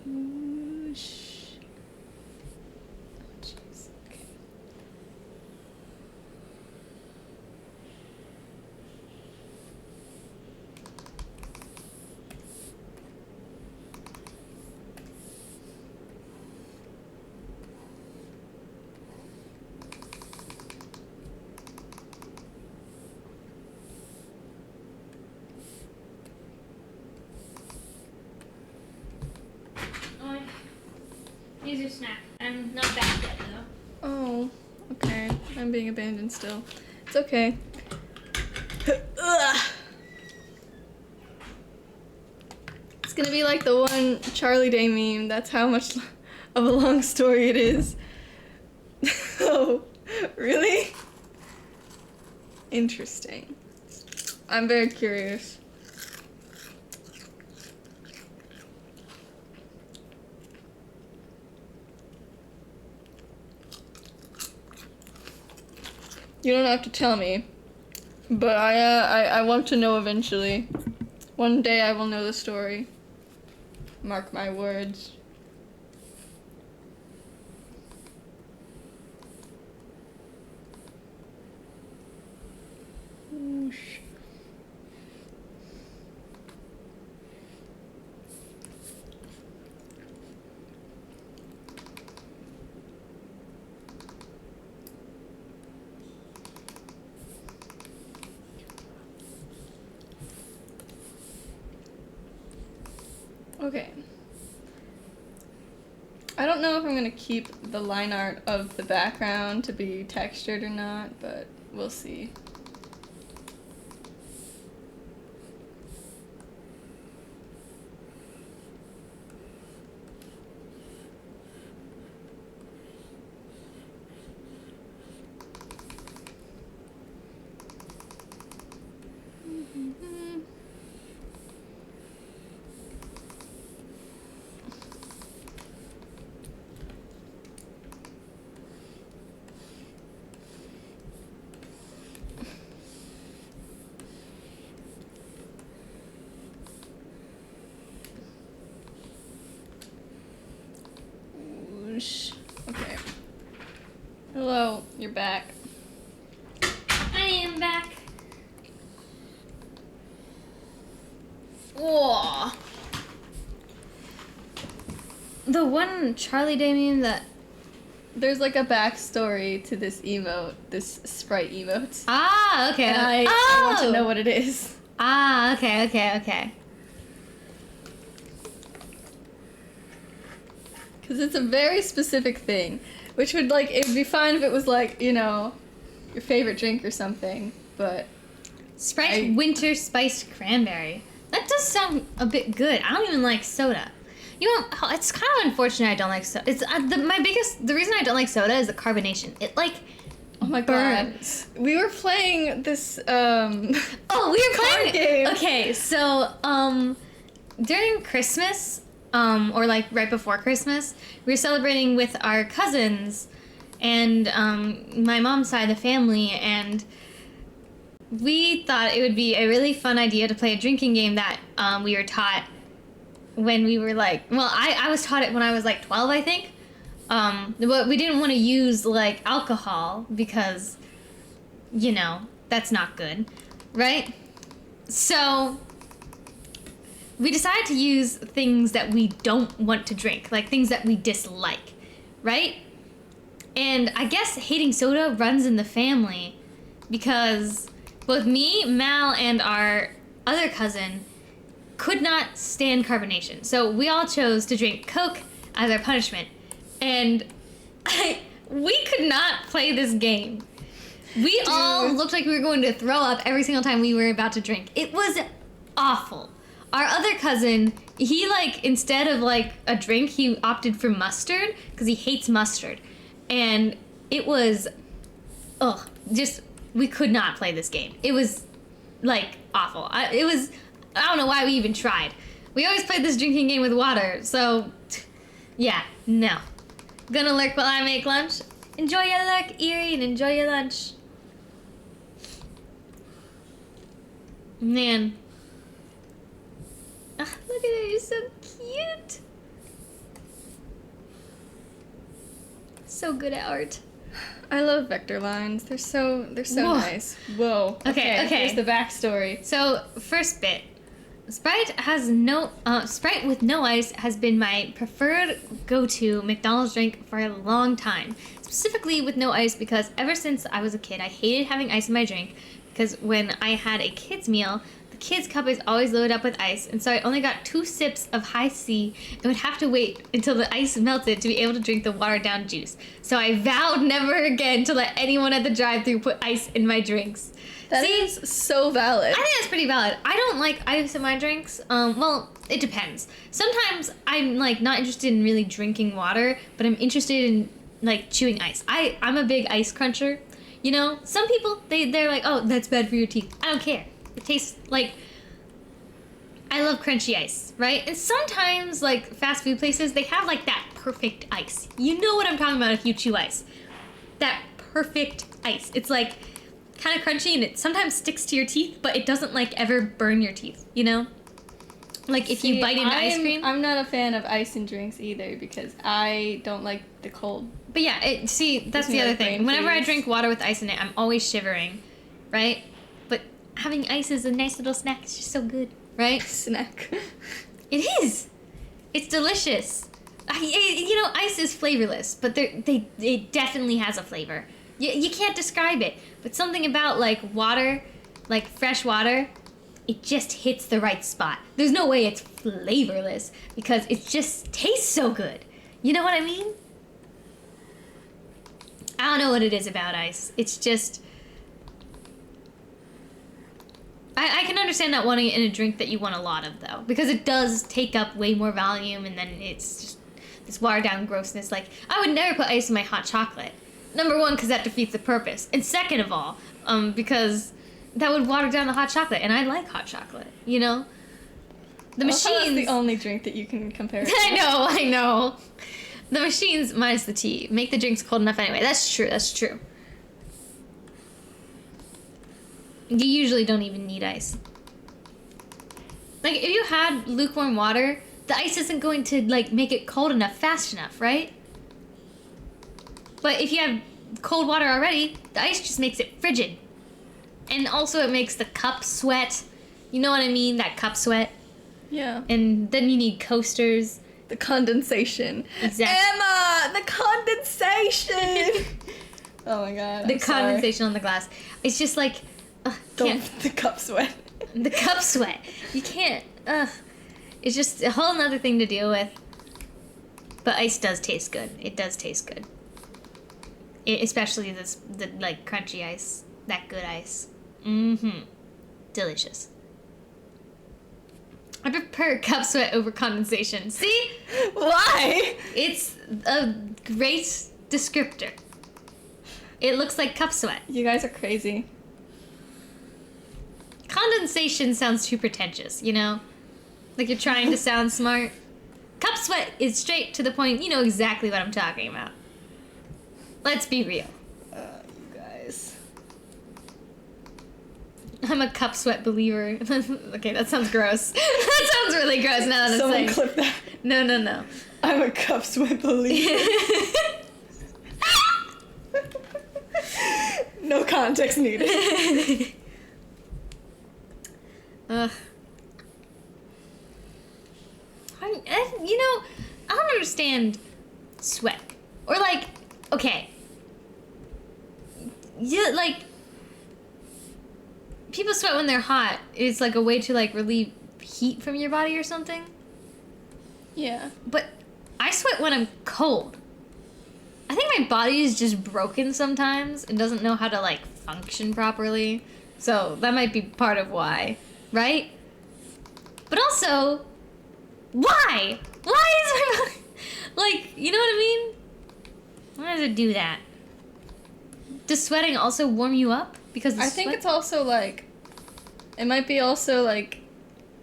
S1: Ooh, oh, jeez. Okay.
S2: Here's your snack. I'm not back yet, though.
S1: Oh, okay. I'm being abandoned still. It's okay. Ugh. It's gonna be like the one Charlie Day meme. That's how much of a long story it is. Oh, really? Interesting. I'm very curious. You don't have to tell me, but I want to know eventually. One day I will know the story. Mark my words. Okay, that's not right. Sprite Winter Spiced Cranberry. Is that your favorite or something? I don't know. Because you're lightning. I see. Okay, so it's not some acronym thing. I assume it's your favorite Sprite or your favorite drink. I get it now. Whoosh. Okay. I don't know if I'm gonna keep the line art of the background to be textured or not, but we'll see. Okay. Hello, you're back.
S2: I am back. Whoa. The one Charlie Day meme that...
S1: There's like a backstory to this emote, this sprite emote.
S2: Ah, okay.
S1: And I want to know what it is.
S2: Ah, okay.
S1: Because it's a very specific thing, which would like, it would be fine if it was like, you know, your favorite drink or something, but...
S2: Sprite winter spiced cranberry. That does sound a bit good. I don't even like soda. You know, it's kind of unfortunate I don't like soda. It's the reason I don't like soda is the carbonation. It like
S1: Oh my
S2: burns.
S1: god. We were playing this
S2: Oh, we were
S1: card
S2: playing
S1: game.
S2: Okay, so during Christmas, or like right before Christmas, we were celebrating with our cousins and my mom's side of the family, and we thought it would be a really fun idea to play a drinking game that we were taught when we were like, well, I was taught it when I was like 12, I think. But we didn't want to use like alcohol because, you know, that's not good, right? So we decided to use things that we don't want to drink, like things that we dislike, right? And I guess hating soda runs in the family because both me, Mal, and our other cousin could not stand carbonation. So we all chose to drink Coke as our punishment. And we could not play this game. We all looked like we were going to throw up every single time we were about to drink. It was awful. Our other cousin, he like, instead of like a drink, he opted for mustard because he hates mustard. And it was, we could not play this game. It was like awful. I don't know why we even tried. We always played this drinking game with water, so yeah, no. Gonna lurk while I make lunch. Enjoy your lurk, Erie, and enjoy your lunch. Man. Look at it, you're so cute. So good at art.
S1: I love vector lines. They're so
S2: Whoa.
S1: nice. Whoa.
S2: Okay.
S1: Here's the backstory.
S2: So, first bit. Sprite with no ice has been my preferred go-to McDonald's drink for a long time. Specifically with no ice because ever since I was a kid, I hated having ice in my drink because when I had a kid's meal, the kid's cup is always loaded up with ice, and so I only got 2 sips of high C and would have to wait until the ice melted to be able to drink the watered-down juice. So I vowed never again to let anyone at the drive-thru put ice in my drinks.
S1: That is so valid.
S2: I think that's pretty valid. I don't like ice in my drinks. Well, it depends. Sometimes I'm like not interested in really drinking water, but I'm interested in like chewing ice. I'm a big ice cruncher. You know, some people they're like, oh, that's bad for your teeth. I don't care. It tastes like, I love crunchy ice, right? And sometimes like fast food places, they have like that perfect ice. You know what I'm talking about if you chew ice. That perfect ice. It's like kind of crunchy and it sometimes sticks to your teeth, but it doesn't like ever burn your teeth, you know? Like if you bite into ice cream.
S1: I'm not a fan of ice in drinks either because I don't like the cold.
S2: But yeah, that's the other thing. Whenever I drink water with ice in it, I'm always shivering, right? But having ice is a nice little snack. It's just so good, right?
S1: Snack.
S2: It is. It's delicious. Ice is flavorless, but it definitely has a flavor. You can't describe it, but something about like water, like fresh water, it just hits the right spot. There's no way it's flavorless because it just tastes so good. You know what I mean? I don't know what it is about ice. It's just... I can understand not wanting it in a drink that you want a lot of, though. Because it does take up way more volume, and then it's just this watered-down grossness. Like, I would never put ice in my hot chocolate. Number one, because that defeats the purpose. And second of all, because that would water down the hot chocolate. And I like hot chocolate, you know? The machines...
S1: That's the only drink that you can compare it to.
S2: I know. The machines minus the tea make the drinks cold enough anyway. That's true. You usually don't even need ice. Like, if you had lukewarm water, the ice isn't going to, like, make it cold enough fast enough, right? But if you have cold water already, the ice just makes it frigid. And also it makes the cup sweat. You know what I mean? That cup sweat.
S1: Yeah.
S2: And then you need coasters.
S1: The condensation.
S2: Exactly.
S1: Emma! The condensation! Oh my god.
S2: The condensation on the glass. It's just like...
S1: The cup sweat.
S2: The cup sweat. You can't. It's just a whole nother thing to deal with. But ice does taste good. It does taste good. Especially the like crunchy ice. That good ice. Mm-hmm. Delicious. I prefer cup sweat over condensation. See?
S1: Why?
S2: It's a great descriptor. It looks like cup sweat.
S1: You guys are crazy.
S2: Condensation sounds too pretentious, you know? Like you're trying to sound smart. Cup sweat is straight to the point. You know exactly what I'm talking about. Let's be real.
S1: You guys.
S2: I'm a cup sweat believer. Okay, that sounds gross. That sounds really gross now that I'm
S1: Someone
S2: saying.
S1: clip that.
S2: No.
S1: I'm a cup sweat believer. No context needed.
S2: Ugh. I don't understand sweat. Or like, okay. Yeah, like, people sweat when they're hot. It's like a way to like relieve heat from your body or something.
S1: Yeah.
S2: But I sweat when I'm cold. I think my body is just broken sometimes and doesn't know how to like function properly. So that might be part of why. Right? But also, why? Why is my body... Like, you know what I mean? Why does it do that? Does sweating also warm you up? Because
S1: I think it's also like... It might be also like...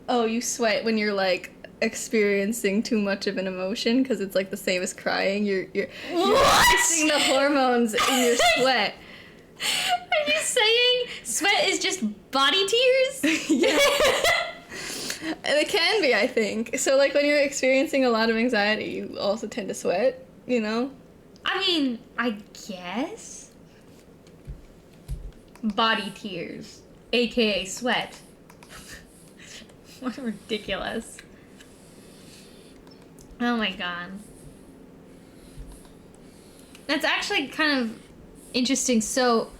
S1: Oh, you sweat when you're like experiencing too much of an emotion because it's like the same as crying. You're releasing the hormones in your sweat.
S2: Are you saying sweat is just body tears?
S1: Yeah. It can be, I think. So, like, when you're experiencing a lot of anxiety, you also tend to sweat, you know?
S2: I mean, I guess. Body tears, aka sweat. What ridiculous. Oh my god. That's actually kind of interesting. So,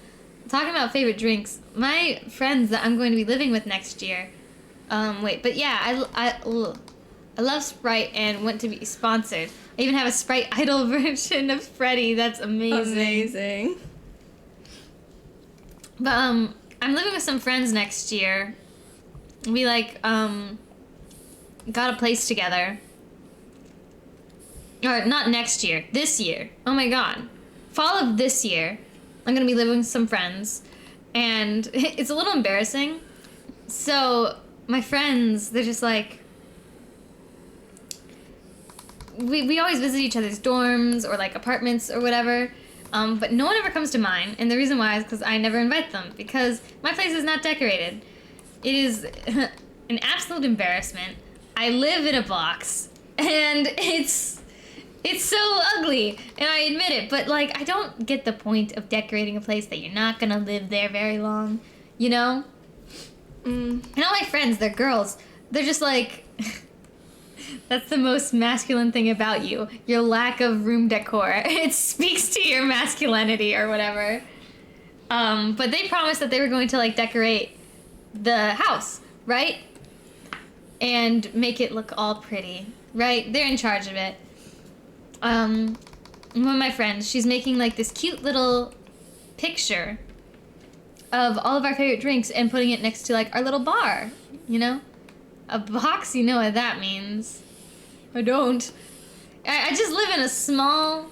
S2: talking about favorite drinks, my friends that I'm going to be living with next year, I love Sprite and want to be sponsored. I even have a Sprite Idol version of Freddy. That's amazing. But I'm living with some friends next year. We got a place together. Or not next year, this year. Oh my god. Fall of this year, I'm gonna be living with some friends, and it's a little embarrassing. So my friends, they're just like, we always visit each other's dorms or like apartments or whatever, but no one ever comes to mine, and the reason why is because I never invite them, because my place is not decorated. It is an absolute embarrassment. I live in a box, and it's so ugly, and I admit it, but like, I don't get the point of decorating a place that you're not gonna live there very long, you know?
S1: Mm.
S2: And all my friends, they're girls. They're just like, that's the most masculine thing about you. Your lack of room decor. It speaks to your masculinity or whatever. But they promised that they were going to like decorate the house, right? And make it look all pretty, right? They're in charge of it. One of my friends, she's making like this cute little picture of all of our favorite drinks and putting it next to like our little bar, you know? A box, you know what that means. I don't. I just live in a small,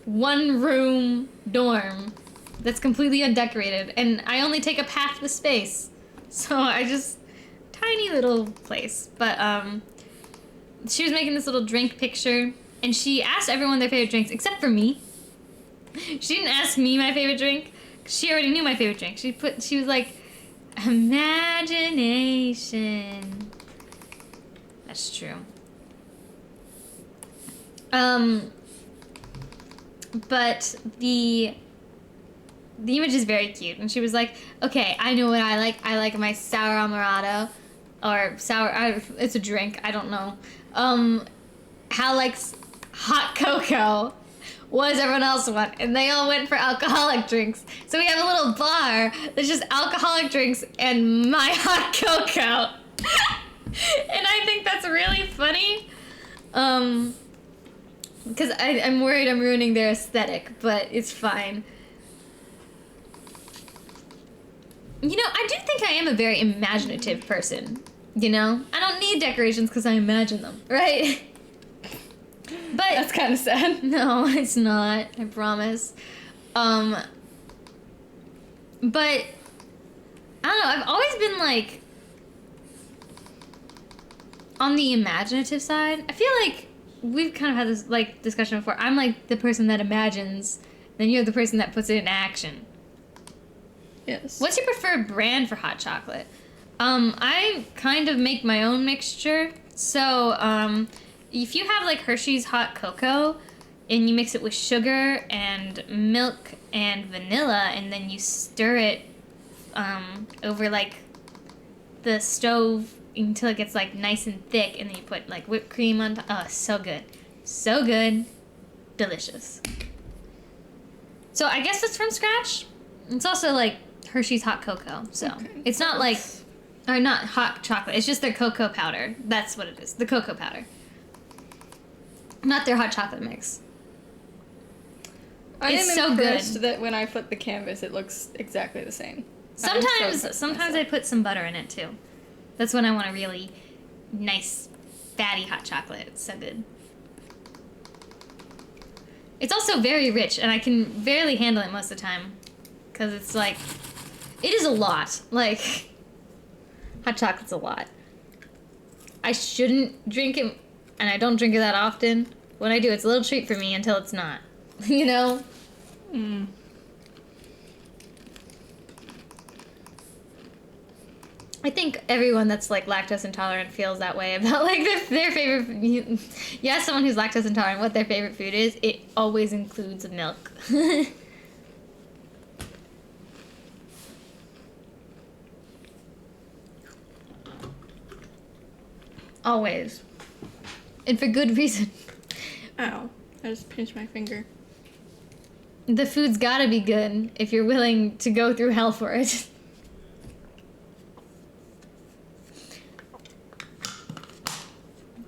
S2: one-room dorm that's completely undecorated, and I only take up half the space. So I just... tiny little place. But, she was making this little drink picture, and she asked everyone their favorite drinks, except for me. She didn't ask me my favorite drink. She already knew my favorite drink. She was like, imagination. That's true. But the image is very cute, and she was like, okay, I know what I like. I like my sour amaretto, or sour, it's a drink, I don't know. Hal likes hot cocoa. What does everyone else want? And they all went for alcoholic drinks. So we have a little bar that's just alcoholic drinks and my hot cocoa. And I think that's really funny. Because I'm worried I'm ruining their aesthetic, but it's fine. You know, I do think I am a very imaginative person, you know? I don't need decorations because I imagine them, right? But
S1: That's kind of sad.
S2: no, it's not, I promise. But, I don't know, I've always been, like, on the imaginative side. I feel like we've kind of had this, like, discussion before. I'm, like, the person that imagines, then you're the person that puts it in action.
S1: Yes.
S2: What's your preferred brand for hot chocolate? I kind of make my own mixture. So, if you have like Hershey's hot cocoa and you mix it with sugar and milk and vanilla and then you stir it over like the stove until it gets like nice and thick and then you put like whipped cream on top. Oh, so good. So good. Delicious. So I guess it's from scratch. It's also like Hershey's hot cocoa, so
S1: Okay.
S2: it's not like, or not hot chocolate, it's just their cocoa powder. That's what it is, the cocoa powder. Not their hot chocolate mix. It's
S1: am
S2: so
S1: impressed
S2: good.
S1: that when I flip the canvas, it looks exactly the same. I'm so impressed with
S2: Sometimes I
S1: myself.
S2: put some butter in it too. That's when I want a really nice, fatty hot chocolate. It's so good. It's also very rich, and I can barely handle it most of the time. Because it's like, it is a lot. Like, hot chocolate's a lot. I shouldn't drink it, and I don't drink it that often. When I do, it's a little treat for me until it's not. You know?
S1: Mm.
S2: I think everyone that's like lactose intolerant feels that way about like their favorite. You ask someone who's lactose intolerant what their favorite food is, it always includes milk. Always. And for good reason.
S1: Ow. I just pinched my finger.
S2: The food's gotta be good if you're willing to go through hell for it.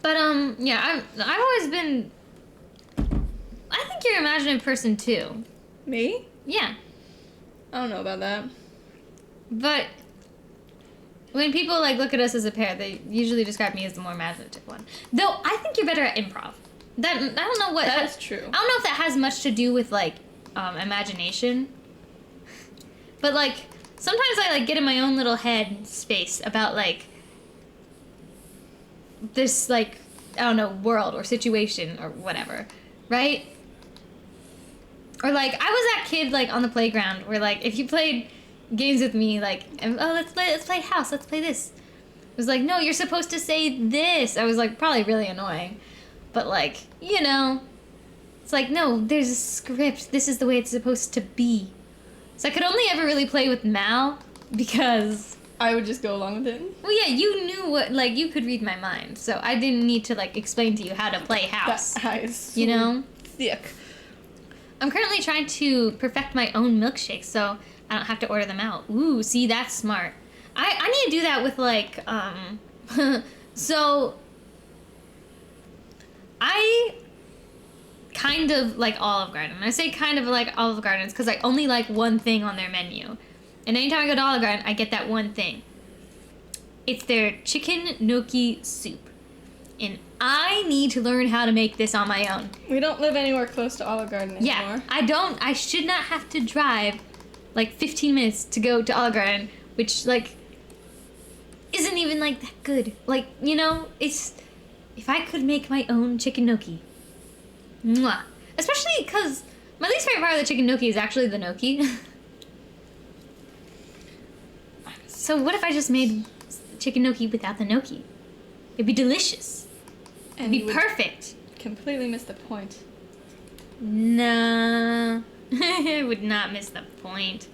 S2: But, yeah, I've always been... I think you're an imaginative person, too.
S1: Me?
S2: Yeah.
S1: I don't know about that.
S2: But when people, like, look at us as a pair, they usually describe me as the more imaginative one. Though, I think you're better at improv. I don't know what...
S1: That's true.
S2: I don't know if that has much to do with, like, imagination. But, like, sometimes I, like, get in my own little head space about, like, this, like, I don't know, world or situation or whatever, right? Or, like, I was that kid, like, on the playground where, like, if you played games with me, like, oh, let's play house, let's play this. It was like, no, you're supposed to say this. I was, like, probably really annoying. But, like, you know, it's like, no, there's a script. This is the way it's supposed to be. So I could only ever really play with Mal because
S1: I would just go along with it.
S2: Well, yeah, you knew what, like, you could read my mind, so I didn't need to, like, explain to you how to play house.
S1: That is so
S2: you know?
S1: thick.
S2: I'm currently trying to perfect my own milkshakes, so I don't have to order them out. Ooh, see, that's smart. I need to do that with, like, so I kind of like Olive Garden. I say kind of like Olive Gardens because I only like one thing on their menu. And anytime I go to Olive Garden, I get that one thing. It's their chicken gnocchi soup. And I need to learn how to make this on my own.
S1: We don't live anywhere close to Olive Garden anymore.
S2: Yeah, I should not have to drive like 15 minutes to go to Olive Garden, which like isn't even like that good. Like, you know, it's, if I could make my own chicken gnocchi. Mwah. Especially because my least favorite part of the chicken gnocchi is actually the gnocchi. So what if I just made chicken gnocchi without the gnocchi? It'd be delicious. It'd be perfect.
S1: Completely missed the point.
S2: Nah. I would not miss the point.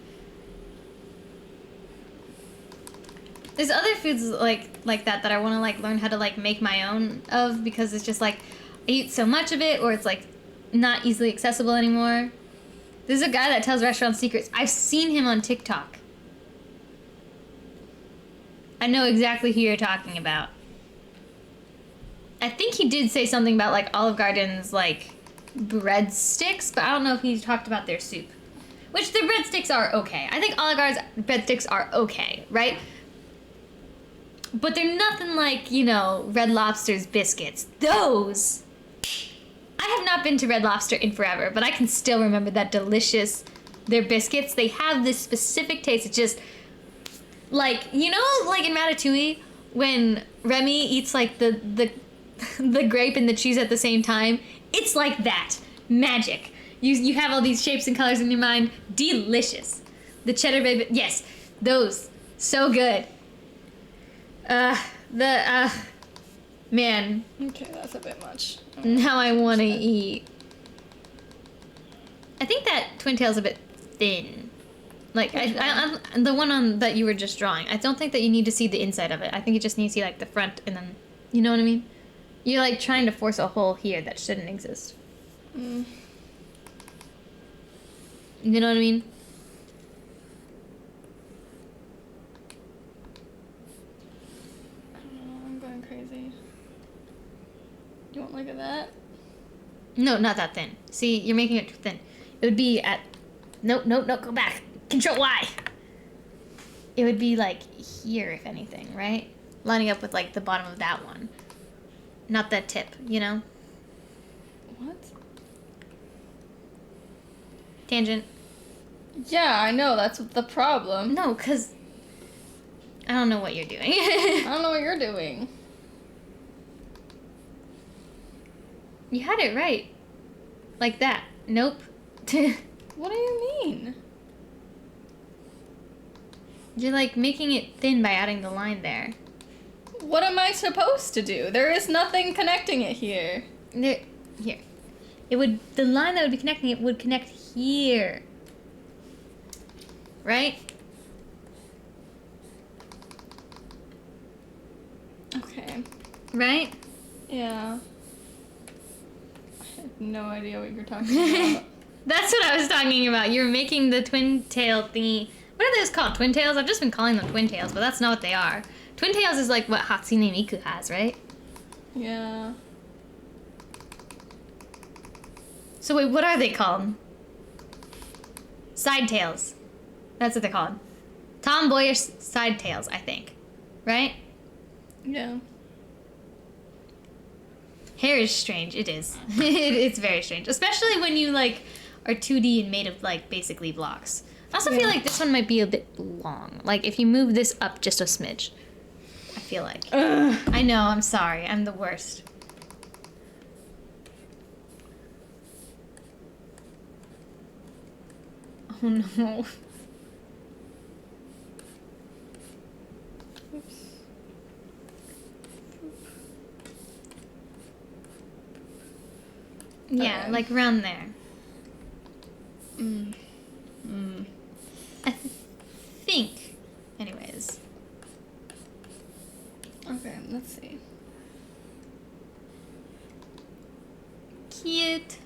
S2: There's other foods like that I want to like learn how to like make my own of, because it's just like I eat so much of it, or it's like not easily accessible anymore. There's a guy that tells restaurant secrets. I've seen him on TikTok. I know exactly who you're talking about. I think he did say something about like Olive Garden's like breadsticks, but I don't know if he talked about their soup. Which the breadsticks are okay. I think Olive Garden's breadsticks are okay, right? But they're nothing like, you know, Red Lobster's biscuits. Those! I have not been to Red Lobster in forever, but I can still remember that delicious, their biscuits. They have this specific taste. It's just, like, you know, like in Ratatouille, when Remy eats like the grape and the cheese at the same time? It's like that. Magic. You have all these shapes and colors in your mind. Delicious. The cheddar bay, yes, those. So good. Man.
S1: Okay, that's a bit much.
S2: Now I want to eat. I think that Twin Tail's a bit thin. Like, the one on that you were just drawing. I don't think that you need to see the inside of it. I think you just need to see, like, the front and then, you know what I mean? You're, like, trying to force a hole here that shouldn't exist.
S1: Mm.
S2: You know what I mean?
S1: I don't know, I'm going crazy. You won't look at that?
S2: No, not that thin. See, you're making it too thin. It would be at... Nope, go back. Control Y. It would be, like, here, if anything, right? Lining up with, like, the bottom of that one. Not that tip, you know?
S1: What?
S2: Tangent.
S1: Yeah, I know, that's the problem.
S2: No, because... I don't know what you're doing.
S1: I don't know what you're doing.
S2: You had it right. Like that. Nope.
S1: What do you mean?
S2: You're, like, making it thin by adding the line there.
S1: What am I supposed to do? There is nothing connecting it here.
S2: Here. It would... The line that would be connecting it would connect here. Right?
S1: Okay.
S2: Right?
S1: Yeah. I have no idea what you're talking about.
S2: That's what I was talking about. You're making the twin tail thingy. What are those called? Twin tails? I've just been calling them twin tails, but that's not what they are. Twin tails is like what Hatsune Miku has, right?
S1: Yeah.
S2: So wait, what are they called? Side tails. That's what they're called. Tomboyish side tails, I think. Right?
S1: Yeah.
S2: Hair is strange. It is. It's very strange. Especially when you, like, are 2D and made of, like, basically blocks. I also feel like this one might be a bit long. Like, if you move this up just a smidge. I feel like.
S1: Ugh.
S2: I know, I'm sorry. I'm the worst. Oh, no.
S1: Oops.
S2: Yeah,
S1: Okay.
S2: like around there.
S1: Mm. Mm.
S2: I think. Anyways.
S1: Okay, let's see.
S2: Cute.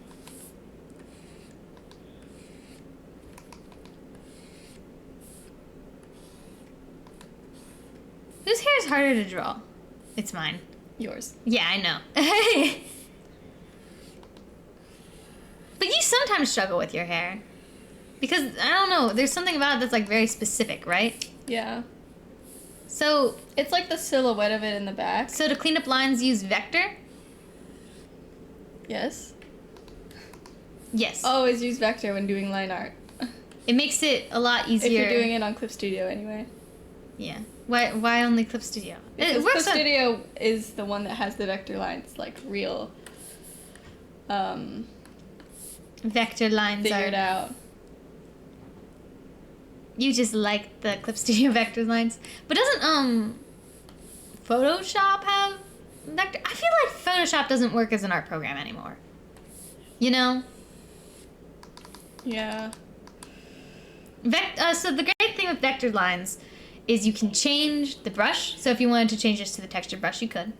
S2: Whose hair is harder to draw? It's mine.
S1: Yours.
S2: Yeah, I know. But you sometimes struggle with your hair. Because, I don't know, there's something about it that's, like, very specific, right?
S1: Yeah.
S2: So,
S1: It's like the silhouette of it in the back.
S2: so to clean up lines, use vector?
S1: Yes.
S2: Yes.
S1: Always use vector when doing line art.
S2: It makes it a lot
S1: If
S2: easier.
S1: you're doing it on Clip Studio anyway.
S2: Yeah. Why only Clip Studio?
S1: Because
S2: It
S1: Clip
S2: works on...
S1: Studio is the one that has the vector lines, like, real,
S2: Vector lines
S1: figured
S2: are...
S1: out.
S2: You just like the Clip Studio vector lines. But doesn't, Photoshop have vector? I feel like Photoshop doesn't work as an art program anymore. You know?
S1: Yeah.
S2: So the great thing with vector lines is you can change the brush. So if you wanted to change this to the texture brush, you could.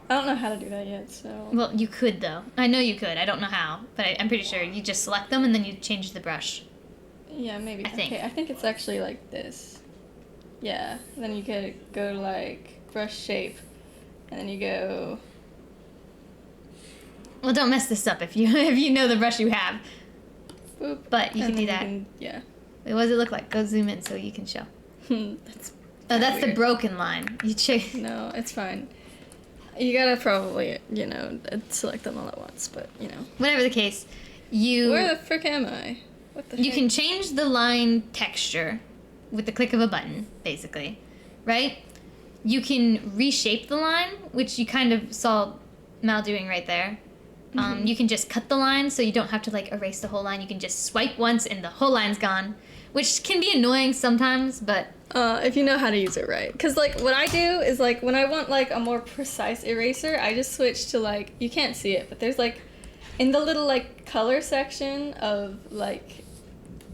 S1: I don't know how to do that yet, so...
S2: Well, you could, though. I know you could. I don't know how. But I'm pretty sure you just select them and then you change the brush.
S1: Yeah, maybe.
S2: I think.
S1: Okay, I think it's actually like this. Yeah. Then you could go to, like, brush shape. And then you go...
S2: Well, don't mess this up if you know the brush you have.
S1: Boop.
S2: But you
S1: and
S2: can do
S1: then
S2: that.
S1: Yeah.
S2: Wait, what does it look like? Go zoom in so you can show.
S1: That's...
S2: Oh, that's the
S1: weird.
S2: broken line. You check.
S1: No, it's fine. You gotta probably, select them all at once, but,
S2: Whatever the case, you
S1: Where the frick am I? What the
S2: you
S1: heck?
S2: can change the line texture with the click of a button, basically, right? You can reshape the line, which you kind of saw Mal doing right there. You can just cut the line, so you don't have to like erase the whole line. You can just swipe once, and the whole line's gone, which can be annoying sometimes, but.
S1: If you know how to use it right. Because, like, what I do is, like, when I want, like, a more precise eraser, I just switch to, like, you can't see it, but there's, like, in the little, like, color section of, like,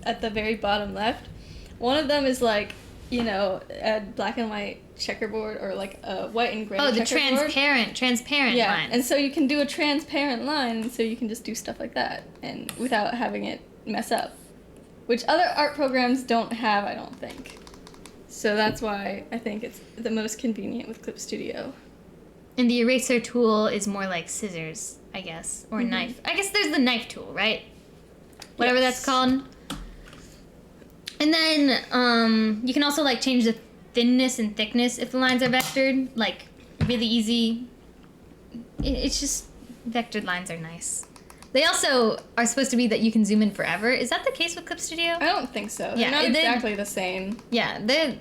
S1: at the very bottom left, one of them is, like, a black and white checkerboard or, like, a white and gray
S2: Oh, the
S1: checkerboard.
S2: transparent
S1: Yeah,
S2: line.
S1: and so you can do a transparent line, and so you can just do stuff like that, and without having it mess up. Which other art programs don't have, I don't think. So that's why I think it's the most convenient with Clip Studio.
S2: And the eraser tool is more like scissors, I guess, or knife. I guess there's the knife tool, right? Whatever
S1: Yes.
S2: that's called. And then you can also like change the thinness and thickness if the lines are vectored, like really easy. It's just vectored lines are nice. They also are supposed to be that you can zoom in forever. Is that the case with Clip Studio?
S1: I don't think so. They're
S2: Yeah,
S1: not
S2: they-
S1: exactly the same.
S2: Yeah, they're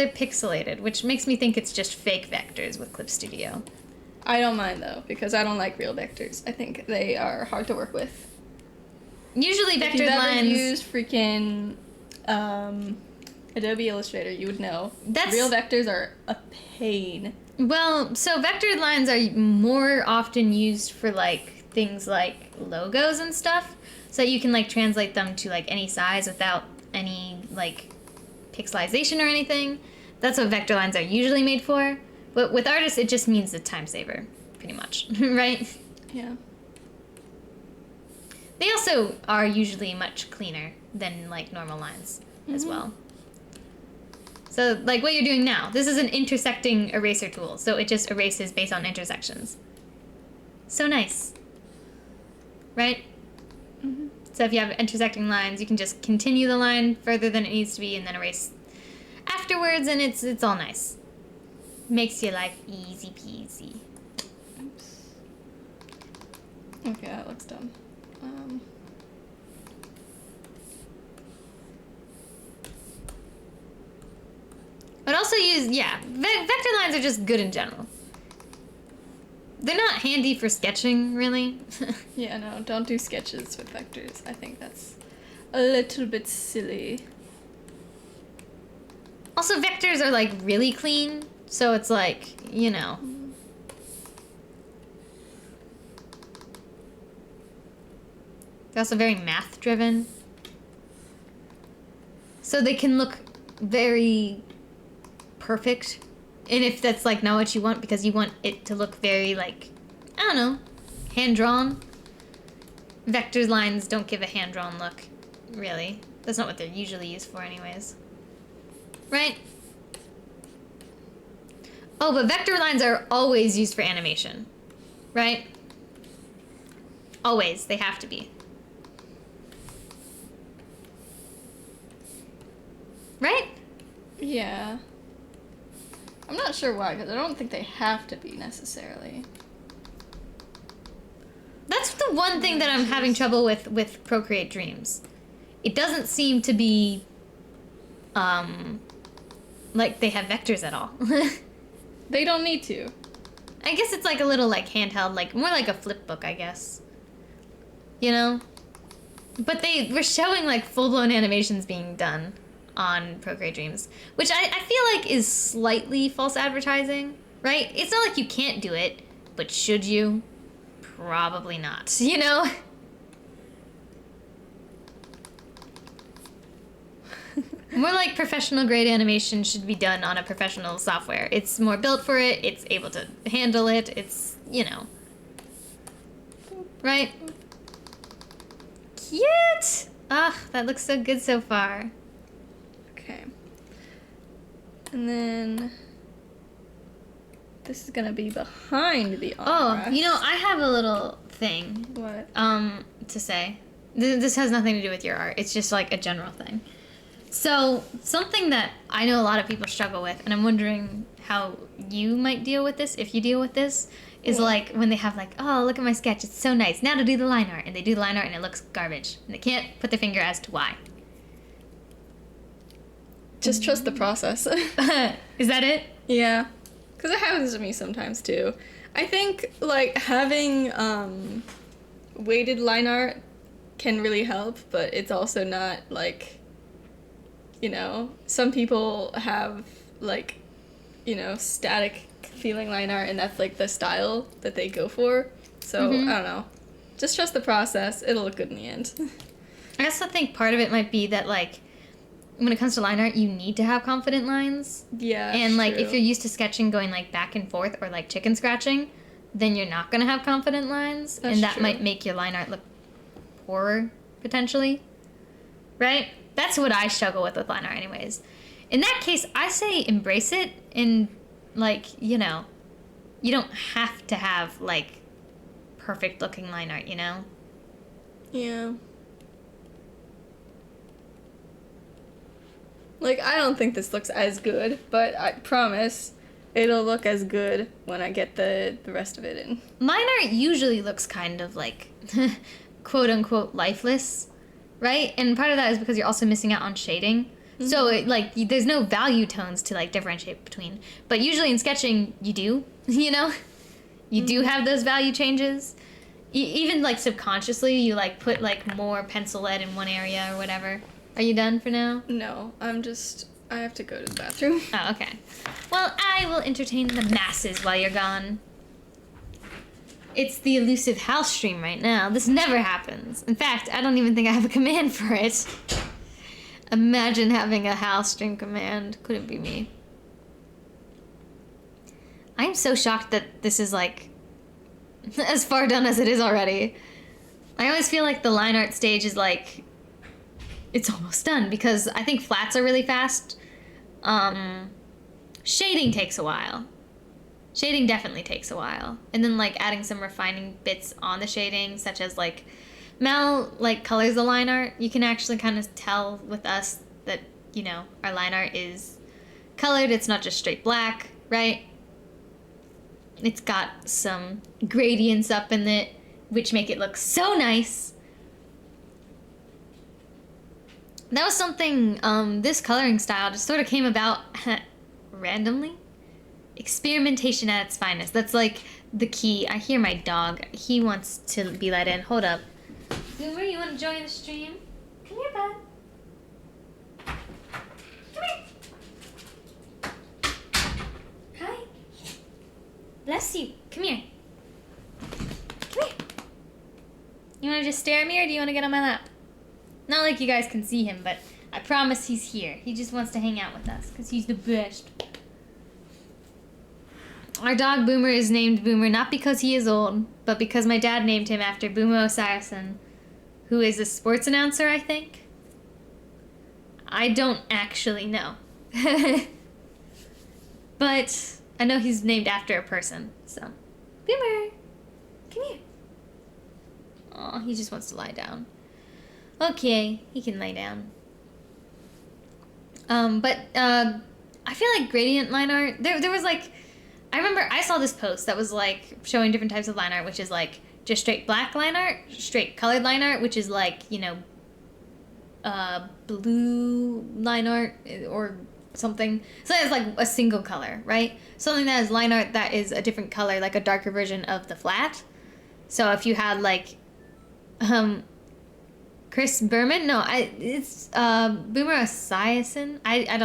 S2: pixelated, which makes me think it's just fake vectors with Clip Studio.
S1: I don't mind though, because I don't like real vectors. I think they are hard to work with.
S2: Usually
S1: If
S2: vectored
S1: you've ever
S2: lines.
S1: used freaking Adobe Illustrator, you would know.
S2: That's-
S1: Real vectors are a pain.
S2: Well, so vectored lines are more often used for like things like logos and stuff, so you can like translate them to like any size without any like pixelization or anything. That's what vector lines are usually made for. But with artists, it just means the time saver, pretty much, right?
S1: Yeah.
S2: They also are usually much cleaner than like normal lines as well. So like what you're doing now, this is an intersecting eraser tool, so it just erases based on intersections. So nice. Right? So if you have intersecting lines, you can just continue the line further than it needs to be and then erase afterwards, and it's all nice. Makes your life easy peasy.
S1: Oops. Okay, that looks dumb.
S2: But also use, vector lines are just good in general. They're not handy for sketching, really.
S1: Yeah, no, don't do sketches with vectors. I think that's a little bit silly.
S2: Also, vectors are, like, really clean, so it's like, They're also very math-driven. So they can look very perfect And if that's like not what you want because you want it to look very like, I don't know, hand-drawn. Vector lines don't give a hand-drawn look, really. That's not what they're usually used for anyways. Right? Oh, but vector lines are always used for animation. Right? Always. They have to be. Right?
S1: Yeah. I'm not sure why, because I don't think they have to be necessarily.
S2: That's the one thing that I'm having trouble with Procreate Dreams. It doesn't seem to be, like they have vectors at all.
S1: They don't need to.
S2: I guess it's like a little like handheld, like more like a flip book, I guess. You know? But they were showing like full-blown animations being done on Procreate Dreams, which I feel like is slightly false advertising, right? It's not like you can't do it, but should you? Probably not, you know? More like professional grade animation should be done on a professional software. It's more built for it, it's able to handle it, it's, you know. Right? Cute! Ah, that looks so good so far.
S1: Okay. And then this is gonna be behind the armrest.
S2: Oh, you know, I have a little thing.
S1: What?
S2: To say. This has nothing to do with your art. It's just like a general thing. So, something that I know a lot of people struggle with, and I'm wondering how you might deal with this, if you deal with this, is
S1: What?
S2: like when they have like, oh, look at my sketch, it's so nice. Now to do the line art, and they do the line art and it looks garbage. And they can't put their finger as to why.
S1: Just trust the process.
S2: Is that it?
S1: Yeah. Because it happens to me sometimes too. I think like having weighted line art can really help, but it's also not like, you know, some people have like, you know, static feeling line art and that's like the style that they go for. So I don't know. Just trust the process. It'll look good in the end.
S2: I also think part of it might be that like when it comes to line art, you need to have confident lines.
S1: Yeah.
S2: And like
S1: true.
S2: if you're used to sketching going like back and forth or like chicken scratching, then you're not gonna have confident lines.
S1: That's
S2: and that
S1: true.
S2: might make your line art look poorer, potentially. Right? That's what I struggle with line art anyways. In that case, I say embrace it and like, you know, you don't have to have like perfect looking line art, you know?
S1: Yeah. Like, I don't think this looks as good, but I promise it'll look as good when I get the rest of it in.
S2: Line art usually looks kind of like quote unquote lifeless, right? And part of that is because you're also missing out on shading. Mm-hmm. So it, like there's no value tones to like differentiate between. But usually in sketching you do, you know? You do have those value changes. Even like subconsciously you like put like more pencil lead in one area or whatever. Are you done for now?
S1: No, I have to go to the bathroom.
S2: Oh, okay. Well, I will entertain the masses while you're gone. It's the elusive house stream right now. This never happens. In fact, I don't even think I have a command for it. Imagine having a house stream command. Couldn't be me. I am so shocked that this is like as far done as it is already. I always feel like the line art stage is like it's almost done because I think flats are really fast. Shading takes a while. Shading definitely takes a while. And then like adding some refining bits on the shading, such as like Mel like colors the line art. You can actually kind of tell with us that, you know, our line art is colored. It's not just straight black, right? It's got some gradients up in it, which make it look so nice. That was something, this coloring style just sort of came about randomly. Experimentation at its finest. That's like the key. I hear my dog. He wants to be let in. Hold up. Boomer, you want to join the stream? Come here, bud. Come here. Hi. Bless you. Come here. Come here. You want to just stare at me or do you want to get on my lap? Not like you guys can see him, but I promise he's here. He just wants to hang out with us because he's the best. Our dog Boomer is named Boomer not because he is old, but because my dad named him after Boomer Esiason, who is a sports announcer, I think. I don't actually know. But I know he's named after a person, so. Boomer, come here. Aw, he just wants to lie down. Okay, he can lay down. I feel like gradient line art, there was like, I remember I saw this post that was like showing different types of line art, which is like just straight black line art, straight colored line art, which is like, you know, blue line art or something. So that's like a single color, right? Something that is line art that is a different color, like a darker version of the flat. So if you had like, Chris Berman? No, it's Boomer Esiason. I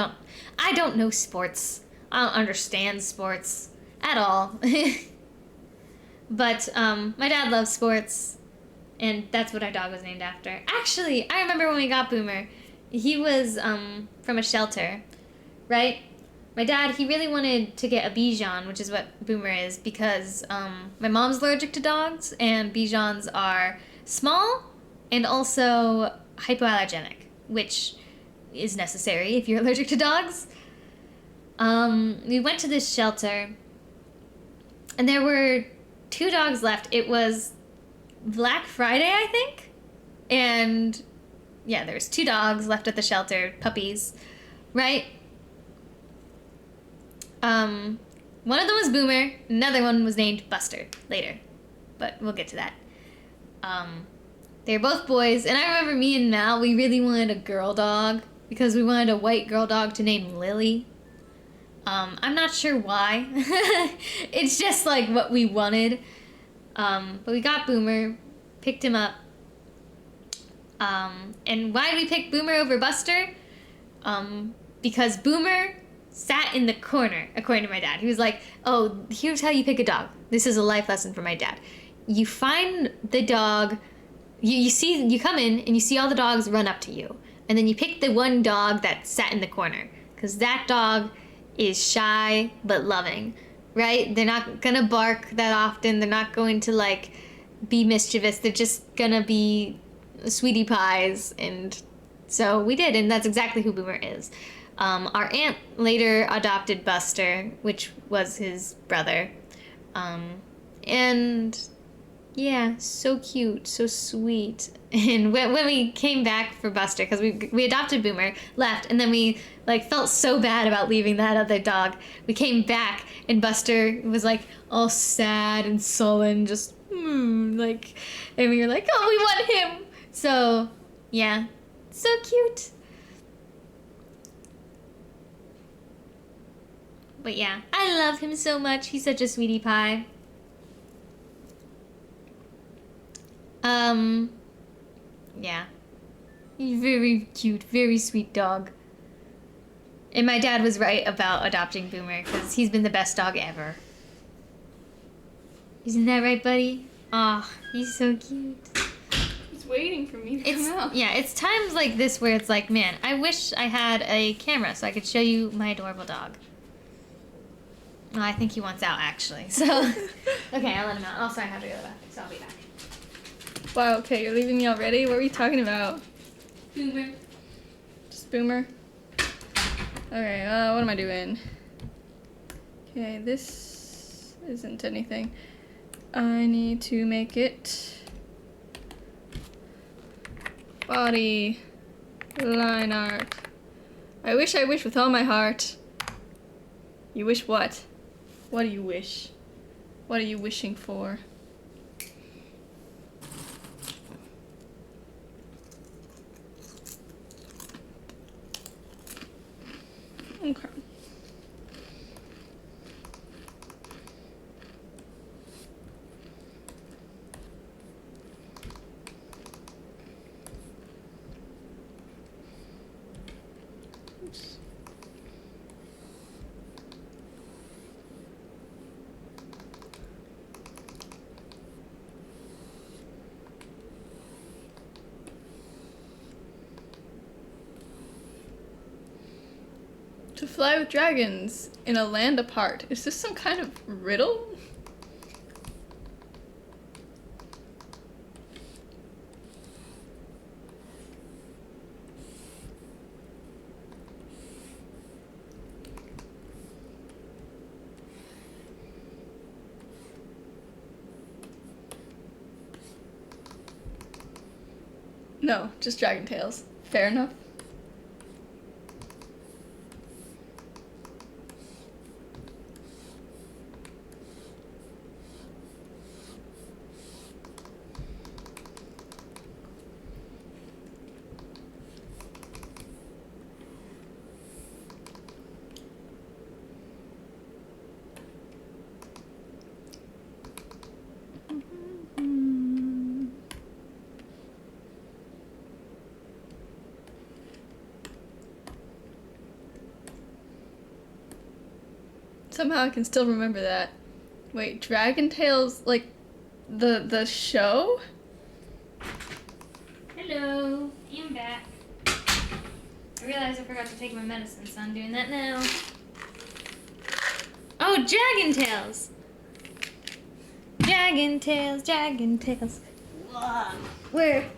S2: don't know sports. I don't understand sports at all. But my dad loves sports, and that's what our dog was named after. Actually, I remember when we got Boomer. He was from a shelter, right? My dad, he really wanted to get a Bichon, which is what Boomer is, because my mom's allergic to dogs, and Bichons are small and also hypoallergenic, which is necessary if you're allergic to dogs. We went to this shelter, and there were 2 dogs left. It was Black Friday, I think, and yeah, there's 2 dogs left at the shelter, puppies, right? One of them was Boomer, another one was named Buster later, but we'll get to that. They were both boys, and I remember me and Mal, we really wanted a girl dog because we wanted a white girl dog to name Lily. I'm not sure why. It's just like what we wanted. But we got Boomer, picked him up. And why did we pick Boomer over Buster? Because Boomer sat in the corner, according to my dad. He was like, oh, here's how you pick a dog. This is a life lesson from my dad. You find the dog, you come in and you see all the dogs run up to you. And then you pick the one dog that sat in the corner. Because that dog is shy but loving, right? They're not gonna bark that often. They're not going to like be mischievous. They're just gonna be sweetie pies. And so we did, and that's exactly who Boomer is. Our aunt later adopted Buster, which was his brother. And yeah, so cute, so sweet. And when we came back for Buster, because we adopted Boomer, left, and then we like felt so bad about leaving that other dog. We came back, and Buster was like all sad and sullen, just like, and we were like, oh, we want him. So yeah, so cute. But yeah, I love him so much. He's such a sweetie pie. Yeah. He's very cute, very sweet dog. And my dad was right about adopting Boomer, because he's been the best dog ever. Isn't that right, buddy? Aw, he's so cute.
S1: He's waiting for me to come out.
S2: Yeah, it's times like this where it's like, man, I wish I had a camera so I could show you my adorable dog. Well, I think he wants out, actually. So, okay, I'll let him out. Also, I have to go to the bathroom, so I'll be back.
S1: Wow, okay, you're leaving me already? What were you talking about?
S2: Boomer.
S1: Just Boomer? Okay, what am I doing? Okay, this isn't anything. I need to make it body line art. I wish with all my heart. You wish what? What do you wish? What are you wishing for? Okay. Oops. To fly with dragons in a land apart. Is this some kind of riddle? No, just dragon tails. Fair enough. Somehow I can still remember that. Wait, Dragon Tales, like, the show?
S2: Hello, I'm back. I realized I forgot to take my medicine, so I'm doing that now. Oh, Dragon Tales! Dragon Tales, Dragon Tales. Where?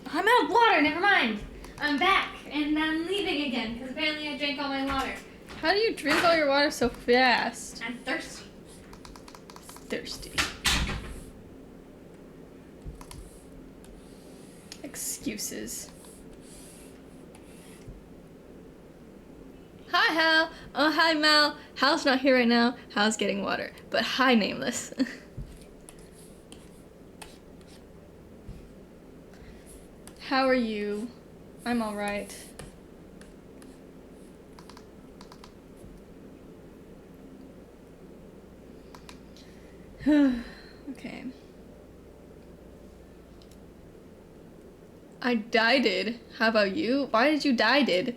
S2: I'm out of water, never mind. I'm back, and I'm leaving again, because apparently I drank all my water.
S1: How do you drink all your water so fast?
S2: I'm thirsty.
S1: Thirsty. Excuses. Hi, Hal. Oh, hi, Mal. Hal's not here right now. Hal's getting water. But hi, Nameless. How are you? I'm alright. Okay. I died. How about you? Why did you die?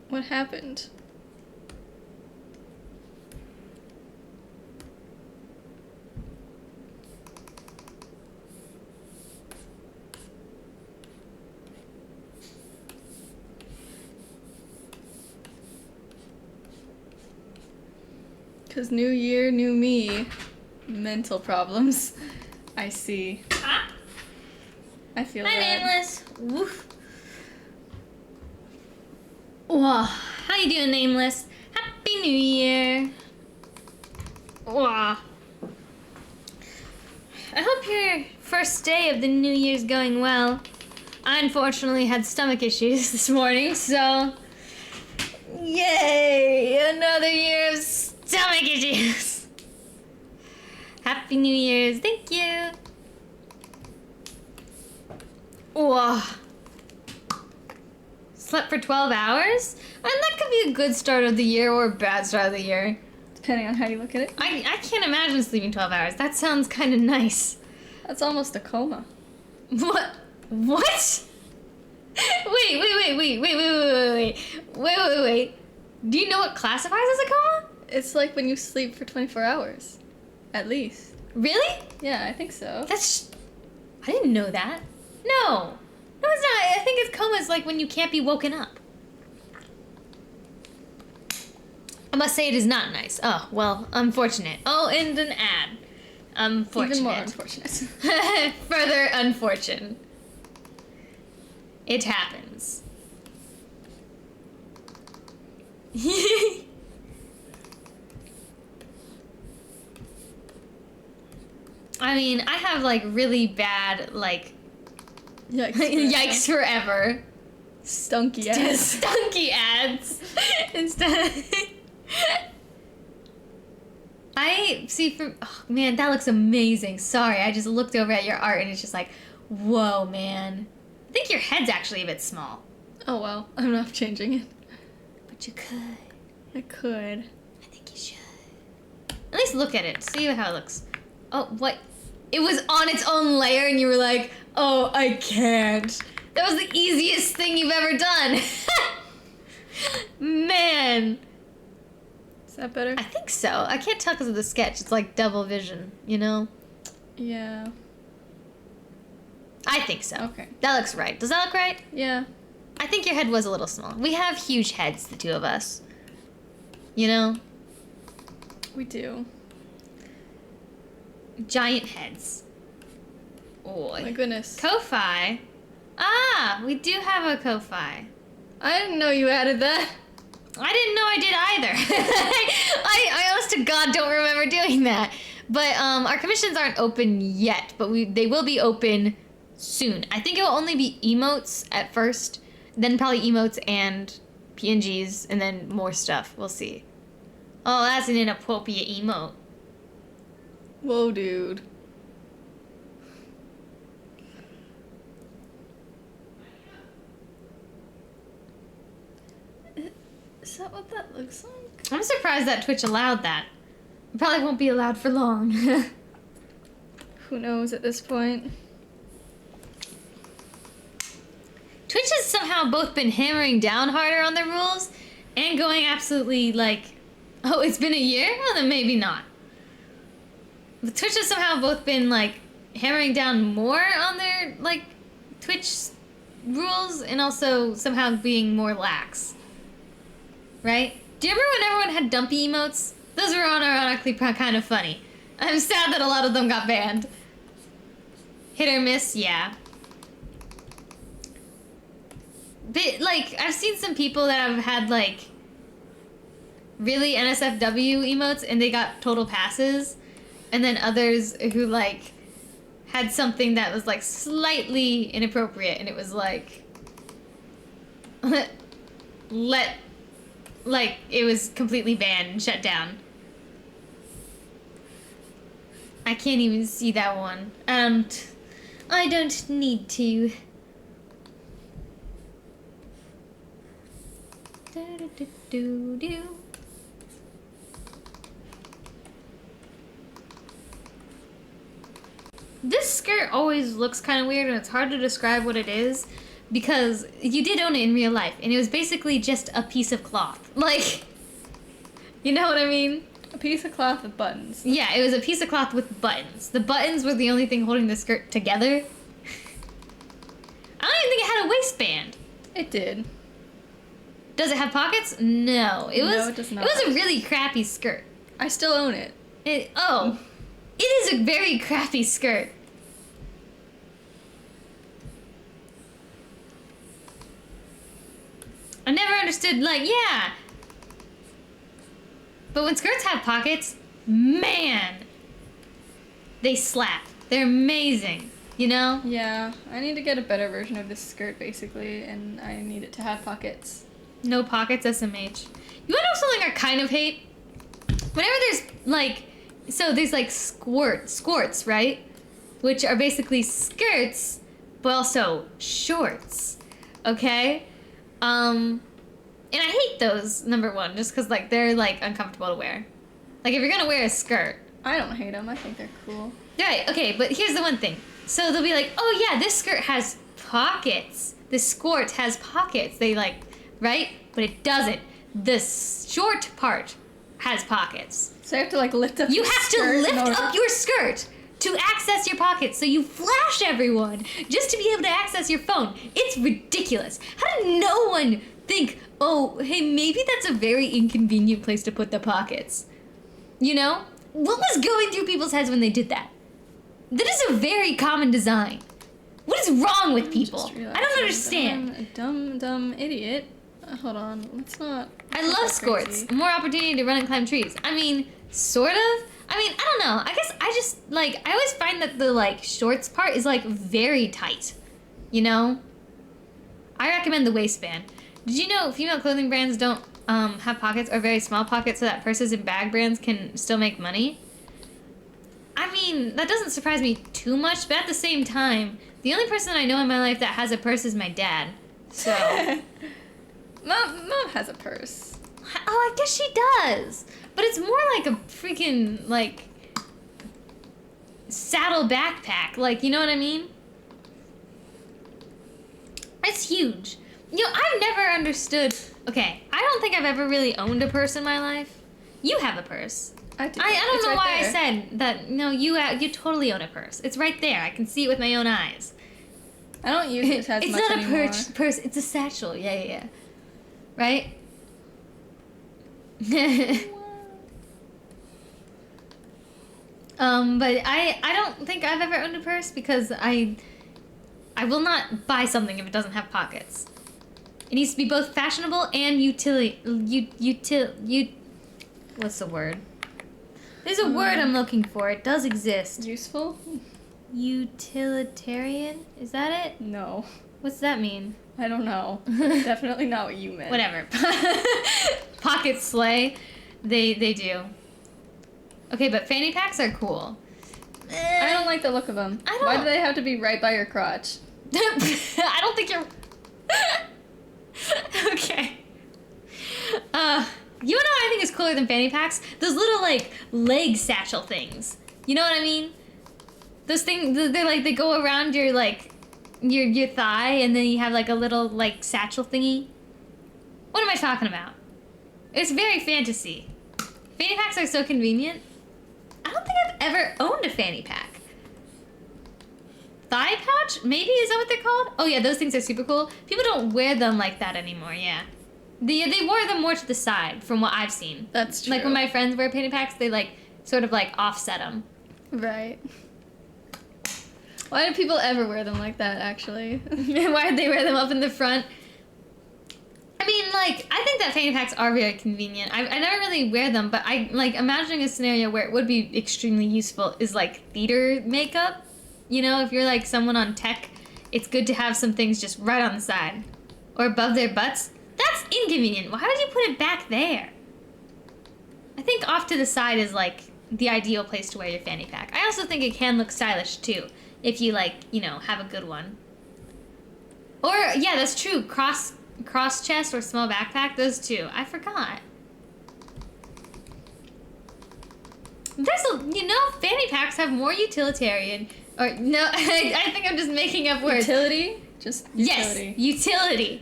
S1: What happened? Because new year, new me. Mental problems. I see.
S2: Ah.
S1: I feel
S2: Hi,
S1: that.
S2: Nameless. Woof. Whoa. How you doing, Nameless? Happy New Year. Whoa. I hope your first day of the New Year's going well. I unfortunately had stomach issues this morning, so... Yay! Another year of stomach issues! Happy New Year's. Thank you. Whoa. Slept for 12 hours? And that could be a good start of the year or a bad start of the year.
S1: Depending on how you look at it.
S2: I can't imagine sleeping 12 hours. That sounds kind of nice.
S1: That's almost a coma.
S2: What? What? Wait. Do you know what classifies as a coma?
S1: It's like when you sleep for 24 hours. At least.
S2: Really?
S1: Yeah, I think so.
S2: I didn't know that. No, it's not. I think it's coma is like when you can't be woken up. I must say it is not nice. Oh, well, unfortunate. Oh, and an ad. Unfortunate.
S1: Even more unfortunate.
S2: Further unfortunate. It happens. I mean, I have like really bad like yikes forever.
S1: Stunky ass.
S2: Stunky ads. Instead. I see oh man, that looks amazing. Sorry, I just looked over at your art and it's just like, whoa, man. I think your head's actually a bit small.
S1: Oh well, I'm not changing it.
S2: But you could.
S1: I could.
S2: I think you should. At least look at it. See how it looks. Oh, what? It was on its own layer and you were like, oh, I can't. That was the easiest thing you've ever done. Man.
S1: Is that better?
S2: I think so. I can't tell because of the sketch. It's like double vision, you know?
S1: Yeah.
S2: I think so.
S1: Okay.
S2: That looks right. Does that look right?
S1: Yeah.
S2: I think your head was a little small. We have huge heads, the two of us. You know?
S1: We do.
S2: Giant heads. Oh
S1: My goodness.
S2: Ko-Fi. Ah, we do have a Ko-Fi.
S1: I didn't know you added that.
S2: I didn't know I did either. I honest to God don't remember doing that. But our commissions aren't open yet, but they will be open soon. I think it will only be emotes at first, then probably emotes and PNGs, and then more stuff. We'll see. Oh, that's an inappropriate emote.
S1: Whoa, dude. Is that what that looks like?
S2: I'm surprised that Twitch allowed that. It probably won't be allowed for long.
S1: Who knows at this point?
S2: Twitch has somehow both been hammering down harder on their rules and going absolutely like, oh, it's been a year? Well, then maybe not. But Twitch has somehow both been like hammering down more on their like Twitch rules and also somehow being more lax. Right? Do you remember when everyone had dumpy emotes? Those were unironically kind of funny. I'm sad that a lot of them got banned. Hit or miss, yeah. But, like, I've seen some people that have had, like, really NSFW emotes and they got total passes. And then others who, like, had something that was, like, slightly inappropriate and it was, like, like, it was completely banned and shut down. I can't even see that one. I don't need to. This skirt always looks kind of weird and it's hard to describe what it is because you did own it in real life and it was basically just a piece of cloth. Like, you know what I mean?
S1: A piece of cloth with buttons.
S2: Yeah, it was a piece of cloth with buttons. The buttons were the only thing holding the skirt together. I don't even think it had a waistband.
S1: It did.
S2: Does it have pockets? No. It
S1: does not.
S2: It was a really crappy skirt.
S1: I still own it.
S2: It is a very crappy skirt. I never understood, like, yeah. But when skirts have pockets, man, they slap. They're amazing, you know?
S1: Yeah, I need to get a better version of this skirt, basically, and I need it to have pockets.
S2: No pockets, SMH. You want to know something I kind of hate? Whenever there's, like, so there's, like, squirts, right? Which are basically skirts, but also shorts, okay? And I hate those, number one, just because, like, they're, like, uncomfortable to wear. Like, if you're gonna wear a skirt.
S1: I don't hate them. I think they're cool.
S2: Right, okay, but here's the one thing. So they'll be like, oh, yeah, this skirt has pockets. This skirt has pockets. They, like, right? But it doesn't. The short part has pockets.
S1: So you have to, like, lift up
S2: You
S1: your
S2: have to
S1: skirt
S2: lift up your skirt to access your pockets, so you flash everyone just to be able to access your phone. It's ridiculous. How did no one think, oh, hey, maybe that's a very inconvenient place to put the pockets? You know? What was going through people's heads when they did that? That is a very common design. What is wrong with people? I don't understand.
S1: I'm a dumb idiot. Hold on, let's not.
S2: I love skirts. More opportunity to run and climb trees. I mean, sort of. I mean, I don't know. I guess I just, like, I always find that the, like, shorts part is, like, very tight. You know? I recommend the waistband. Did you know female clothing brands don't have pockets or very small pockets so that purses and bag brands can still make money? I mean, that doesn't surprise me too much, but at the same time, the only person I know in my life that has a purse is my dad. So...
S1: Mom has a purse.
S2: Oh, I guess she does. But it's more like a freaking, like, saddle backpack. Like, you know what I mean? It's huge. You know, I've never understood... Okay, I don't think I've ever really owned a purse in my life. You have a purse.
S1: I do.
S2: I don't
S1: It's
S2: know
S1: right
S2: why
S1: there.
S2: I said that. No, you totally own a purse. It's right there. I can see it with my own eyes.
S1: I don't use it as
S2: It's
S1: much
S2: not
S1: anymore.
S2: a purse. It's a satchel. Yeah. Right? But I don't think I've ever owned a purse because I will not buy something if it doesn't have pockets. It needs to be both fashionable and what's the word? There's a word I'm looking for. It does exist.
S1: Useful?
S2: Utilitarian? Is that it?
S1: No.
S2: What's that mean?
S1: I don't know. Definitely not what you meant.
S2: Whatever. Pockets slay. They do. Okay, but fanny packs are cool.
S1: I don't like the look of them.
S2: I don't-
S1: Why do they have to be right by your crotch?
S2: I don't think you're... Okay. You know what I think is cooler than fanny packs? Those little, like, leg satchel things. You know what I mean? Those things, they're like, they go around your, like, your thigh, and then you have, like, a little, like, satchel thingy. What am I talking about? It's very fantasy. Fanny packs are so convenient. I don't think I've ever owned a fanny pack. Thigh pouch? Maybe? Is that what they're called? Oh yeah, those things are super cool. People don't wear them like that anymore, yeah. They wore them more to the side, from what I've seen.
S1: That's true.
S2: Like when my friends wear fanny packs, they like, sort of like offset them.
S1: Right. Why do people ever wear them like that, actually?
S2: Why did they wear them up in the front? I mean, like, I think that fanny packs are very convenient. I never really wear them, but I, like, imagining a scenario where it would be extremely useful is, like, theater makeup. You know, if you're, like, someone on tech, it's good to have some things just right on the side. Or above their butts. That's inconvenient. Why would you put it back there? I think off to the side is, like, the ideal place to wear your fanny pack. I also think it can look stylish, too, if you, like, you know, have a good one. Or, yeah, that's true. Cross chest or small backpack, those two. I forgot. Fanny packs have more utilitarian, or no, I think I'm just making up words.
S1: Utility? Just utility.
S2: Yes, utility.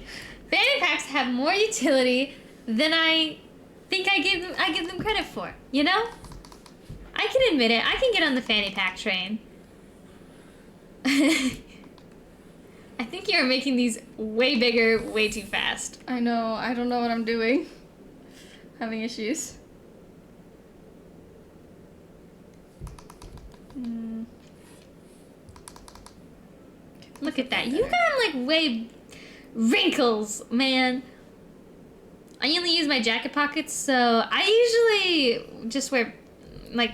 S2: Fanny packs have more utility than I think I give them credit for. You know? I can admit it. I can get on the fanny pack train. I think you're making these way bigger, way too fast.
S1: I know. I don't know what I'm doing. Having issues.
S2: Look at that. You got, like, way wrinkles, man. I only use my jacket pockets, so I usually just wear, like,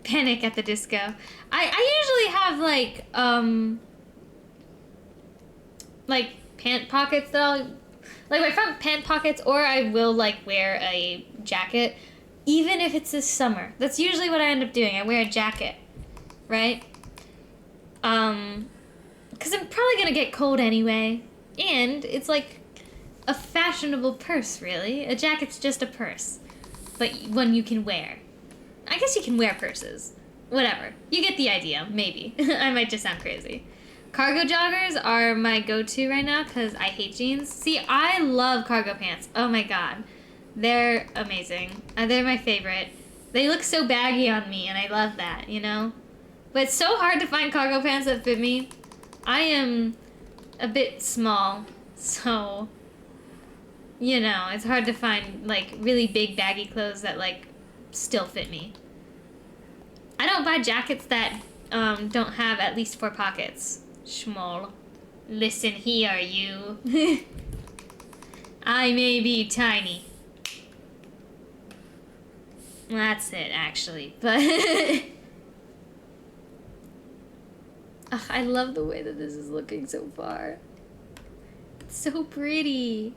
S2: Panic at the Disco. I usually have, like, pant pockets that I'll, like, my front pant pockets, or I will, like, wear a jacket, even if it's this summer. That's usually what I end up doing. I wear a jacket, right? Because I'm probably gonna get cold anyway, and it's, like, a fashionable purse, really. A jacket's just a purse, but one you can wear. I guess you can wear purses. Whatever. You get the idea, maybe. I might just sound crazy. Cargo joggers are my go-to right now because I hate jeans. See, I love cargo pants. Oh my god. They're amazing. They're my favorite. They look so baggy on me, and I love that, you know? But it's so hard to find cargo pants that fit me. I am a bit small, so, you know, it's hard to find, like, really big baggy clothes that, like, still fit me. I don't buy jackets that don't have at least 4 pockets. Schmoll. Listen here, you. I may be tiny. That's it, actually, but... Ugh, I love the way that this is looking so far. It's so pretty.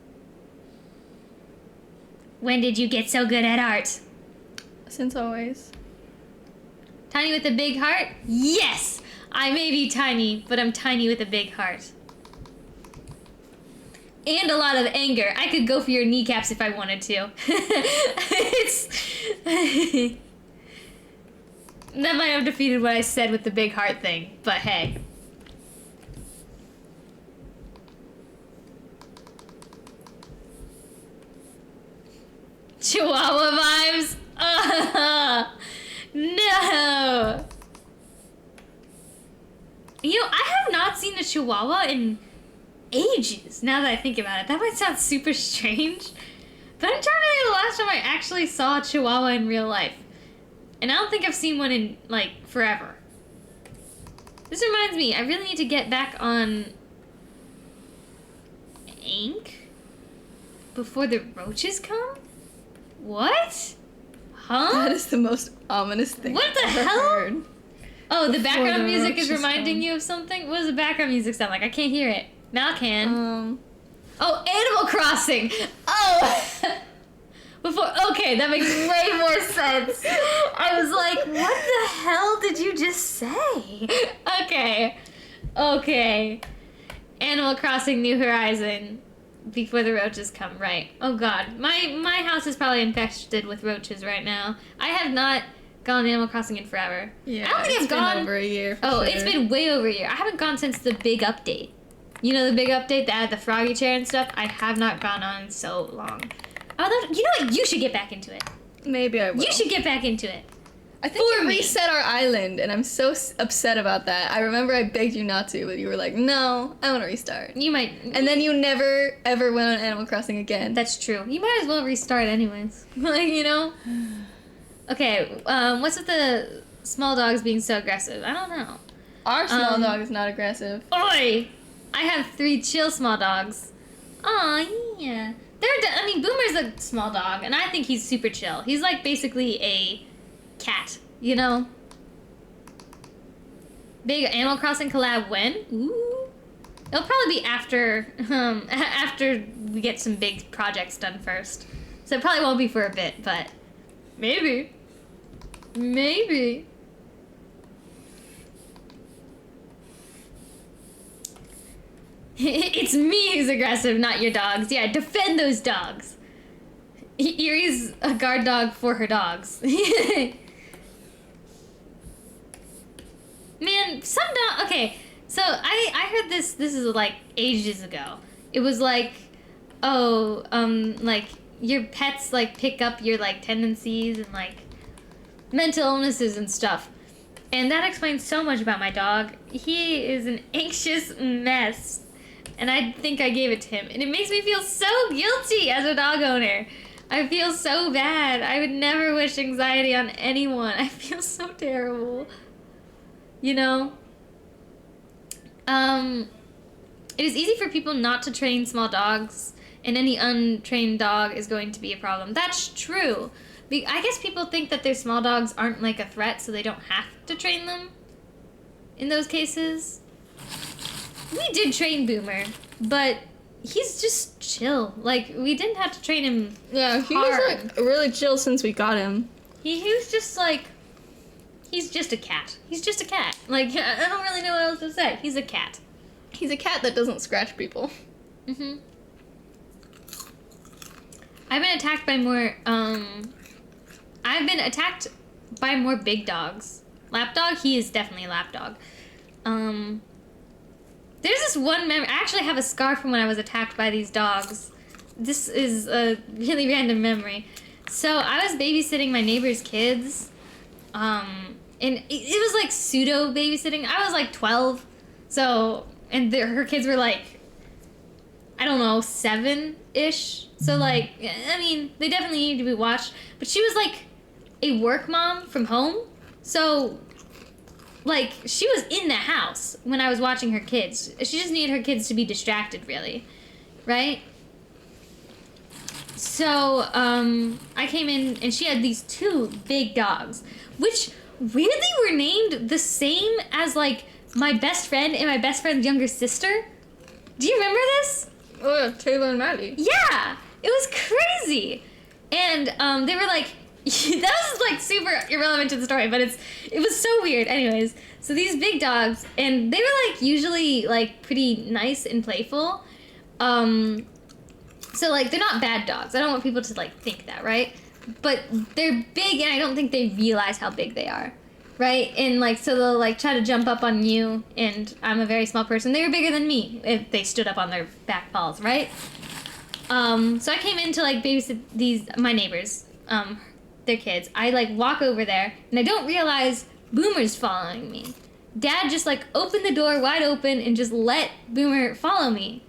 S2: When did you get so good at art?
S1: Since always.
S2: Tiny with a big heart? Yes! I may be tiny, but I'm tiny with a big heart. And a lot of anger. I could go for your kneecaps if I wanted to. That might have defeated what I said with the big heart thing, but hey. Chihuahua vibes. No. You know, I have not seen a Chihuahua in ages, now that I think about it. That might sound super strange, but I'm trying to think of the last time I actually saw a Chihuahua in real life. And I don't think I've seen one in, like, forever. This reminds me, I really need to get back on ink before the roaches come? What? Huh?
S1: That is the most ominous thing
S2: What the
S1: I've ever
S2: hell?
S1: heard.
S2: Oh, the
S1: Before
S2: background
S1: the
S2: music is
S1: roaches
S2: reminding
S1: come.
S2: you of something? What does the background music sound like? I can't hear it. Now I can. Oh, Animal Crossing! Oh! Okay, that makes way more sense. I was like, what the hell did you just say? Okay. Animal Crossing New Horizon. Before the roaches come, right. Oh god. My house is probably infested with roaches right now. I have not gone Animal Crossing in forever.
S1: Yeah,
S2: I don't think
S1: it's
S2: I've gone
S1: been over a year. For
S2: It's
S1: sure.
S2: been way over a year. I haven't gone since the big update. You know, the big update that had the froggy chair and stuff? I have not gone on in so long. You know what? You should get back into it.
S1: Maybe I will.
S2: You should get back into it.
S1: I think
S2: For
S1: you
S2: me.
S1: reset our island, and I'm so upset about that. I remember I begged you not to, but you were like, "No, I want to restart."
S2: You might.
S1: And then you never ever went on Animal Crossing again.
S2: That's true. You might as well restart anyways. Like, you know? Okay, what's with the small dogs being so aggressive? I don't know.
S1: Our small dog is not aggressive.
S2: Oi! I have 3 chill small dogs. Aw, yeah. Boomer's a small dog, and I think he's super chill. He's like basically a cat, you know? Big Animal Crossing collab when? Ooh. It'll probably be after we get some big projects done first. So it probably won't be for a bit, but maybe. Maybe. It's me who's aggressive, not your dogs. Yeah, defend those dogs. Erie's a guard dog for her dogs. Man, some dog. Okay, so I heard this is like ages ago. It was like, like your pets like pick up your like tendencies and like mental illnesses and stuff. And that explains so much about my dog. He is an anxious mess. And I think I gave it to him. And it makes me feel so guilty as a dog owner. I feel so bad. I would never wish anxiety on anyone. I feel so terrible. You know? It is easy for people not to train small dogs, and any untrained dog is going to be a problem. That's true. I guess people think that their small dogs aren't like a threat, so they don't have to train them in those cases. We did train Boomer, but he's just chill. Like, we didn't have to train him.
S1: Yeah, he was like really chill since we got him.
S2: He was just like, he's just a cat. He's just a cat. Like, I don't really know what else to say. He's a cat.
S1: He's a cat that doesn't scratch people.
S2: Mhm. I've been attacked by more. I've been attacked by more big dogs. Lapdog. He is definitely a lapdog. There's this one memory. I actually have a scar from when I was attacked by these dogs. This is a really random memory. So I was babysitting my neighbor's kids. And it was like pseudo babysitting. I was like 12. So, and her kids were like, I don't know, 7-ish. So like, I mean, they definitely need to be watched. But she was like a work mom from home. So, like, she was in the house when I was watching her kids. She just needed her kids to be distracted, really. Right? So, I came in and she had these 2 big dogs, which weirdly were named the same as, like, my best friend and my best friend's younger sister. Do you remember this?
S1: Oh, yeah, Taylor and Maddie.
S2: Yeah! It was crazy! And, they were like, that was like super irrelevant to the story, but it was so weird. Anyways, so these big dogs, and they were like usually like pretty nice and playful. So like they're not bad dogs. I don't want people to like think that, right? But they're big, and I don't think they realize how big they are, right? And like so they'll like try to jump up on you, and I'm a very small person. They were bigger than me if they stood up on their back paws, right? So I came in to like babysit my neighbors, their kids. I like walk over there and I don't realize Boomer's following me. Dad just like opened the door wide open and just let Boomer follow me.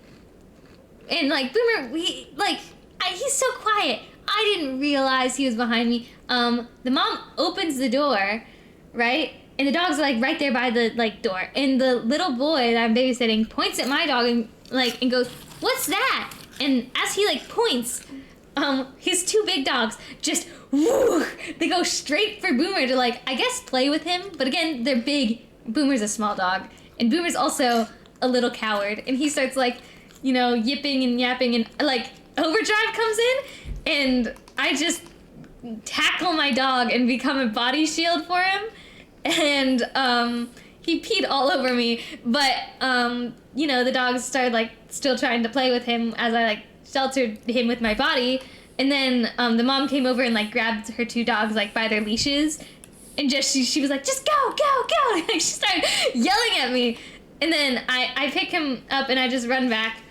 S2: And like Boomer, he's so quiet. I didn't realize he was behind me. The mom opens the door, right? And the dogs are like right there by the like door. And the little boy that I'm babysitting points at my dog and goes, "What's that?" And as he like points, his two big dogs just woo, they go straight for Boomer to like, I guess, play with him. But again, they're big. Boomer's a small dog, and Boomer's also a little coward. And he starts like, yipping and yapping, and like overdrive comes in, and I just tackle my dog and become a body shield for him. And he peed all over me, but the dogs started like still trying to play with him as I like sheltered him with my body. And then the mom came over and like grabbed her two dogs like by their leashes, and just she was like, "Just go, go, go!" And, like, she started yelling at me. And then I pick him up and I just run back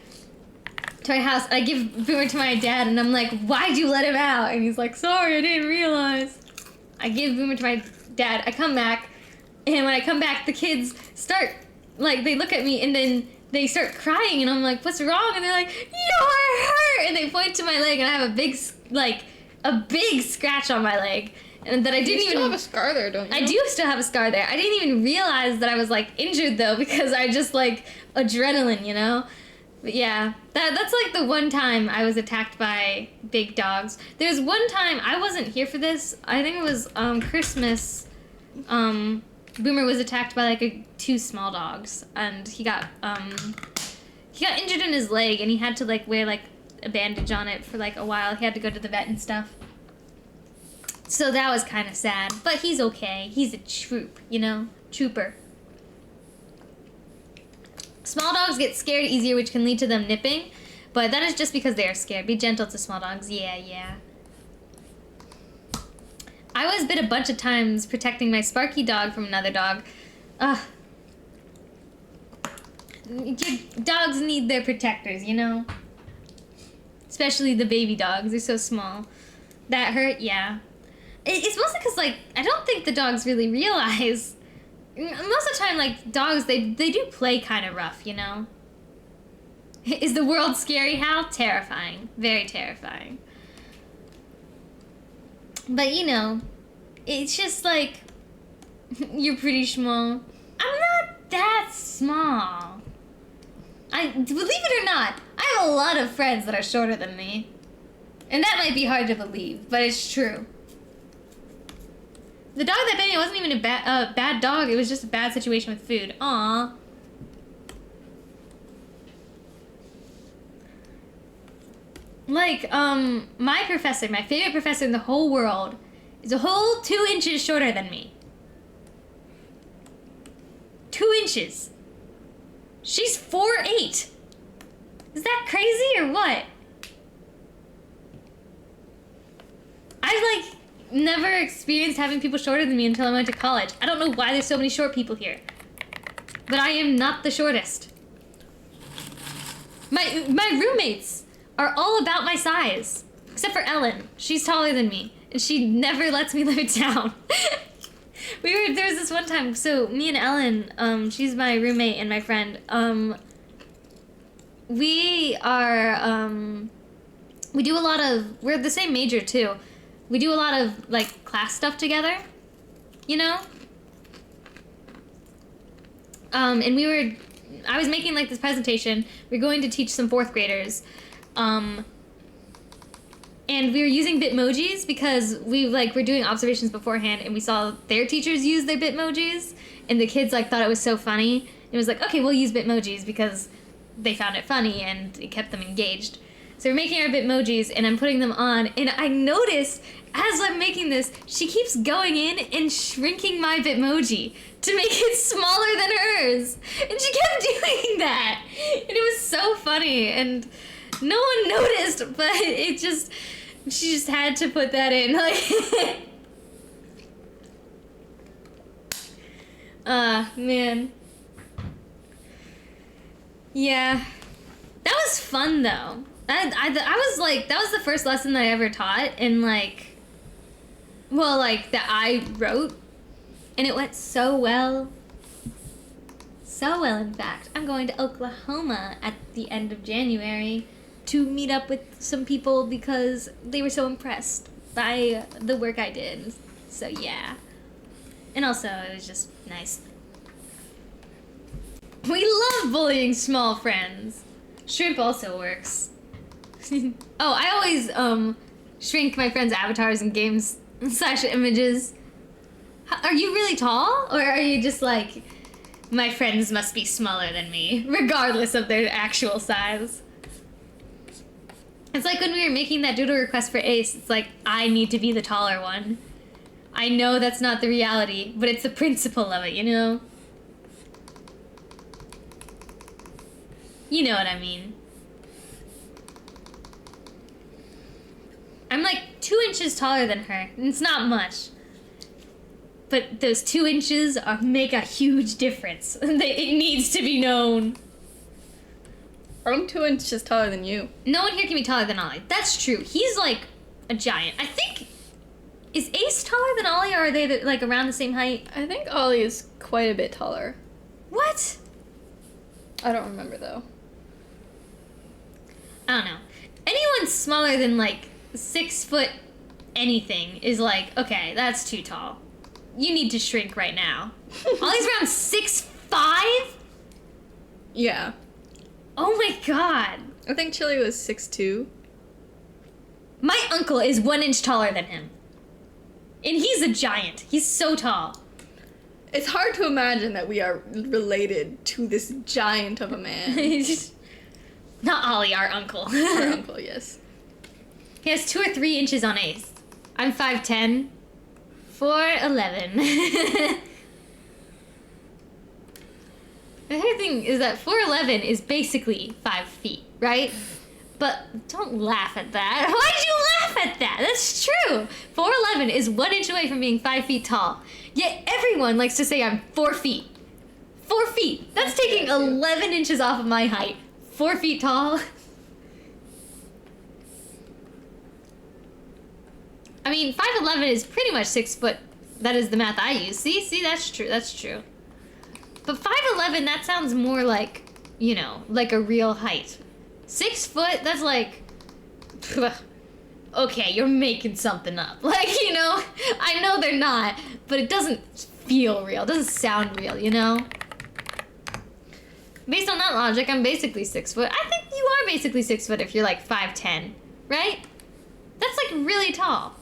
S2: to my house. I give Boomer to my dad and I'm like, "Why'd you let him out?" And he's like, "Sorry, I didn't realize." I give Boomer to my dad. I come back, and when I come back, the kids start like, they look at me and then they start crying, and I'm like, "What's wrong?" And they're like, "You're hurt!" And they point to my leg, and I have a big scratch on my leg, and that I didn't even. You
S1: still have a scar there, don't you?
S2: I do still have a scar there. I didn't even realize that I was like injured though, because I just like adrenaline, But yeah, that's like the one time I was attacked by big dogs. There's one time I wasn't here for this. I think it was Christmas. Boomer was attacked by like two small dogs, and he got injured in his leg, and he had to like wear like a bandage on it for like a while. He had to go to the vet and stuff. So that was kind of sad, but he's okay. He's a trooper. Small dogs get scared easier, which can lead to them nipping, but that is just because they are scared. Be gentle to small dogs. Yeah. I was bit a bunch of times protecting my Sparky dog from another dog. Dogs need their protectors, Especially the baby dogs. They're so small. That hurt, yeah. It's mostly because, like, I don't think the dogs really realize. Most of the time, like, dogs, they do play kind of rough, Is the world scary, Hal? Terrifying. Very terrifying. But, it's just like, you're pretty small. I'm not that small. Believe it or not, I have a lot of friends that are shorter than me. And that might be hard to believe, but it's true. The dog that bit me wasn't even a bad dog. It was just a bad situation with food. Aww. Like, my professor, my favorite professor in the whole world, is a whole 2 inches shorter than me. 2 inches. She's 4'8". Is that crazy or what? I've, never experienced having people shorter than me until I went to college. I don't know why there's so many short people here. But I am not the shortest. My roommates are all about my size. Except for Ellen. She's taller than me. And she never lets me live it down. There was this one time, so me and Ellen, she's my roommate and my friend, we do a lot of, we're the same major too. We do a lot of, class stuff together, And I was making, this presentation. We're going to teach some 4th graders, and we were using Bitmojis because we're doing observations beforehand, and we saw their teachers use their Bitmojis, and the kids, thought it was so funny. It was okay, we'll use Bitmojis because they found it funny, and it kept them engaged. So we're making our Bitmojis, and I'm putting them on, and I noticed, as I'm making this, she keeps going in and shrinking my Bitmoji to make it smaller than hers. And she kept doing that. And it was so funny, and no one noticed, but she just had to put that in. Man. Yeah. That was fun, though. I was like, that was the first lesson that I ever taught, and like, well, like, that I wrote, and it went so well. So well, in fact. I'm going to Oklahoma at the end of January to meet up with some people because they were so impressed by the work I did. So, yeah. And also, it was just nice. We love bullying small friends. Shrimp also works. Oh, I always, shrink my friends' avatars in games / images. Are you really tall? Or are you just like, my friends must be smaller than me, regardless of their actual size? It's like when we were making that doodle request for Ace, it's like, I need to be the taller one. I know that's not the reality, but it's the principle of it, you know? You know what I mean. I'm like 2 inches taller than her. It's not much. But those 2 inches make a huge difference. It needs to be known.
S1: I'm 2 inches taller than you.
S2: No one here can be taller than Ollie. That's true. He's like a giant. I think... Is Ace taller than Ollie, or are they like around the same height?
S1: I think Ollie is quite a bit taller.
S2: What?
S1: I don't remember though.
S2: I don't know. Anyone smaller than like 6 foot anything is like, okay, that's too tall. You need to shrink right now. Ollie's around 6'5"?
S1: Yeah.
S2: Oh my god.
S1: I think Chili was 6'2".
S2: My uncle is 1 inch taller than him. And he's a giant. He's so tall.
S1: It's hard to imagine that we are related to this giant of a man.
S2: Not Ollie, our uncle.
S1: Our uncle, yes.
S2: He has 2 or 3 inches on Ace. I'm 5'10". 4'11". The other thing is that 4'11" is basically 5 feet, right? But don't laugh at that. Why'd you laugh at that? That's true. 4'11" is 1 inch away from being 5 feet tall. Yet everyone likes to say I'm 4 feet. 4 feet. That's taking 11 inches off of my height. 4 feet tall. I mean, 5'11" is pretty much 6 foot. That is the math I use. See, that's true. That's true. But 5'11", that sounds more like, you know, like a real height. 6 foot, that's like, okay, you're making something up. Like, you know, I know they're not, but it doesn't feel real. It doesn't sound real, you know? Based on that logic, I'm basically 6 foot. I think you are basically 6 foot if you're like 5'10", right? That's like really tall.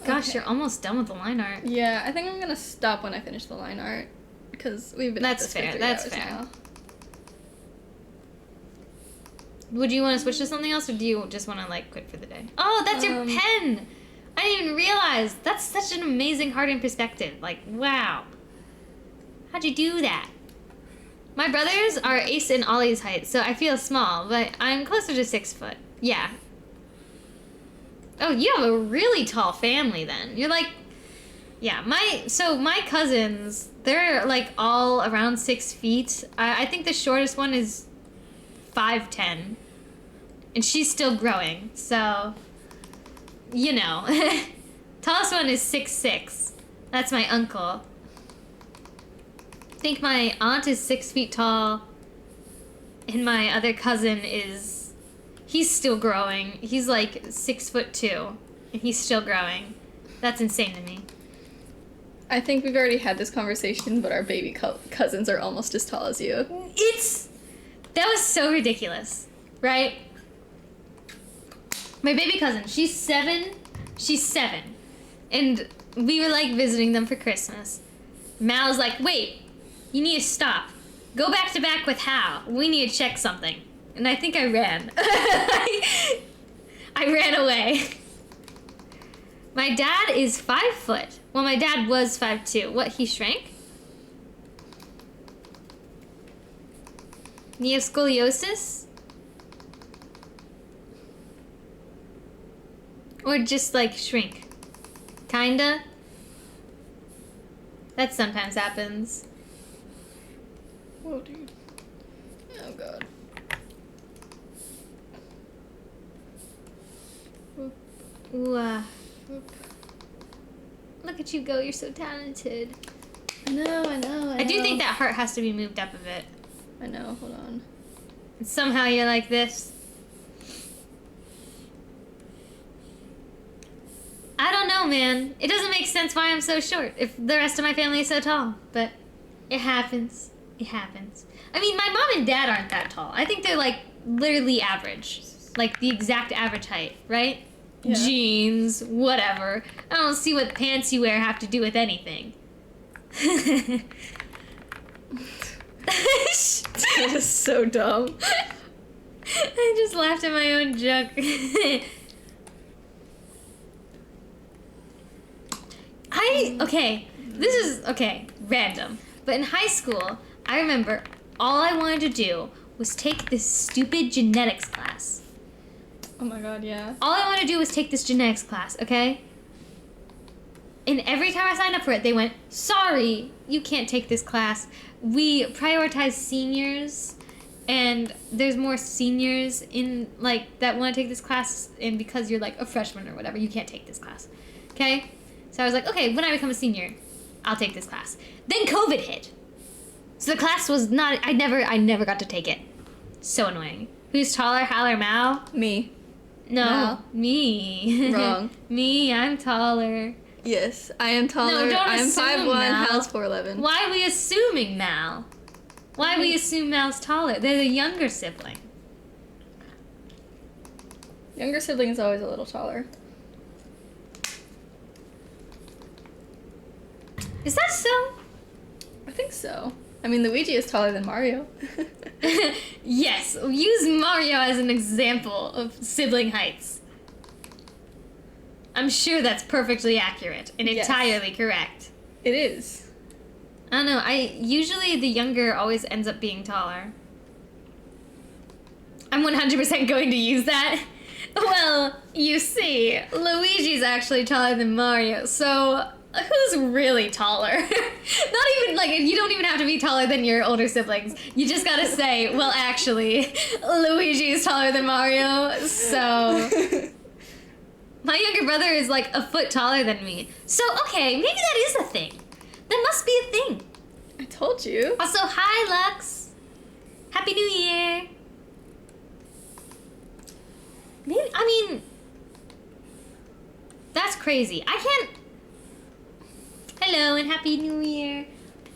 S2: Gosh, you're almost done with the line art.
S1: Yeah, I think I'm gonna stop when I finish the line art. Because we've been
S2: That's
S1: at this
S2: fair,
S1: for 3
S2: that's
S1: hours
S2: fair.
S1: now.
S2: Would you want to switch to something else, or do you just want to, like, quit for the day? Oh, that's your pen! I didn't even realize. That's such an amazing heart-in perspective. Like, wow. How'd you do that? My brothers are Ace and Ollie's height, so I feel small, but I'm closer to 6 foot. Yeah. Oh, you have a really tall family then. You're like, yeah, my cousins, they're like all around 6 feet. I think the shortest one is 5'10", and she's still growing, so, you know. Tallest one is 6'6". That's my uncle. I think my aunt is 6 feet tall, and my other cousin is... He's still growing. He's like 6'2", and he's still growing. That's insane to me.
S1: I think we've already had this conversation, but our baby cousins are almost as tall as you.
S2: That was so ridiculous, right? My baby cousin, she's 7. She's 7. And we were like visiting them for Christmas. Mal's like, wait, you need to stop. Go back to back with Hal. We need to check something. And I think I ran. I ran away. My dad is 5 foot. Well, my dad was 5'2". What, he shrank? You have scoliosis? Or just, like, shrink? Kinda. That sometimes happens.
S1: Whoa, dude. Oh, God.
S2: Ooh,
S1: Whoop.
S2: look at you go, you're so talented.
S1: I know.
S2: I do think that heart has to be moved up a bit.
S1: I know, hold on.
S2: And somehow you're like this. I don't know, man. It doesn't make sense why I'm so short if the rest of my family is so tall. But it happens. It happens. I mean, my mom and dad aren't that tall. I think they're like literally average. Like the exact average height, right?
S1: Yeah.
S2: Jeans, whatever. I don't see what pants you wear have to do with anything.
S1: That is so dumb.
S2: I just laughed at my own joke. Random. But in high school, I remember all I wanted to do was take this stupid genetics class.
S1: Oh my God, yeah.
S2: All I wanted to do was take this genetics class, okay? And every time I signed up for it, they went, sorry, you can't take this class. We prioritize seniors, and there's more seniors in, like, that want to take this class, and because you're, like, a freshman or whatever, you can't take this class, okay? So I was like, okay, when I become a senior, I'll take this class. Then COVID hit. So the class was not, I never got to take it. So annoying. Who's taller, Hal or Mal?
S1: Me.
S2: No,
S1: Mal.
S2: me.
S1: Wrong.
S2: Me, I'm taller.
S1: Yes, I am taller.
S2: No, don't
S1: I'm
S2: assume,
S1: 5'1",
S2: Mal.
S1: Hal's 4'11".
S2: Why are we assuming Mal? Why we assume Mal's taller? They're the younger sibling.
S1: Younger sibling is always a little taller.
S2: Is that so?
S1: I think so. I mean, Luigi is taller than Mario.
S2: Yes, use Mario as an example of sibling heights. I'm sure that's perfectly accurate and
S1: Yes.
S2: entirely correct.
S1: It is.
S2: I don't know, usually the younger always ends up being taller. I'm 100% going to use that. Well, you see, Luigi's actually taller than Mario, so who's really taller? Not even, like, you don't even have to be taller than your older siblings. You just gotta say, well, actually, Luigi is taller than Mario, so... My younger brother is, like, a foot taller than me. So, okay, maybe that is a thing. That must be a thing.
S1: I told you.
S2: Also, hi, Lux. Happy New Year. Maybe, I mean... That's crazy. I can't... Hello and Happy New Year.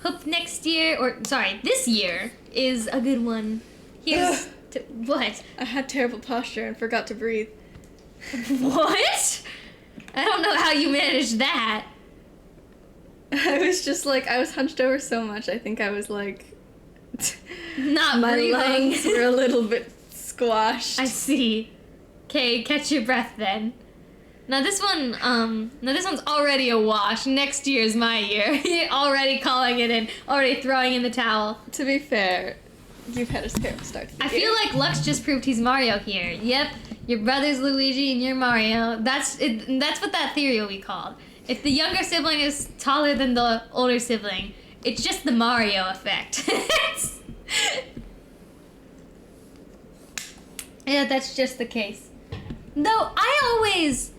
S2: Hope next year, or sorry, this year is a good one. Here's to, what?
S1: I had terrible posture and forgot to breathe.
S2: What? I don't know how you managed that.
S1: I was just like, I was hunched over so much, I think I was like...
S2: Not
S1: my
S2: breathing.
S1: lungs were a little bit squashed.
S2: I see. Okay, catch your breath then. Now this one's already a wash. Next year's my year. Already calling it in, already throwing in the towel.
S1: To be fair, you've had a terrible start to the
S2: I
S1: year.
S2: feel like Lux just proved he's Mario here. Yep, your brother's Luigi and you're Mario. That's it. That's what that theory will be called. If the younger sibling is taller than the older sibling, it's just the Mario effect. Yeah, that's just the case. Though I always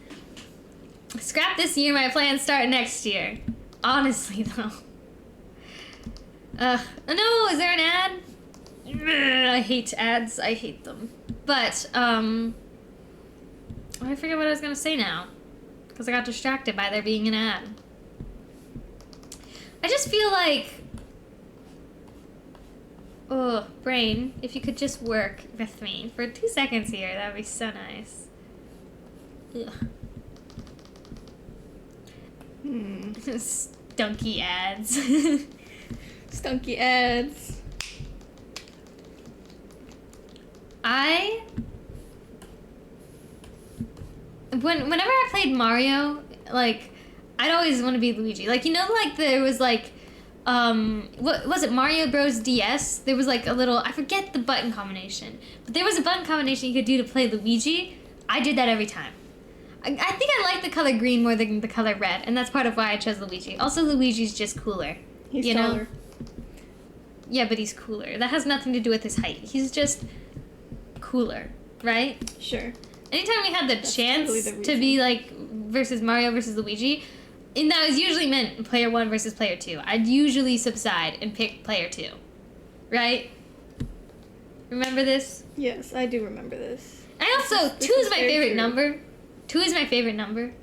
S2: scrap this year, my plans start next year. Honestly, though. No, is there an ad? Ugh, I hate ads. I hate them. But, I forget what I was gonna say now. Because I got distracted by there being an ad. I just feel like... Oh, brain, if you could just work with me for 2 seconds here, that would be so nice. Ugh. Stunky ads.
S1: Stunky ads.
S2: Whenever I played Mario, like, I'd always want to be Luigi. Like, you know, like, there was, like, what was it, Mario Bros. DS? There was, like, a little, I forget the button combination, but there was a button combination you could do to play Luigi. I did that every time. I think I like the color green more than the color red, and that's part of why I chose Luigi. Also, Luigi's just cooler.
S1: He's
S2: you
S1: taller.
S2: know? Yeah, but he's cooler. That has nothing to do with his height. He's just cooler, right?
S1: Sure.
S2: Anytime we had the chance
S1: totally the
S2: to be like versus Mario versus Luigi, and that was usually meant player 1 versus player 2. I'd usually subside and pick player 2. Right? Remember this?
S1: Yes, I do remember this.
S2: I also,
S1: This
S2: 2 is
S1: is
S2: my
S1: very
S2: favorite
S1: true.
S2: number. 2 is my favorite number.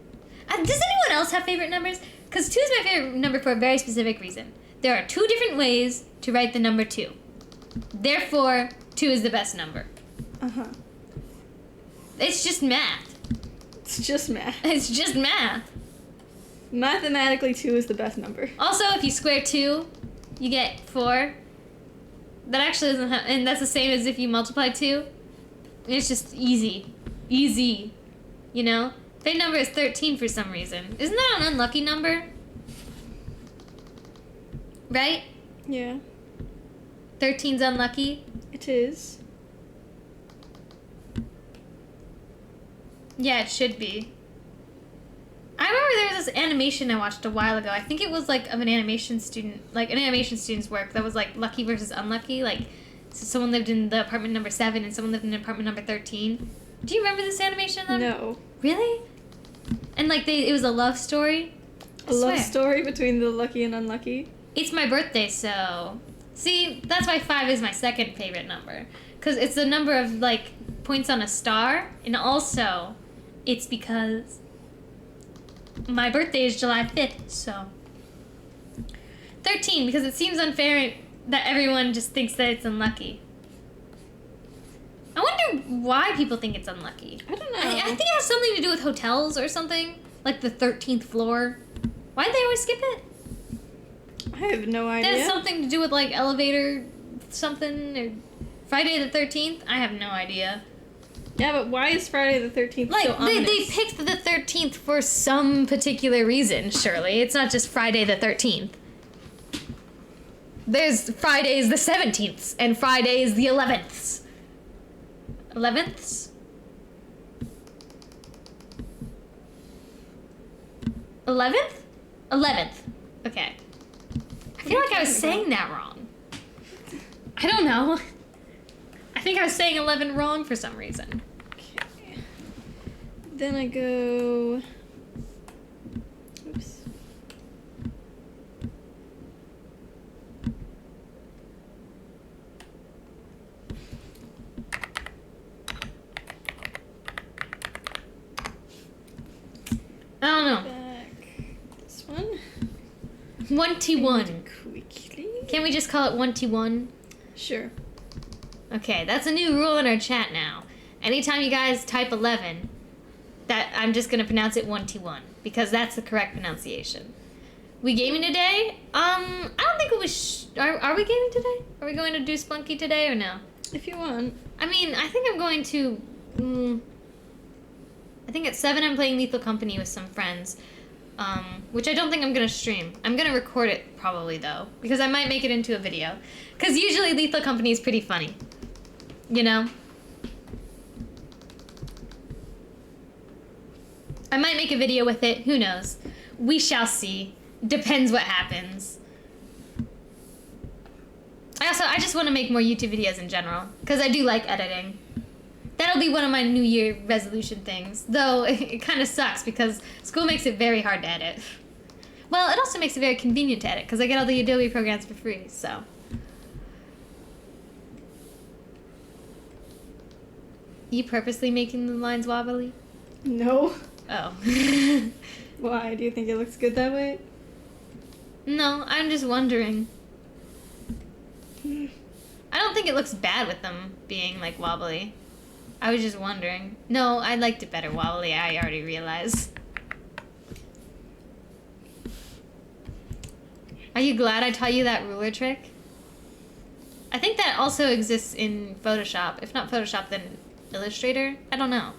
S2: Does anyone else have favorite numbers? Because 2 is my favorite number for a very specific reason. There are 2 different ways to write the number 2. Therefore, 2 is the best number.
S1: Uh-huh.
S2: It's just math.
S1: It's just math.
S2: It's just math.
S1: Mathematically, 2 is the best number.
S2: Also, if you square 2, you get 4. That actually doesn't have, and that's the same as if you multiply 2. It's just easy. Easy. You know? Favorite number is 13 for some reason. Isn't that an unlucky number? Right?
S1: Yeah,
S2: 13's unlucky.
S1: it is.
S2: Yeah, it should be. I remember there was this animation I watched a while ago. I think it was like of an animation student, like an animation student's work that was like lucky versus unlucky. Like, so someone lived in the apartment number 7 and someone lived in apartment number 13. Do you remember this animation?
S1: No.
S2: Really? And like it was a love story.
S1: A love story between the lucky and unlucky.
S2: It's my birthday, so see, that's why 5 is my second favorite number, because it's the number of like points on a star, and also it's because my birthday is July 5th, so 13, because it seems unfair that everyone just thinks that it's unlucky. I wonder why people think it's unlucky.
S1: I don't know.
S2: I think it has something to do with hotels or something, like the 13th floor. Why do they always skip it?
S1: I have no
S2: That
S1: idea.
S2: has something to do with like elevator something or Friday the 13th? I have no idea.
S1: Yeah, but why is Friday the 13th
S2: Like,
S1: so ominous?
S2: they picked the 13th for some particular reason, surely. It's not just Friday the 13th. There's Fridays the 17th and Fridays the 11th. 11th? 11th? 11th. Okay. I feel like I was saying that wrong. I don't know. I think I was saying 11 wrong for some reason.
S1: Okay. Then I go... Oops.
S2: I don't know.
S1: Back. This one.
S2: 1T1.
S1: Quickly.
S2: Can we just call it 1T1?
S1: Sure.
S2: Okay, that's a new rule in our chat now. Anytime you guys type 11, that I'm just gonna pronounce it 1T1 because that's the correct pronunciation. We gaming today? I don't think it was. Are we gaming today? Are we going to do Splunky today or no?
S1: If you want.
S2: I mean, I think I'm going to. I think at 7 I'm playing Lethal Company with some friends, which I don't think I'm gonna stream. I'm gonna record it probably though, because I might make it into a video. Because usually Lethal Company is pretty funny, you know. I might make a video with it. Who knows? We shall see. Depends what happens. I just want to make more YouTube videos in general because I do like editing. That'll be one of my New Year resolution things. Though it kind of sucks because school makes it very hard to edit. Well, it also makes it very convenient to edit because I get all the Adobe programs for free, so. You purposely making the lines wobbly?
S1: No.
S2: Oh.
S1: Why? Do you think it looks good that way?
S2: No, I'm just wondering. I don't think it looks bad with them being, like, wobbly. I was just wondering. No, I liked it better wobbly, I already realized. Are you glad I taught you that ruler trick? I think that also exists in Photoshop. If not Photoshop, then Illustrator? I don't know.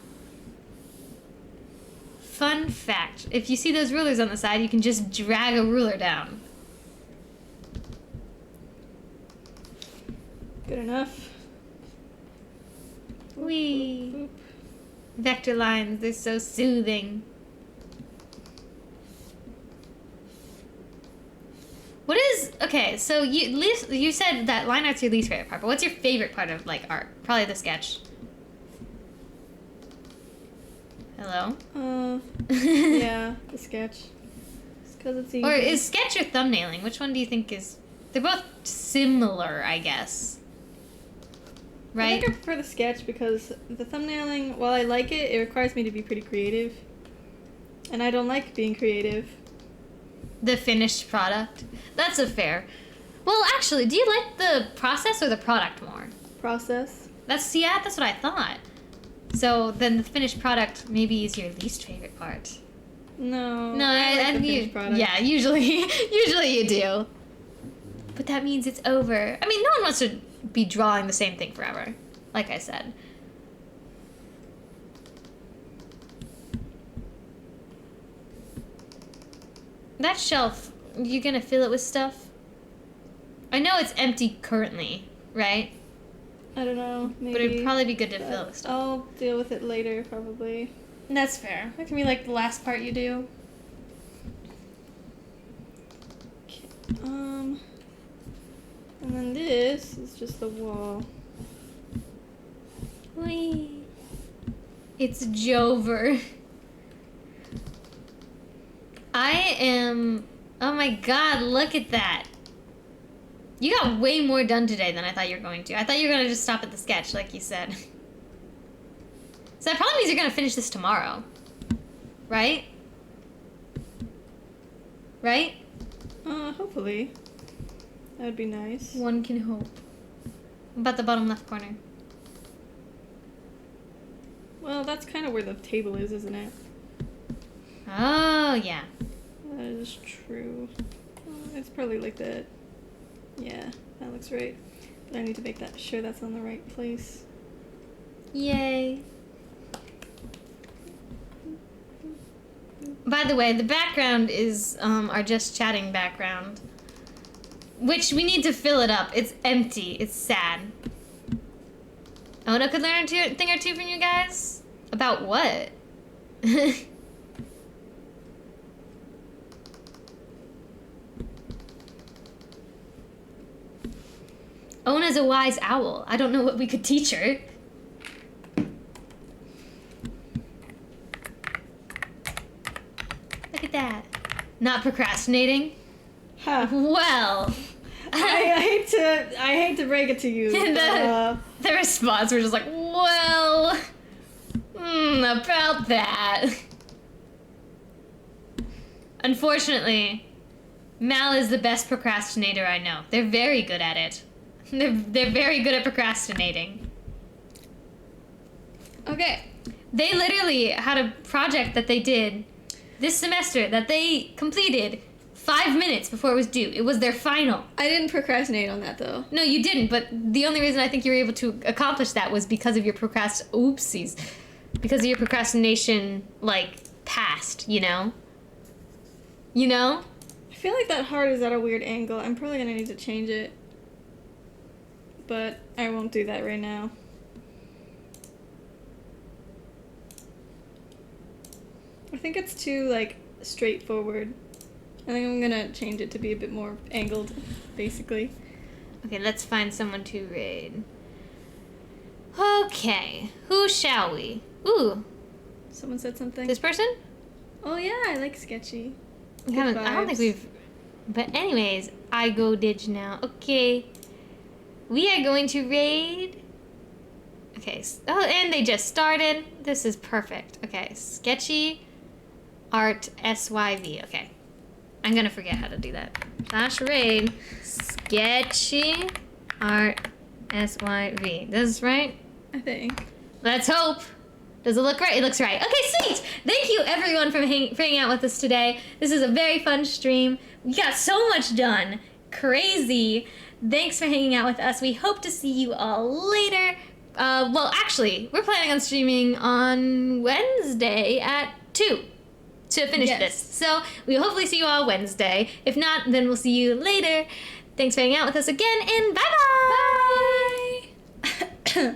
S2: Fun fact. If you see those rulers on the side, you can just drag a ruler down.
S1: Good enough.
S2: Whee!
S1: Boop.
S2: Vector lines, they're so soothing. What is, okay, so you said that line art's your least favorite part, but what's your favorite part of, like, art? Probably the sketch. Hello?
S1: Yeah, the sketch. It's because it's easy.
S2: Or is sketch or thumbnailing? Which one do you think is... They're both similar, I guess. Right?
S1: I think I prefer the sketch because the thumbnailing, while I like it, it requires me to be pretty creative. And I don't like being creative.
S2: The finished product? That's a fair... Well, actually, do you like the process or the product more?
S1: Process.
S2: That's what I thought. So then the finished product maybe is your least favorite part.
S1: No.
S2: No,
S1: I like the finished product.
S2: Yeah, usually you do. But that means it's over. I mean, no one wants to be drawing the same thing forever, like I said. That shelf, you gonna fill it with stuff? I know it's empty currently, right?
S1: I don't know. Maybe.
S2: But it'd probably be good to fill it with stuff.
S1: I'll deal with it later, probably.
S2: That's fair. That can be like the last part you do.
S1: Okay. And then this is just the wall.
S2: Whee! It's Jover. I am... Oh my god, look at that. You got way more done today than I thought you were going to. I thought you were going to just stop at the sketch, like you said. So that probably means you're going to finish this tomorrow. Right? Right?
S1: Hopefully. That would be nice.
S2: One can hope. What about the bottom left corner?
S1: Well, that's kind of where the table is, isn't it?
S2: Oh, yeah.
S1: That is true. It's probably like that. Yeah, that looks right. But I need to make sure that's on the right place.
S2: Yay. By the way, the background is our just chatting background, which we need to fill it up. It's empty. It's sad. Ona could learn a thing or two from you guys? About what? Ona's a wise owl. I don't know what we could teach her. Look at that. Not procrastinating?
S1: Huh.
S2: Well.
S1: I hate to break it to you.
S2: The response was just like, well, about that. Unfortunately, Mal is the best procrastinator I know. They're very good at it. They're very good at procrastinating.
S1: Okay.
S2: They literally had a project that they did this semester that they completed 5 minutes before it was due. It was their final.
S1: I didn't procrastinate on that, though.
S2: No, you didn't, but the only reason I think you were able to accomplish that was because of your oopsies. Because of your procrastination, like, past, you know? You know?
S1: I feel like that heart is at a weird angle. I'm probably gonna need to change it. But I won't do that right now. I think it's too, like, straightforward. I think I'm gonna change it to be a bit more angled, basically.
S2: Okay, let's find someone to raid. Okay, who shall we? Ooh,
S1: Someone said something.
S2: this person?
S1: Oh yeah, I like sketchy.
S2: I don't think we've... But anyways, I go dig now. Okay, we are going to raid... Okay, oh, and they just started. This is perfect. Okay, sketchy art SYV. Okay. I'm gonna forget how to do that. /raid sketchy art SYV. This is right?
S1: I think.
S2: Let's hope. Does it look right? It looks right. Okay, sweet. Thank you everyone for hanging out with us today. This is a very fun stream. We got so much done. Crazy. Thanks for hanging out with us. We hope to see you all later. Well, actually, we're planning on streaming on Wednesday at 2. To finish this. So we'll hopefully see you all Wednesday. If not, then we'll see you later. Thanks for hanging out with us again, and bye-bye!
S1: Bye!